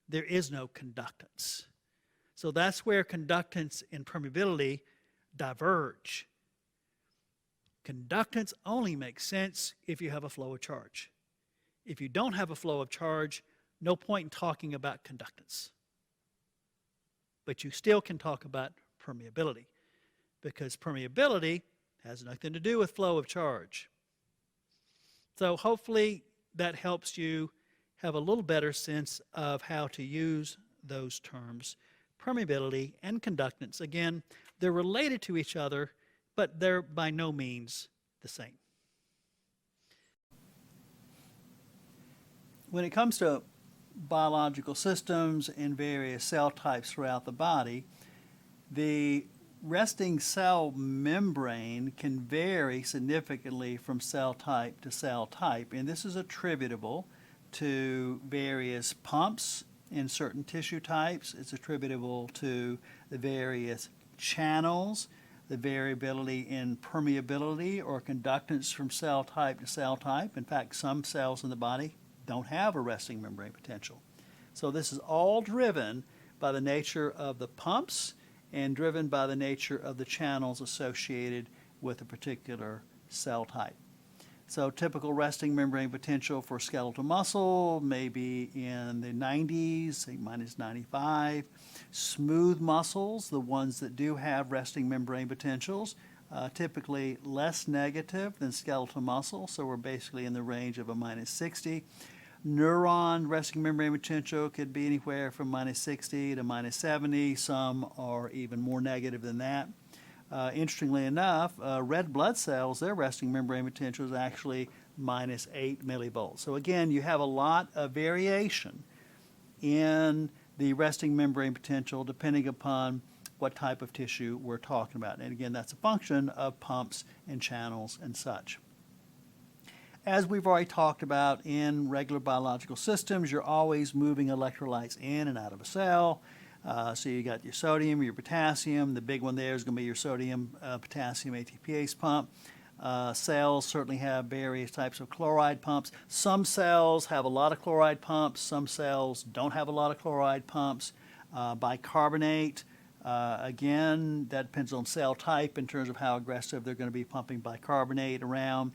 There is no conductance. So that's where conductance and permeability diverge. Conductance only makes sense if you have a flow of charge. If you don't have a flow of charge, no point in talking about conductance. But you still can talk about permeability because permeability has nothing to do with flow of charge. So hopefully that helps you have a little better sense of how to use those terms, permeability and conductance. Again, they're related to each other, but they're by no means the same. When it comes to biological systems and various cell types throughout the body, the resting cell membrane can vary significantly from cell type to cell type, and this is attributable to various pumps in certain tissue types. It's attributable to the various channels the variability in permeability or conductance from cell type to cell type. In fact, some cells in the body don't have a resting membrane potential. So this is all driven by the nature of the pumps and driven by the nature of the channels associated with a particular cell type. So typical resting membrane potential for skeletal muscle may be in the 90s, say minus 95. Smooth muscles, the ones that do have resting membrane potentials, typically less negative than skeletal muscle, so we're basically in the range of a minus 60. Neuron resting membrane potential could be anywhere from minus 60 to minus 70. Some are even more negative than that. Interestingly enough, red blood cells, their resting membrane potential is actually minus 8 millivolts. So again, you have a lot of variation in the resting membrane potential depending upon what type of tissue we're talking about. And again, that's a function of pumps and channels and such. As we've already talked about in regular biological systems, you're always moving electrolytes in and out of a cell. So you got your sodium, your potassium. The big one there is going to be your sodium potassium ATPase pump. Cells certainly have various types of chloride pumps. Some cells have a lot of chloride pumps. Some cells don't have a lot of chloride pumps. Bicarbonate, again, that depends on cell type in terms of how aggressive they're going to be pumping bicarbonate around.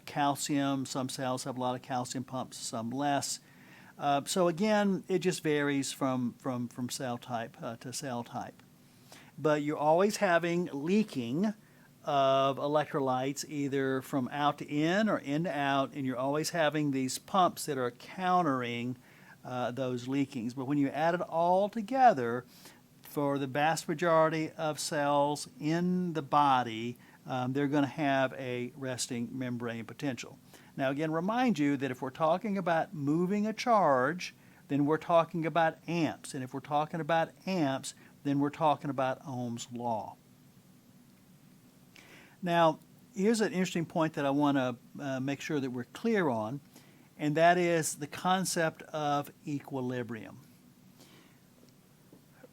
Calcium, some cells have a lot of calcium pumps, some less. So again, it just varies from cell type to cell type. But you're always having leaking of electrolytes either from out to in or in to out, and you're always having these pumps that are countering those leakings. But when you add it all together, for the vast majority of cells in the body, they're going to have a resting membrane potential. Now again, remind you that if we're talking about moving a charge, then we're talking about amps. And if we're talking about amps, then we're talking about Ohm's law. Now, here's an interesting point that I want to make sure that we're clear on, and that is the concept of equilibrium.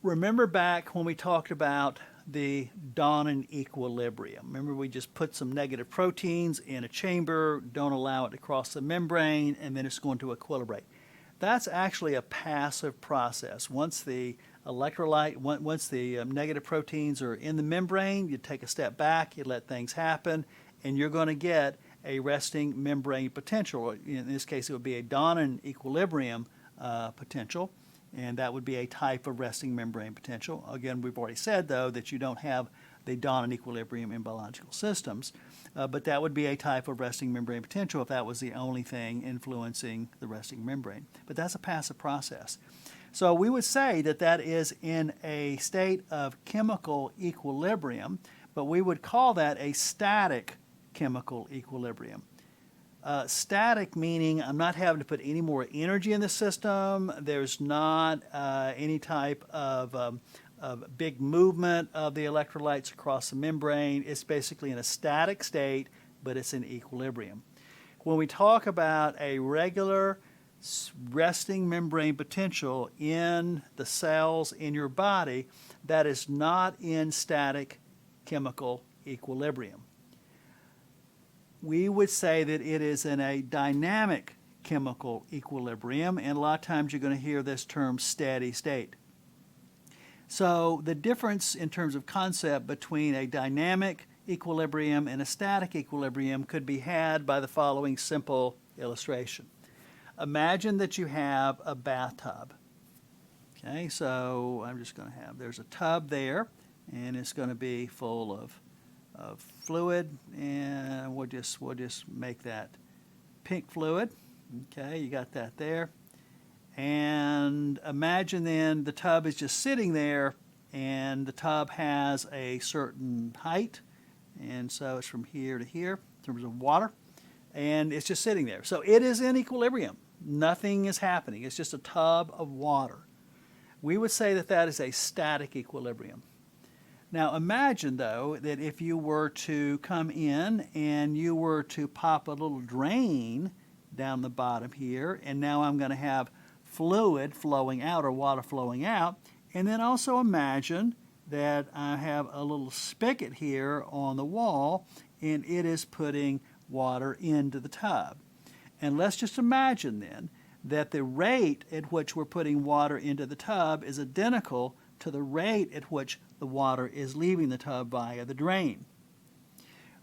Remember back when we talked about the Donen equilibrium. Remember, we just put some negative proteins in a chamber, don't allow it to cross the membrane, and then it's going to equilibrate. That's actually a passive process. Once the negative proteins are in the membrane, you take a step back, you let things happen, and you're going to get a resting membrane potential. In this case, it would be a Donen equilibrium potential. And that would be a type of resting membrane potential. Again, we've already said, though, that you don't have the Donen equilibrium in biological systems, but that would be a type of resting membrane potential if that was the only thing influencing the resting membrane. But that's a passive process. So we would say that that is in a state of chemical equilibrium, but we would call that a static chemical equilibrium. Static meaning I'm not having to put any more energy in the system. There's not any type of big movement of the electrolytes across the membrane. It's basically in a static state, but it's in equilibrium. When we talk about a regular resting membrane potential in the cells in your body, that is not in static chemical equilibrium. We would say that it is in a dynamic chemical equilibrium, and a lot of times you're going to hear this term steady state. So the difference in terms of concept between a dynamic equilibrium and a static equilibrium could be had by the following simple illustration. Imagine that you have a bathtub. Okay, so I'm just going to have, there's a tub there, and it's going to be full of fluid, and we'll just make that pink fluid. Okay, you got that there. And imagine then the tub is just sitting there, and the tub has a certain height, and so it's from here to here in terms of water, and it's just sitting there. So it is in equilibrium. Nothing is happening. It's just a tub of water. We would say that that is a static equilibrium. Now imagine, though, that if you were to come in and you were to pop a little drain down the bottom here, and now I'm going to have fluid flowing out or water flowing out, and then also imagine that I have a little spigot here on the wall, and it is putting water into the tub. And let's just imagine then that the rate at which we're putting water into the tub is identical to the rate at which the water is leaving the tub via the drain.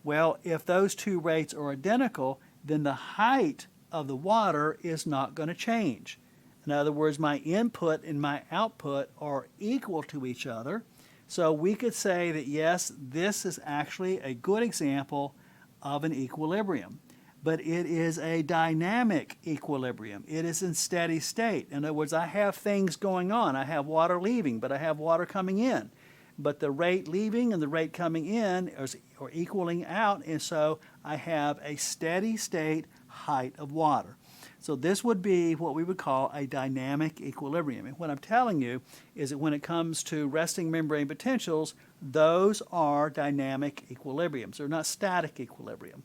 Well, if those two rates are identical, then the height of the water is not going to change. In other words, my input and my output are equal to each other. So we could say that yes, this is actually a good example of an equilibrium. But it is a dynamic equilibrium. It is in steady state. In other words, I have things going on. I have water leaving, but I have water coming in. But the rate leaving and the rate coming in are equaling out, and so I have a steady state height of water. So this would be what we would call a dynamic equilibrium. And what I'm telling you is that when it comes to resting membrane potentials, those are dynamic equilibriums. They're not static equilibrium.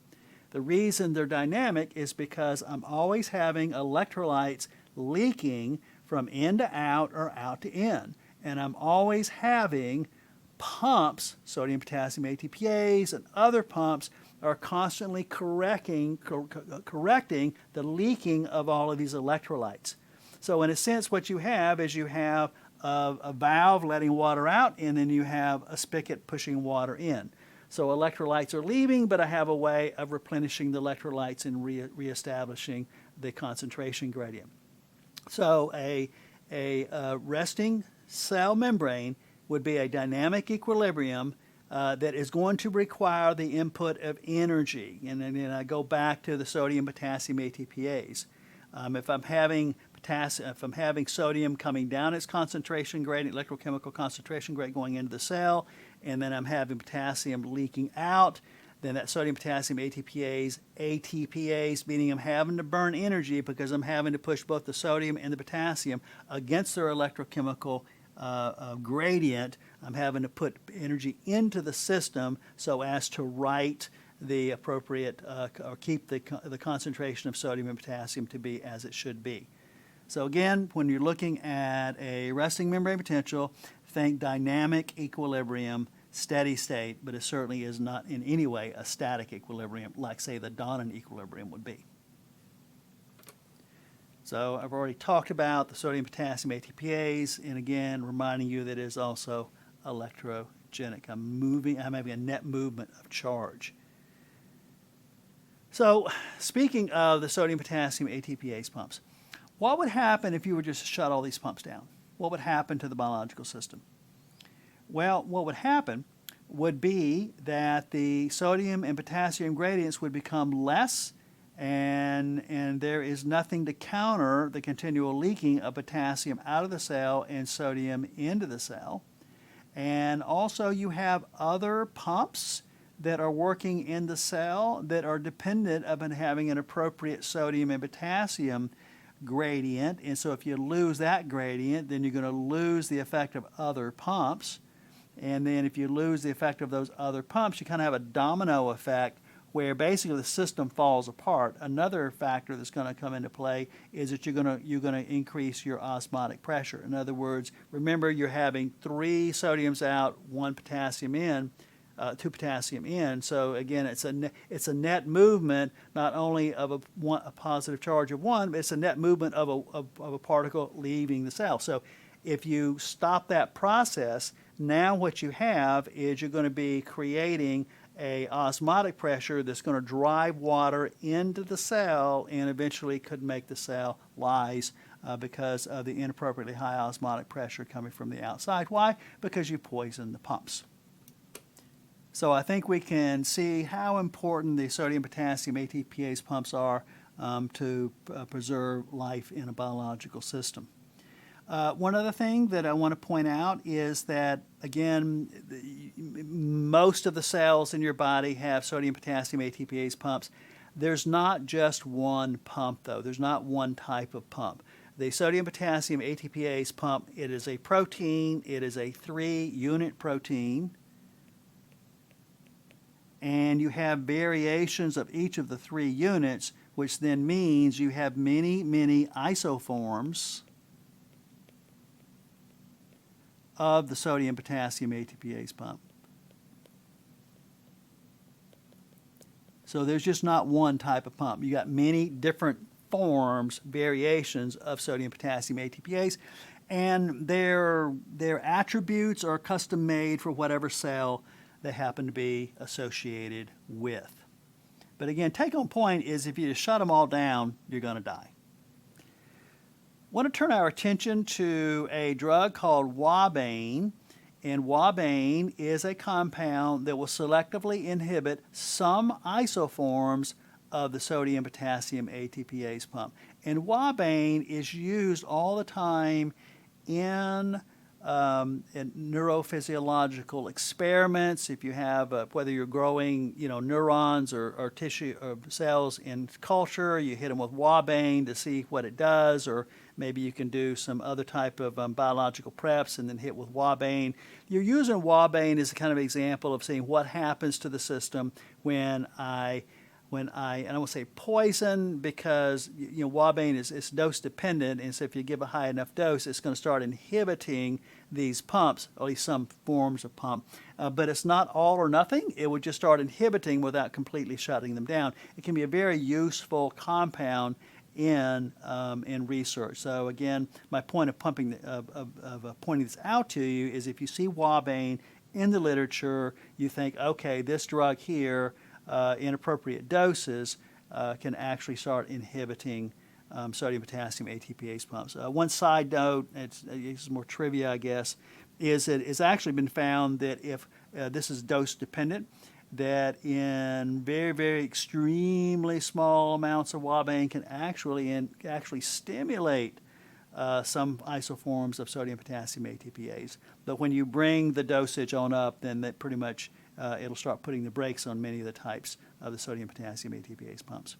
The reason they're dynamic is because I'm always having electrolytes leaking from in to out or out to in. And I'm always having pumps, sodium, potassium, ATPase, and other pumps are constantly correcting the leaking of all of these electrolytes. So in a sense, what you have is you have a valve letting water out, and then you have a spigot pushing water in. So electrolytes are leaving, but I have a way of replenishing the electrolytes and reestablishing the concentration gradient. So a resting cell membrane would be a dynamic equilibrium that is going to require the input of energy. And then I go back to the sodium, potassium, ATPase. If I'm having sodium coming down its concentration gradient, electrochemical concentration gradient going into the cell, and then I'm having potassium leaking out, then that sodium, potassium, ATPase, meaning I'm having to burn energy because I'm having to push both the sodium and the potassium against their electrochemical gradient. I'm having to put energy into the system so as to write the appropriate or keep the concentration of sodium and potassium to be as it should be. So again, when you're looking at a resting membrane potential, think dynamic equilibrium, steady state, but it certainly is not in any way a static equilibrium like, say, the Donen equilibrium would be. So I've already talked about the sodium, potassium, ATPase, and again, reminding you that it is also electrogenic. I'm having a net movement of charge. So speaking of the sodium, potassium, ATPase pumps, what would happen if you were just to shut all these pumps down? What would happen to the biological system? Well, what would happen would be that the sodium and potassium gradients would become less, and there is nothing to counter the continual leaking of potassium out of the cell and sodium into the cell. And also you have other pumps that are working in the cell that are dependent upon having an appropriate sodium and potassium gradient. And so if you lose that gradient, then you're going to lose the effect of other pumps. And then if you lose the effect of those other pumps, you kind of have a domino effect where basically the system falls apart. Another factor that's going to come into play is that you're going to increase your osmotic pressure. In other words, remember you're having 3 sodiums out, 1 potassium in, 2 potassium in. So again, it's a net movement not only of a positive charge of 1, but it's a net movement of a particle leaving the cell. So if you stop that process, now what you have is you're going to be creating a osmotic pressure that's going to drive water into the cell and eventually could make the cell lyse because of the inappropriately high osmotic pressure coming from the outside. Why? Because you poison the pumps. So I think we can see how important the sodium, potassium, ATPase pumps are to preserve life in a biological system. One other thing that I want to point out is that, again, most of the cells in your body have sodium, potassium, ATPase pumps. There's not just one pump, though. There's not one type of pump. The sodium, potassium, ATPase pump, it is a protein. It is a 3-unit protein. And you have variations of each of the 3 units, which then means you have many, many isoforms of the sodium potassium ATPase pump. So there's just not one type of pump. You got many different forms, variations of sodium potassium ATPase, and their attributes are custom made for whatever cell they happen to be associated with. But again, take home point is if you just shut them all down, you're going to die. I want to turn our attention to a drug called Wabane. And Wabane is a compound that will selectively inhibit some isoforms of the sodium potassium ATPase pump. And Wabane is used all the time in neurophysiological experiments. If you have, whether you're growing, neurons or tissue or cells in culture, you hit them with Wabane to see what it does, or maybe you can do some other type of biological preps and then hit with Wabane. You're using Wabane as a kind of example of seeing what happens to the system when I and I won't say poison because Wabane is dose dependent, and so if you give a high enough dose, it's going to start inhibiting these pumps, or at least some forms of pump. But it's not all or nothing. It would just start inhibiting without completely shutting them down. It can be a very useful compound in research. So again, my point of pointing this out to you is if you see Wabane in the literature, you think, okay, this drug here, in appropriate doses, can actually start inhibiting sodium potassium ATPase pumps. One side note, it's more trivia, I guess, is that it's actually been found that if this is dose dependent, that in very, very extremely small amounts of Wabane can actually stimulate some isoforms of sodium potassium ATPase. But when you bring the dosage on up, then that pretty much it'll start putting the brakes on many of the types of the sodium potassium ATPase pumps.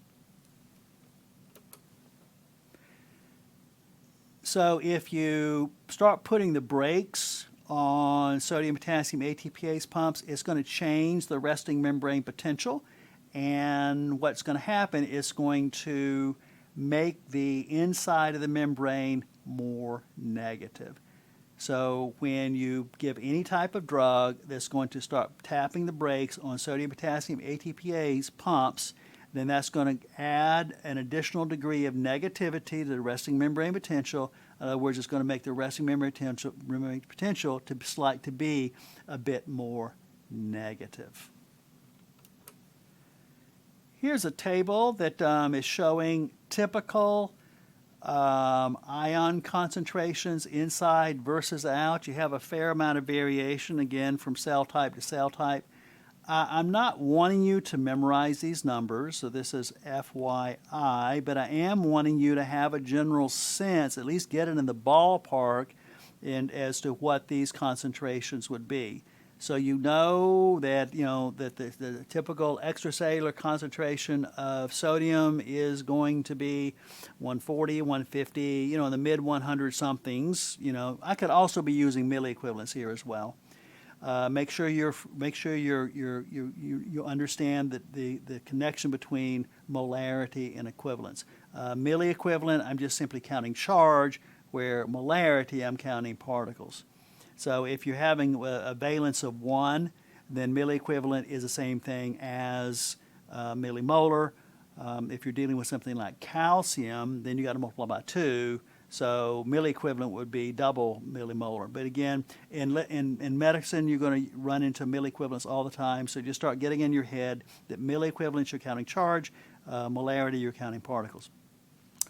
So if you start putting the brakes on sodium potassium ATPase pumps, it's going to change the resting membrane potential, and what's going to happen is going to make the inside of the membrane more negative. So when you give any type of drug that's going to start tapping the brakes on sodium potassium ATPase pumps, then that's going to add an additional degree of negativity to the resting membrane potential. In other words, it's going to make the resting membrane potential to be a bit more negative. Here's a table that is showing typical ion concentrations inside versus out. You have a fair amount of variation, again, from cell type to cell type. I'm not wanting you to memorize these numbers, so this is FYI, but I am wanting you to have a general sense, at least get it in the ballpark, as to what these concentrations would be. So you know that the typical extracellular concentration of sodium is going to be 140, 150, in the mid 100 somethings. I could also be using milliequivalents here as well. Make sure you understand that the connection between molarity and equivalence. Milliequivalent, I'm just simply counting charge, where molarity, I'm counting particles. So if you're having a valence of 1, then milliequivalent is the same thing as millimolar. If you're dealing with something like calcium, then you got to multiply by 2. So milliequivalent would be double millimolar. But again, in medicine, you're going to run into milliequivalents all the time. So just start getting in your head that milliequivalents, you're counting charge, molarity, you're counting particles.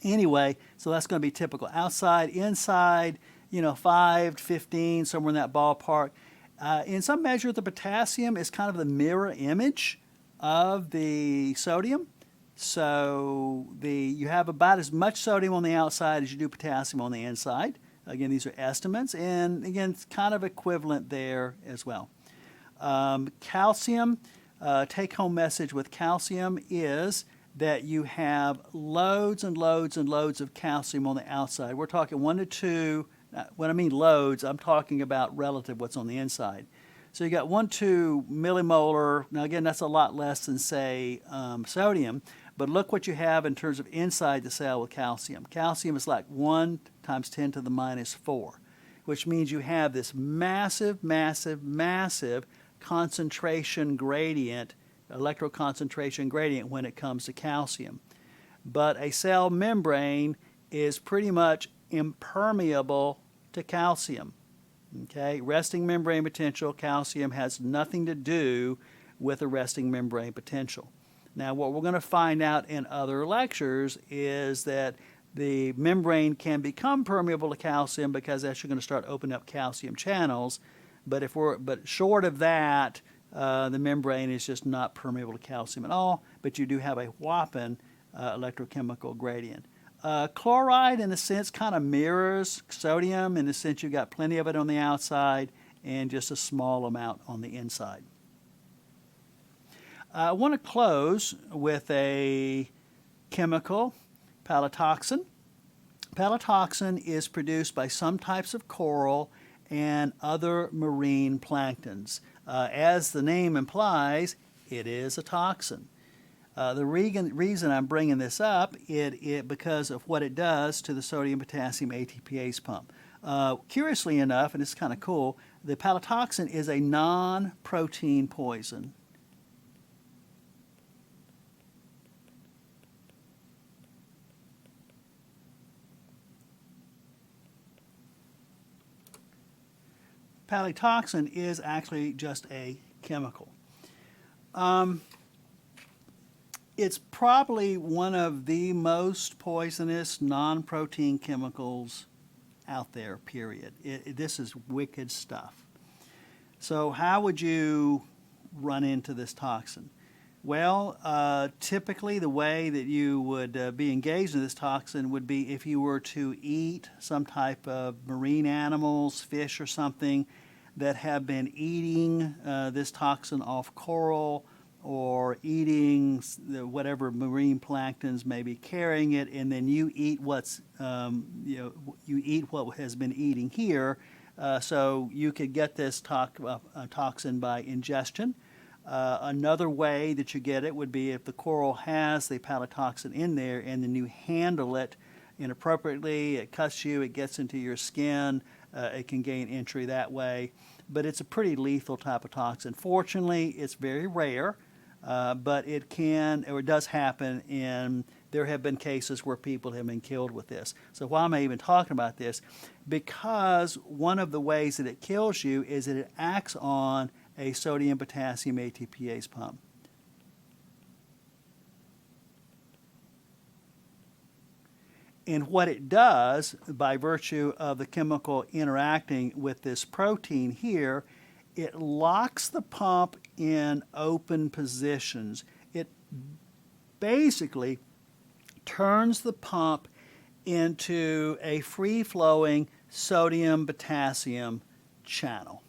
Anyway, so that's going to be typical. Outside, inside, 5 to 15, somewhere in that ballpark. In some measure, the potassium is kind of the mirror image of the sodium. So you have about as much sodium on the outside as you do potassium on the inside. Again, these are estimates, and again, it's kind of equivalent there as well. Calcium, take-home message with calcium is that you have loads and loads and loads of calcium on the outside. We're talking 1 to 2. When I mean loads, I'm talking about relative what's on the inside. So you got 1 to 2 millimolar. Now again, that's a lot less than, say, sodium. But look what you have in terms of inside the cell with calcium. Calcium is like 1 times 10 to the minus 4. which means you have this massive, massive, massive concentration gradient, electroconcentration gradient when it comes to calcium. But a cell membrane is pretty much impermeable to calcium. Okay, resting membrane potential, calcium has nothing to do with a resting membrane potential. Now, what we're going to find out in other lectures is that the membrane can become permeable to calcium because that's you're going to start opening up calcium channels. But short of that, the membrane is just not permeable to calcium at all. But you do have a whopping electrochemical gradient. Chloride, in a sense, kind of mirrors sodium in the sense you've got plenty of it on the outside and just a small amount on the inside. I want to close with a chemical, palytoxin. Palytoxin is produced by some types of coral and other marine planktons. As the name implies, it is a toxin. The reason I'm bringing this up because of what it does to the sodium-potassium ATPase pump. Curiously enough, and it's kind of cool, the palytoxin is a non-protein poison. Palytoxin is actually just a chemical. It's probably one of the most poisonous non-protein chemicals out there, period. This is wicked stuff. So how would you run into this toxin? Well, typically the way that you would be engaged in this toxin would be if you were to eat some type of marine animals, fish or something, that have been eating this toxin off coral, or eating whatever marine planktons may be carrying it, and then you eat you eat what has been eating here, so you could get this toxin by ingestion. Another way that you get it would be if the coral has the palytoxin in there, and then you handle it inappropriately, it cuts you, it gets into your skin, it can gain entry that way. But it's a pretty lethal type of toxin. Fortunately, it's very rare. But it can, or it does happen, and there have been cases where people have been killed with this. So why am I even talking about this? Because one of the ways that it kills you is that it acts on a sodium-potassium ATPase pump. And what it does, by virtue of the chemical interacting with this protein here, it locks the pump in open positions. It basically turns the pump into a free-flowing sodium-potassium channel.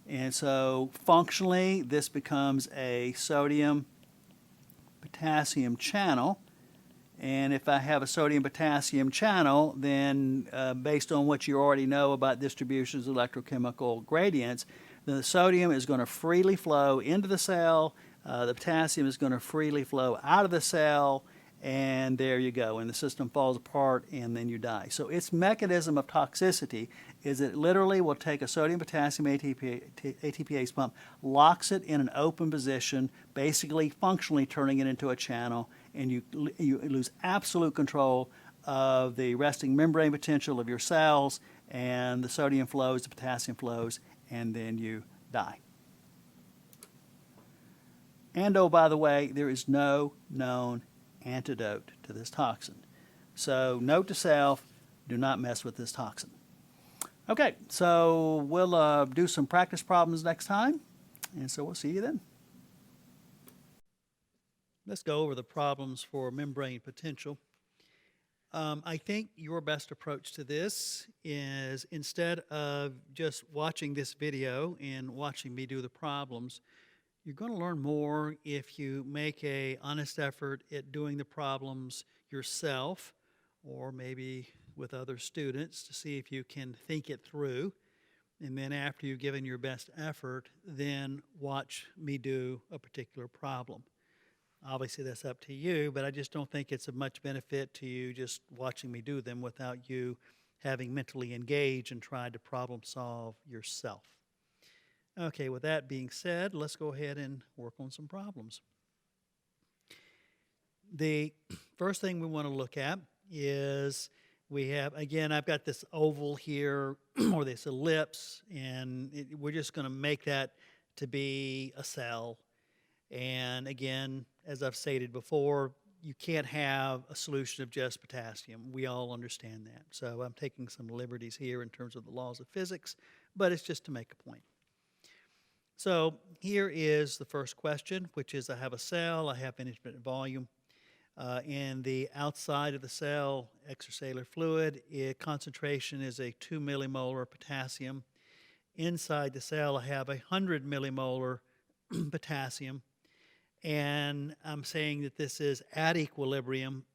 And so functionally, this becomes a sodium-potassium channel. And if I have a sodium-potassium channel, then based on what you already know about distributions of electrochemical gradients, then the sodium is going to freely flow into the cell, the potassium is going to freely flow out of the cell, and there you go. And the system falls apart, and then you die. So its mechanism of toxicity is it literally will take a sodium-potassium ATPase pump, locks it in an open position, basically functionally turning it into a channel, and you lose absolute control of the resting membrane potential of your cells, and the sodium flows, the potassium flows, and then you die. And oh, by the way, there is no known antidote to this toxin. So note to self, do not mess with this toxin. Okay, so we'll do some practice problems next time, and so we'll see you then. Let's go over the problems for membrane potential. I think your best approach to this is, instead of just watching this video and watching me do the problems, you're going to learn more if you make an honest effort at doing the problems yourself, or maybe with other students, to see if you can think it through. And then after you've given your best effort, then watch me do a particular problem. Obviously, that's up to you, but I just don't think it's of much benefit to you just watching me do them without you having mentally engaged and tried to problem solve yourself. Okay, with that being said, let's go ahead and work on some problems. The first thing we want to look at is we have, again, I've got this oval here, or this ellipse, and we're just going to make that to be a cell. And again, as I've stated before, you can't have a solution of just potassium. We all understand that. So I'm taking some liberties here in terms of the laws of physics, but it's just to make a point. So here is the first question, which is I have a cell, I have infinite volume. In the outside of the cell, extracellular fluid, concentration is a 2 millimolar potassium. Inside the cell, I have 100 millimolar potassium. And I'm saying that this is at equilibrium.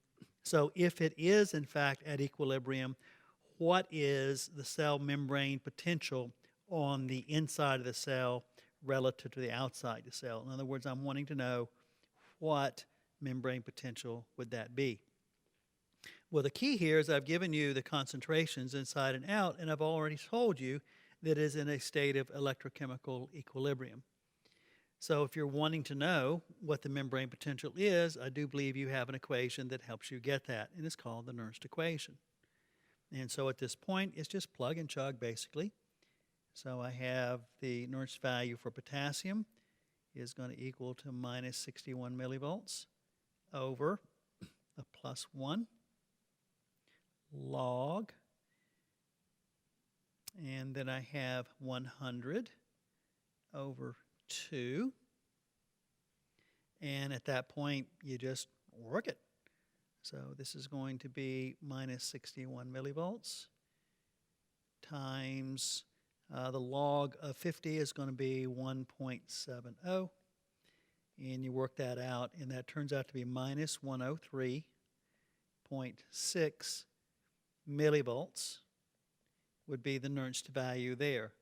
So if it is, in fact, at equilibrium, what is the cell membrane potential on the inside of the cell relative to the outside the cell? In other words, I'm wanting to know what membrane potential would that be. Well, the key here is I've given you the concentrations inside and out, and I've already told you that it is in a state of electrochemical equilibrium. So if you're wanting to know what the membrane potential is, I do believe you have an equation that helps you get that, and it's called the Nernst equation. And so at this point, it's just plug and chug, basically. So I have the Nernst value for potassium is going to equal to minus 61 millivolts over a plus 1 log, and then I have 100 over 2, and at that point you just work it. So this is going to be minus 61 millivolts times the log of 50 is going to be 1.70, and you work that out, and that turns out to be minus 103.6 millivolts would be the Nernst value there.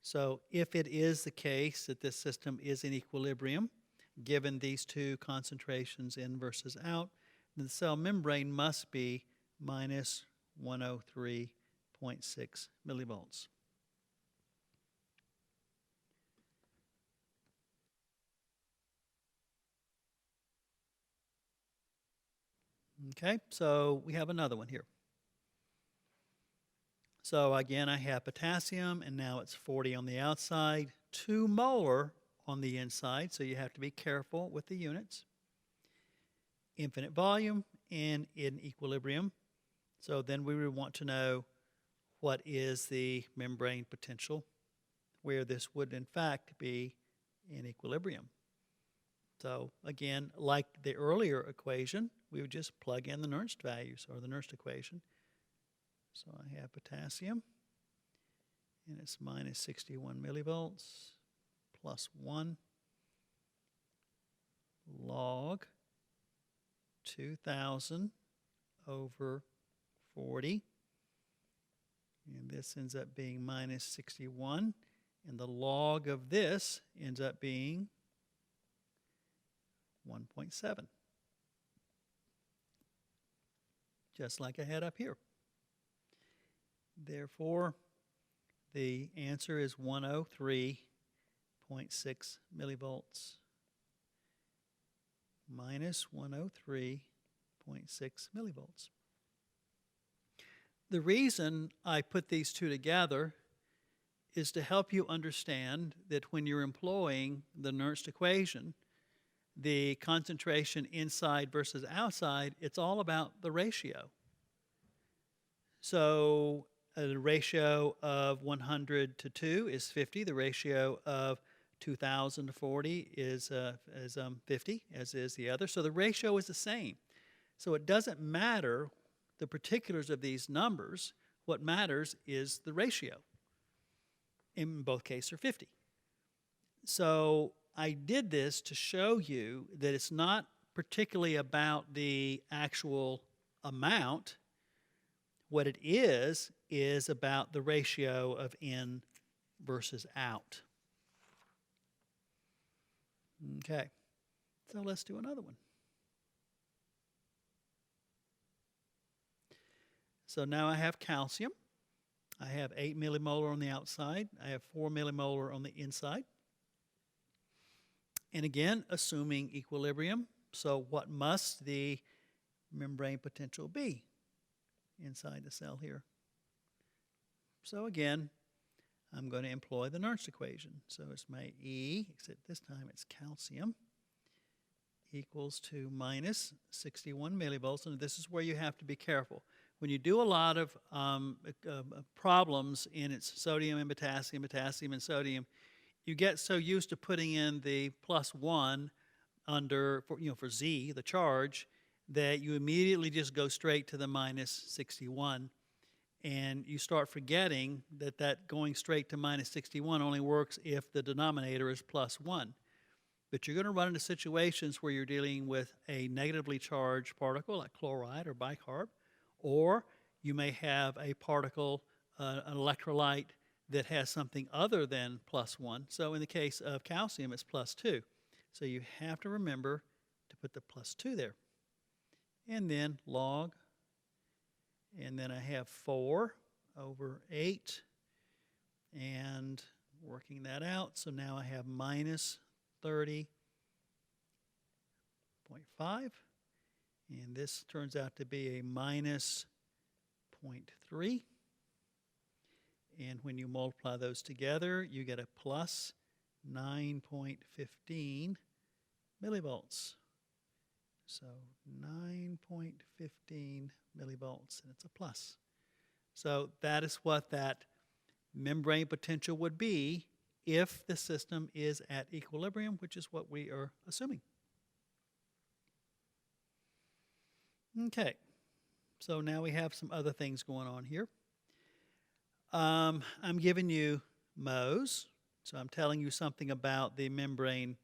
So if it is the case that this system is in equilibrium, given these two concentrations in versus out, then the cell membrane must be minus 103.6 millivolts. Okay, so we have another one here. So again, I have potassium, and now it's 40 on the outside, 2 molar on the inside, so you have to be careful with the units. Infinite volume and in equilibrium. So then we would want to know what is the membrane potential, where this would in fact be in equilibrium. So again, like the earlier equation, we would just plug in the Nernst values, or the Nernst equation. So I have potassium, and it's minus 61 millivolts plus 1 log 2,000 over 40. And this ends up being minus 61. And the log of this ends up being 1.7. Just like I had up here. Therefore, the answer is 103.6 millivolts minus 103.6 millivolts. The reason I put these two together is to help you understand that when you're employing the Nernst equation, the concentration inside versus outside, it's all about the ratio. So the ratio of 100 to 2 is 50. The ratio of 2,000 to 40 is 50, as is the other. So the ratio is the same. So it doesn't matter the particulars of these numbers. What matters is the ratio. In both cases are 50. So I did this to show you that it's not particularly about the actual amount. What it is about the ratio of in versus out. Okay, so let's do another one. So now I have calcium, I have 8 millimolar on the outside. I have 4 millimolar on the inside. And again, assuming equilibrium. So what must the membrane potential be inside the cell here? So again, I'm going to employ the Nernst equation. So it's my E, except this time it's calcium, equals to minus 61 millivolts. And this is where you have to be careful. When you do a lot of problems in its sodium and potassium, potassium and sodium, you get so used to putting in the +1 for Z, the charge, that you immediately just go straight to the minus 61. And you start forgetting that going straight to minus 61 only works if the denominator is +1. But you're going to run into situations where you're dealing with a negatively charged particle like chloride or bicarb, or you may have a particle, an electrolyte that has something other than +1. So in the case of calcium, it's +2. So you have to remember to put the +2 there. And then log, and then I have 4 over 8, and working that out. So now I have minus 30.5, and this turns out to be a minus 0.3. And when you multiply those together, you get a plus 9.15 millivolts. So 9.15 millivolts, and it's a plus. So that is what that membrane potential would be if the system is at equilibrium, which is what we are assuming. Okay, so now we have some other things going on here. I'm giving you Mohs, so I'm telling you something about the membrane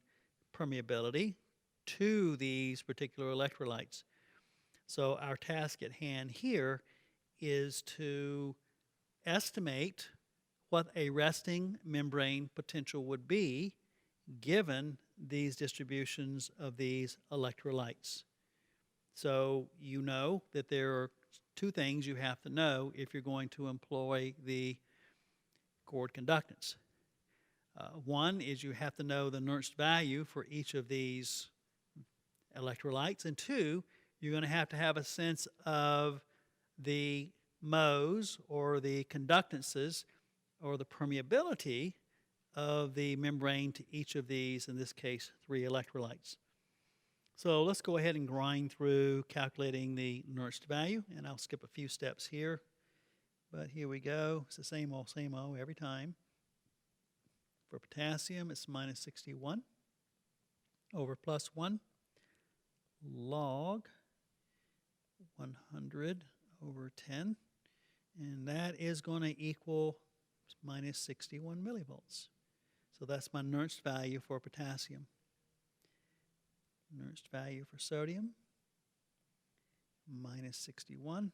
permeability to these particular electrolytes. So our task at hand here is to estimate what a resting membrane potential would be given these distributions of these electrolytes. So you know that there are two things you have to know if you're going to employ the chord conductance. One is you have to know the Nernst value for each of these electrolytes, and two, you're going to have a sense of the Mohs or the conductances or the permeability of the membrane to each of these, in this case, 3 electrolytes. So let's go ahead and grind through calculating the Nernst value, and I'll skip a few steps here, but here we go. It's the same old every time. For potassium, it's minus 61 over +1 log 100 over 10, and that is going to equal minus 61 millivolts. So that's my Nernst value for potassium. Nernst value for sodium, minus 61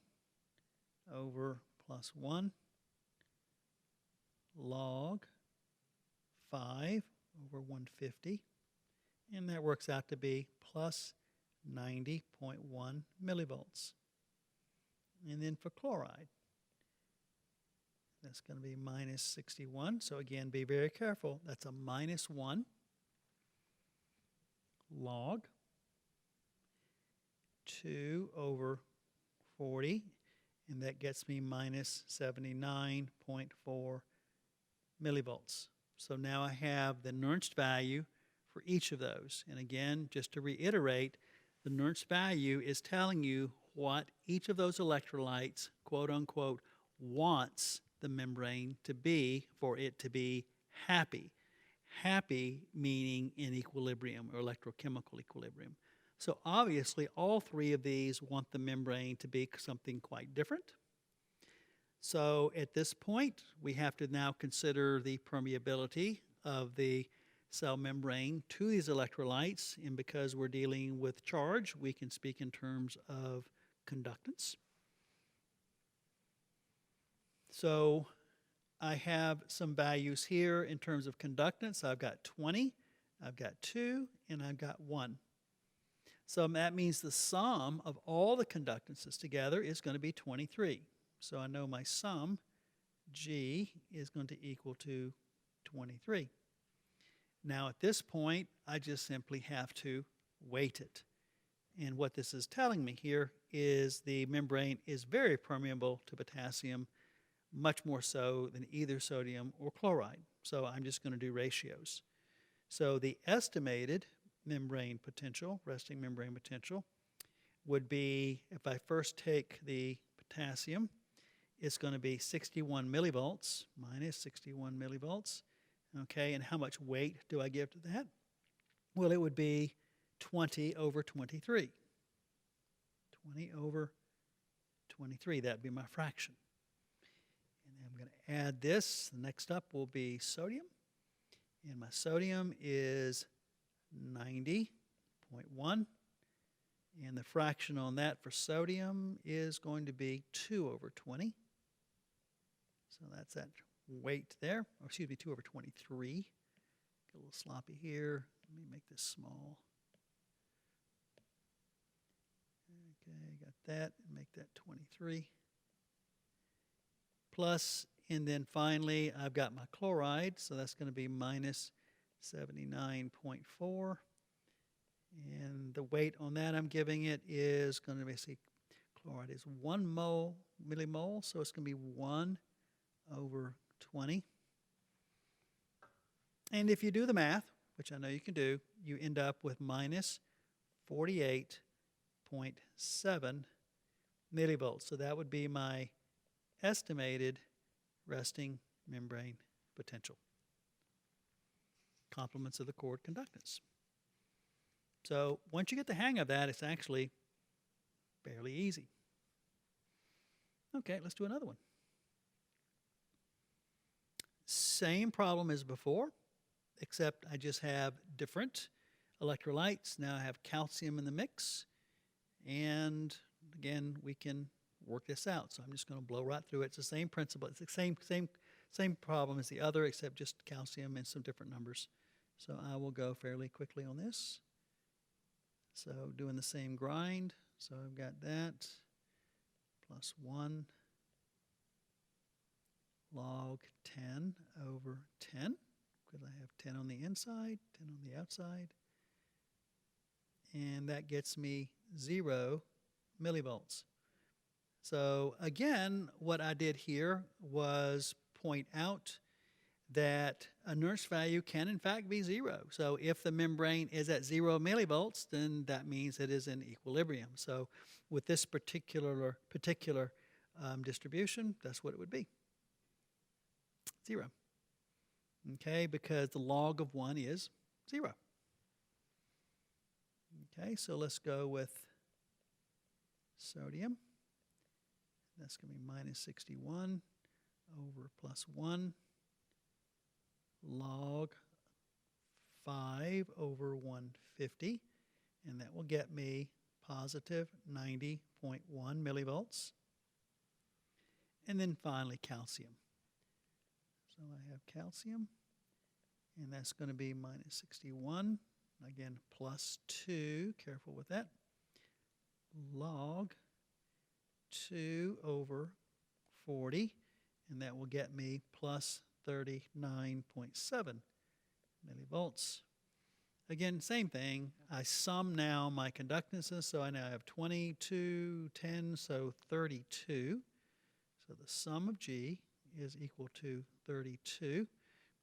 over +1 log 5 over 150, and that works out to be plus 90.1 millivolts. And then for chloride, that's going to be minus 61. So again, be very careful. That's a -1 log 2 over 40, and that gets me minus 79.4 millivolts. So now I have the Nernst value for each of those. And again, just to reiterate, the Nernst value is telling you what each of those electrolytes, quote unquote, wants the membrane to be for it to be happy. Happy meaning in equilibrium or electrochemical equilibrium. So obviously all 3 of these want the membrane to be something quite different. So at this point, we have to now consider the permeability of the cell membrane to these electrolytes, and because we're dealing with charge, we can speak in terms of conductance. So I have some values here in terms of conductance. I've got 20, I've got 2, and I've got 1. So that means the sum of all the conductances together is going to be 23. So I know my sum G is going to equal to 23. Now at this point, I just simply have to weight it. And what this is telling me here is the membrane is very permeable to potassium, much more so than either sodium or chloride. So I'm just going to do ratios. So the estimated membrane potential, resting membrane potential, would be, if I first take the potassium, it's going to be 61 millivolts, minus 61 millivolts. Okay, and how much weight do I give to that? Well, it would be 20 over 23. 20 over 23, that would be my fraction. And then I'm going to add this. The next up will be sodium. And my sodium is 90.1. And the fraction on that for sodium is going to be 2 over 20. So that's that weight there. Or excuse me, 2 over 23. Get a little sloppy here. Let me make this small. Okay, got that. Make that 23. Plus, and then finally, I've got my chloride. So that's going to be minus 79.4. And the weight on that I'm giving it is going to be, see, chloride is 1 millimole, so it's going to be 1 over 20. And if you do the math, which I know you can do, you end up with minus 48.7 millivolts. So that would be my estimated resting membrane potential. Complements of the cord conductance. So once you get the hang of that, it's actually fairly easy. Okay, let's do another one. Same problem as before, except I just have different electrolytes. Now I have calcium in the mix. And again, we can work this out. So I'm just going to blow right through it. It's the same principle. It's the same problem as the other, except just calcium and some different numbers. So I will go fairly quickly on this. So doing the same grind. So I've got that plus 1 log 10 over 10, because I have 10 on the inside, 10 on the outside. And that gets me 0 millivolts. So again, what I did here was point out that a Nernst value can in fact be 0. So if the membrane is at 0 millivolts, then that means it is in equilibrium. So with this particular distribution, that's what it would be. 0. Okay, because the log of 1 is 0. Okay, so let's go with sodium. That's going to be minus 61 over plus 1 log 5 over 150. And that will get me positive 90.1 millivolts. And then finally calcium. So I have calcium, and that's going to be minus 61. Again, plus 2, careful with that, log 2 over 40, and that will get me plus 39.7 millivolts. Again, same thing. I sum now my conductances, so I now have 22, 10, so 32. So the sum of G is equal to 32,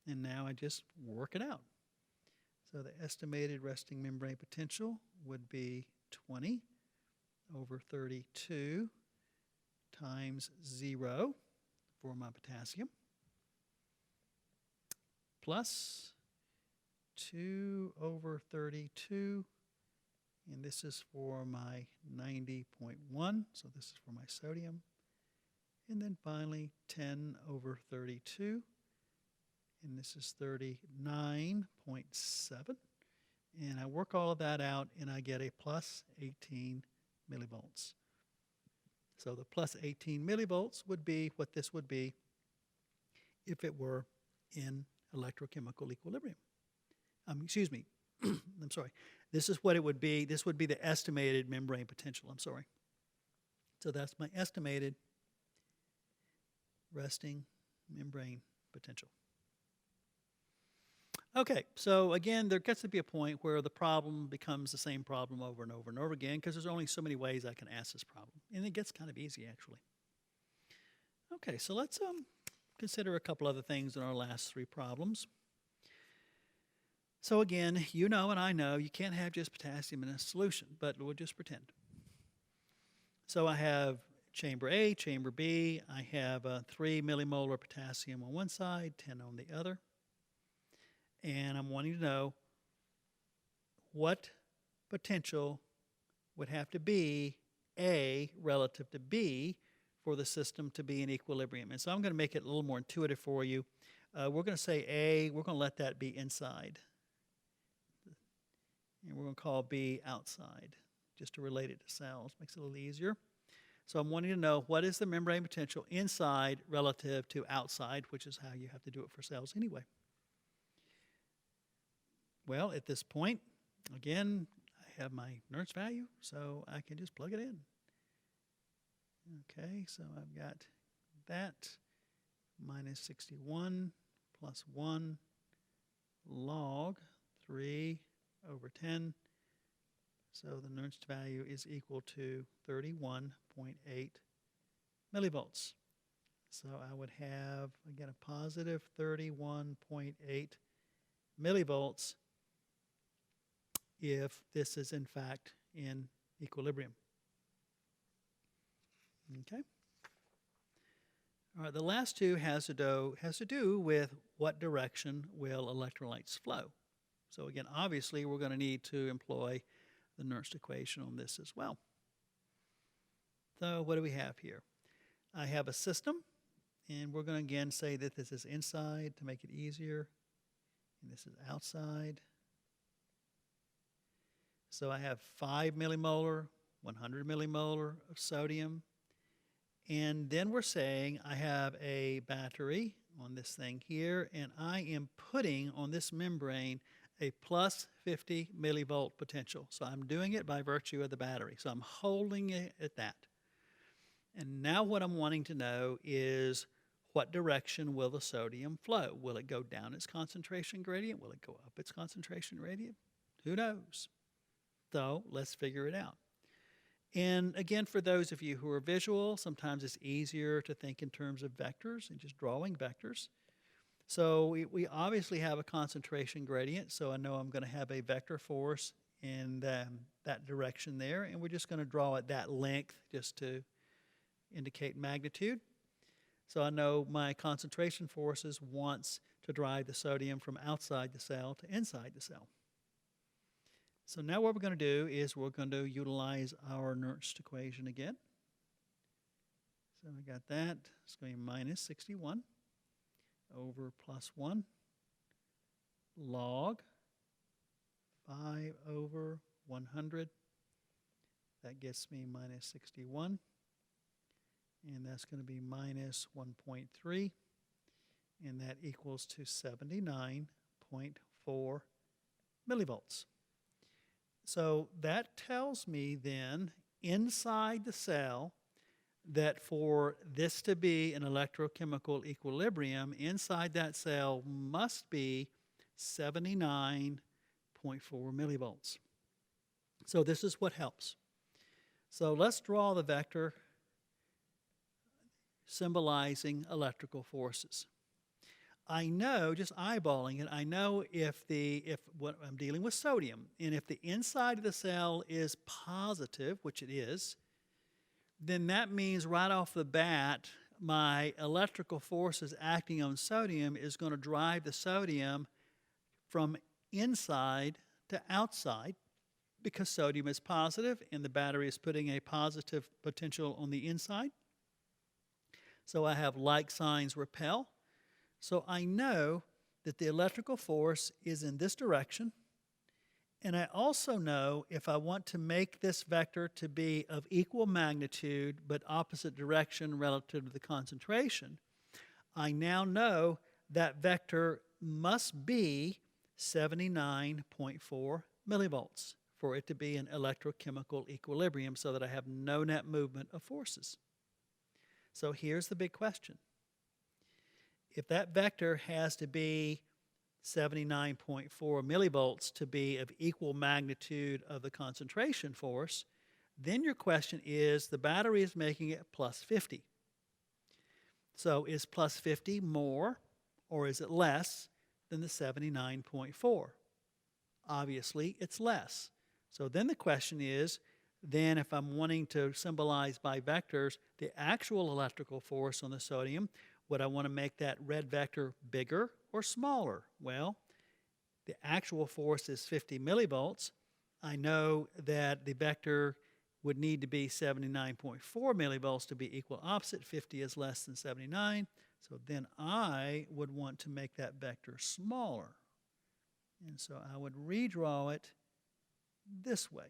and now I just work it out. So the estimated resting membrane potential would be 20 over 32 times 0 for my potassium, plus 2 over 32, and this is for my 90.1, so this is for my sodium. And then finally 10 over 32, and this is 39.7. And I work all of that out, and I get a plus 18 millivolts. So the plus 18 millivolts would be what this would be if it were in electrochemical equilibrium. Excuse me, I'm sorry. This is what it would be. This would be the estimated membrane potential, I'm sorry. So that's my estimated resting membrane potential. Okay, so again, there gets to be a point where the problem becomes the same problem over and over and over again because there's only so many ways I can ask this problem. And it gets kind of easy, actually. Okay, so let's consider a couple other things in our last three problems. So again, you know and I know you can't have just potassium in a solution, but we'll just pretend. So I have chamber A, chamber B. I have 3 millimolar potassium on one side, 10 on the other. And I'm wanting to know what potential would have to be A relative to B for the system to be in equilibrium. And so I'm going to make it a little more intuitive for you. We're going to say A, we're going to let that be inside. And we're going to call B outside, just to relate it to cells. Makes it a little easier. So I'm wanting to know what is the membrane potential inside relative to outside, which is how you have to do it for cells anyway. Well, at this point, again, I have my Nernst value, so I can just plug it in. Okay, so I've got that minus 61 plus 1 log 3 over 10. So the Nernst value is equal to 31.8 millivolts. So I would have, again, a positive 31.8 millivolts if this is in fact in equilibrium. Okay. All right, the last two has to do with what direction will electrolytes flow. So again, obviously we're going to need to employ the Nernst equation on this as well. So what do we have here? I have a system, and we're going to again say that this is inside to make it easier, and this is outside. So I have 5 millimolar, 100 millimolar of sodium. And then we're saying I have a battery on this thing here, and I am putting on this membrane a plus 50 millivolt potential. So I'm doing it by virtue of the battery. So I'm holding it at that. And now what I'm wanting to know is what direction will the sodium flow? Will it go down its concentration gradient? Will it go up its concentration gradient? Who knows? So let's figure it out. And again, for those of you who are visual, sometimes it's easier to think in terms of vectors and just drawing vectors. So we obviously have a concentration gradient, so I know I'm going to have a vector force in that direction there, and we're just going to draw it that length just to indicate magnitude. So I know my concentration forces wants to drive the sodium from outside the cell to inside the cell. So now what we're going to do is we're going to utilize our Nernst equation again. So we got that. It's going to be minus 61 over plus 1 log 5 over 100. That gets me minus 61. And that's going to be minus 1.3. And that equals to 79.4 millivolts. So that tells me then inside the cell that for this to be an electrochemical equilibrium, inside that cell must be 79.4 millivolts. So this is what helps. So let's draw the vector symbolizing electrical forces. I know, just eyeballing it, I know if what I'm dealing with sodium, and if the inside of the cell is positive, which it is, then that means right off the bat, my electrical forces acting on sodium is going to drive the sodium from inside to outside because sodium is positive and the battery is putting a positive potential on the inside. So I have like signs repel. So I know that the electrical force is in this direction. And I also know if I want to make this vector to be of equal magnitude but opposite direction relative to the concentration, I now know that vector must be 79.4 millivolts for it to be an electrochemical equilibrium so that I have no net movement of forces. So here's the big question. if that vector has to be 79.4 millivolts to be of equal magnitude of the concentration force, then your question is the battery is making it plus 50. So is plus 50 more or is it less than the 79.4? Obviously, it's less. So then the question is, then if I'm wanting to symbolize by vectors the actual electrical force on the sodium, would I want to make that red vector bigger or smaller? Well, the actual force is 50 millivolts. I know that the vector would need to be 79.4 millivolts to be equal opposite. 50 is less than 79. So then I would want to make that vector smaller. And so I would redraw it this way.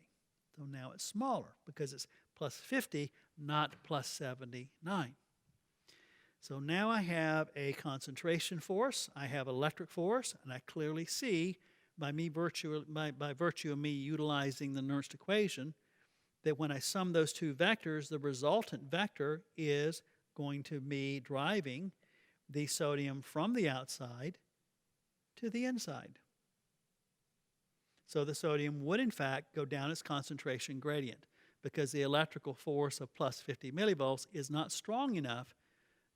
So now it's smaller because it's plus 50, not plus 79. So now I have a concentration force, I have electric force, and I clearly see by virtue of me utilizing the Nernst equation that when I sum those two vectors, the resultant vector is going to be driving the sodium from the outside to the inside. So the sodium would in fact go down its concentration gradient because the electrical force of plus 50 millivolts is not strong enough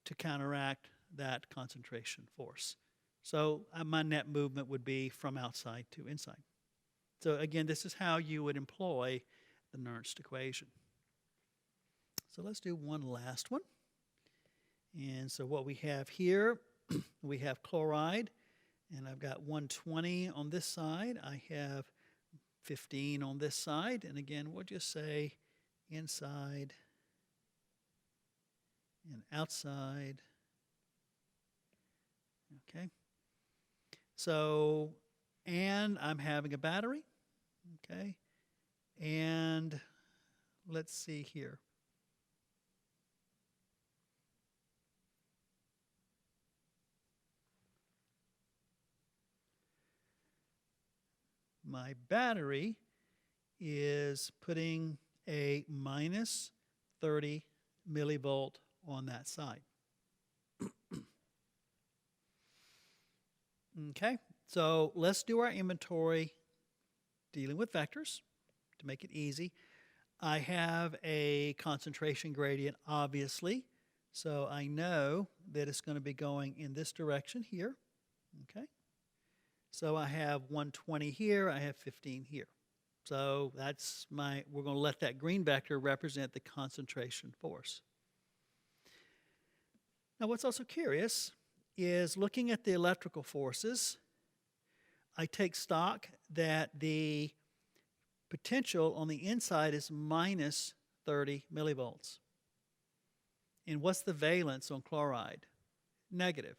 to counteract that concentration force. So my net movement would be from outside to inside. So again, this is how you would employ the Nernst equation. So let's do one last one. And so what we have here, we have chloride, and I've got 120 on this side. I have 15 on this side. And again, we'll just say inside and outside. Okay. So, and I'm having a battery. Okay. And let's see here. My battery is putting a minus 30 millivolt on that side. Okay, so let's do our inventory dealing with vectors to make it easy. I have a concentration gradient, obviously, so I know that it's going to be going in this direction here. Okay, so I have 120 here, I have 15 here. So that's we're going to let that green vector represent the concentration force. Now what's also curious is looking at the electrical forces, I take stock that the potential on the inside is minus 30 millivolts. And what's the valence on chloride? Negative.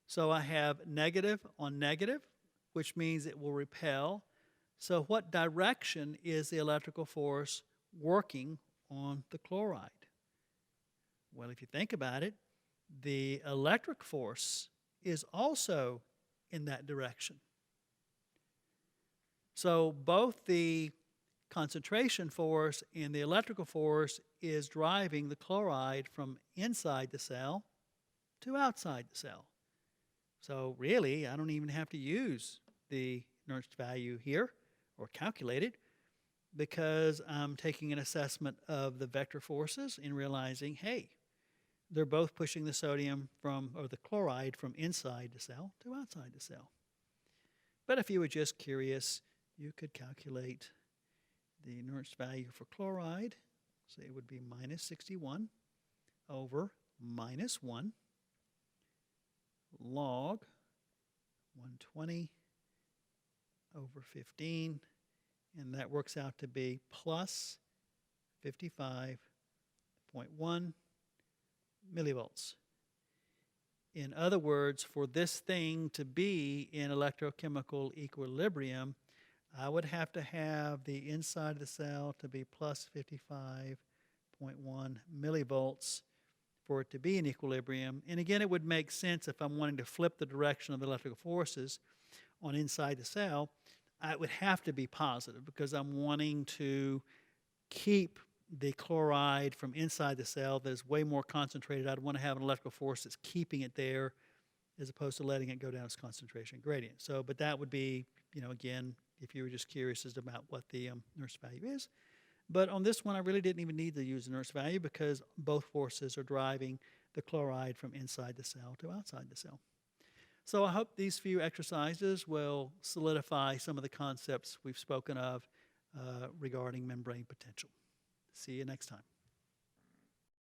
So I have negative on negative, which means it will repel. So what direction is the electrical force working on the chloride? Well, if you think about it, the electric force is also in that direction. So both the concentration force and the electrical force is driving the chloride from inside the cell to outside the cell. So really, I don't even have to use the Nernst value here or calculate it because I'm taking an assessment of the vector forces and realizing, hey, they're both pushing the sodium or the chloride from inside the cell to outside the cell. But if you were just curious, you could calculate the Nernst value for chloride. So it would be minus 61 over minus 1 log 120 over 15, and that works out to be plus 55.1 millivolts. In other words, for this thing to be in electrochemical equilibrium, I would have to have the inside of the cell to be plus 55.1 millivolts for it to be in equilibrium. And again, it would make sense if I'm wanting to flip the direction of the electrical forces on inside the cell, it would have to be positive because I'm wanting to keep the chloride from inside the cell that is way more concentrated. I'd want to have an electrical force that's keeping it there as opposed to letting it go down its concentration gradient. So, but that would be, again, if you were just curious as about what the Nernst value is. But on this one, I really didn't even need to use the Nernst value because both forces are driving the chloride from inside the cell to outside the cell. So I hope these few exercises will solidify some of the concepts we've spoken of regarding membrane potential. See you next time.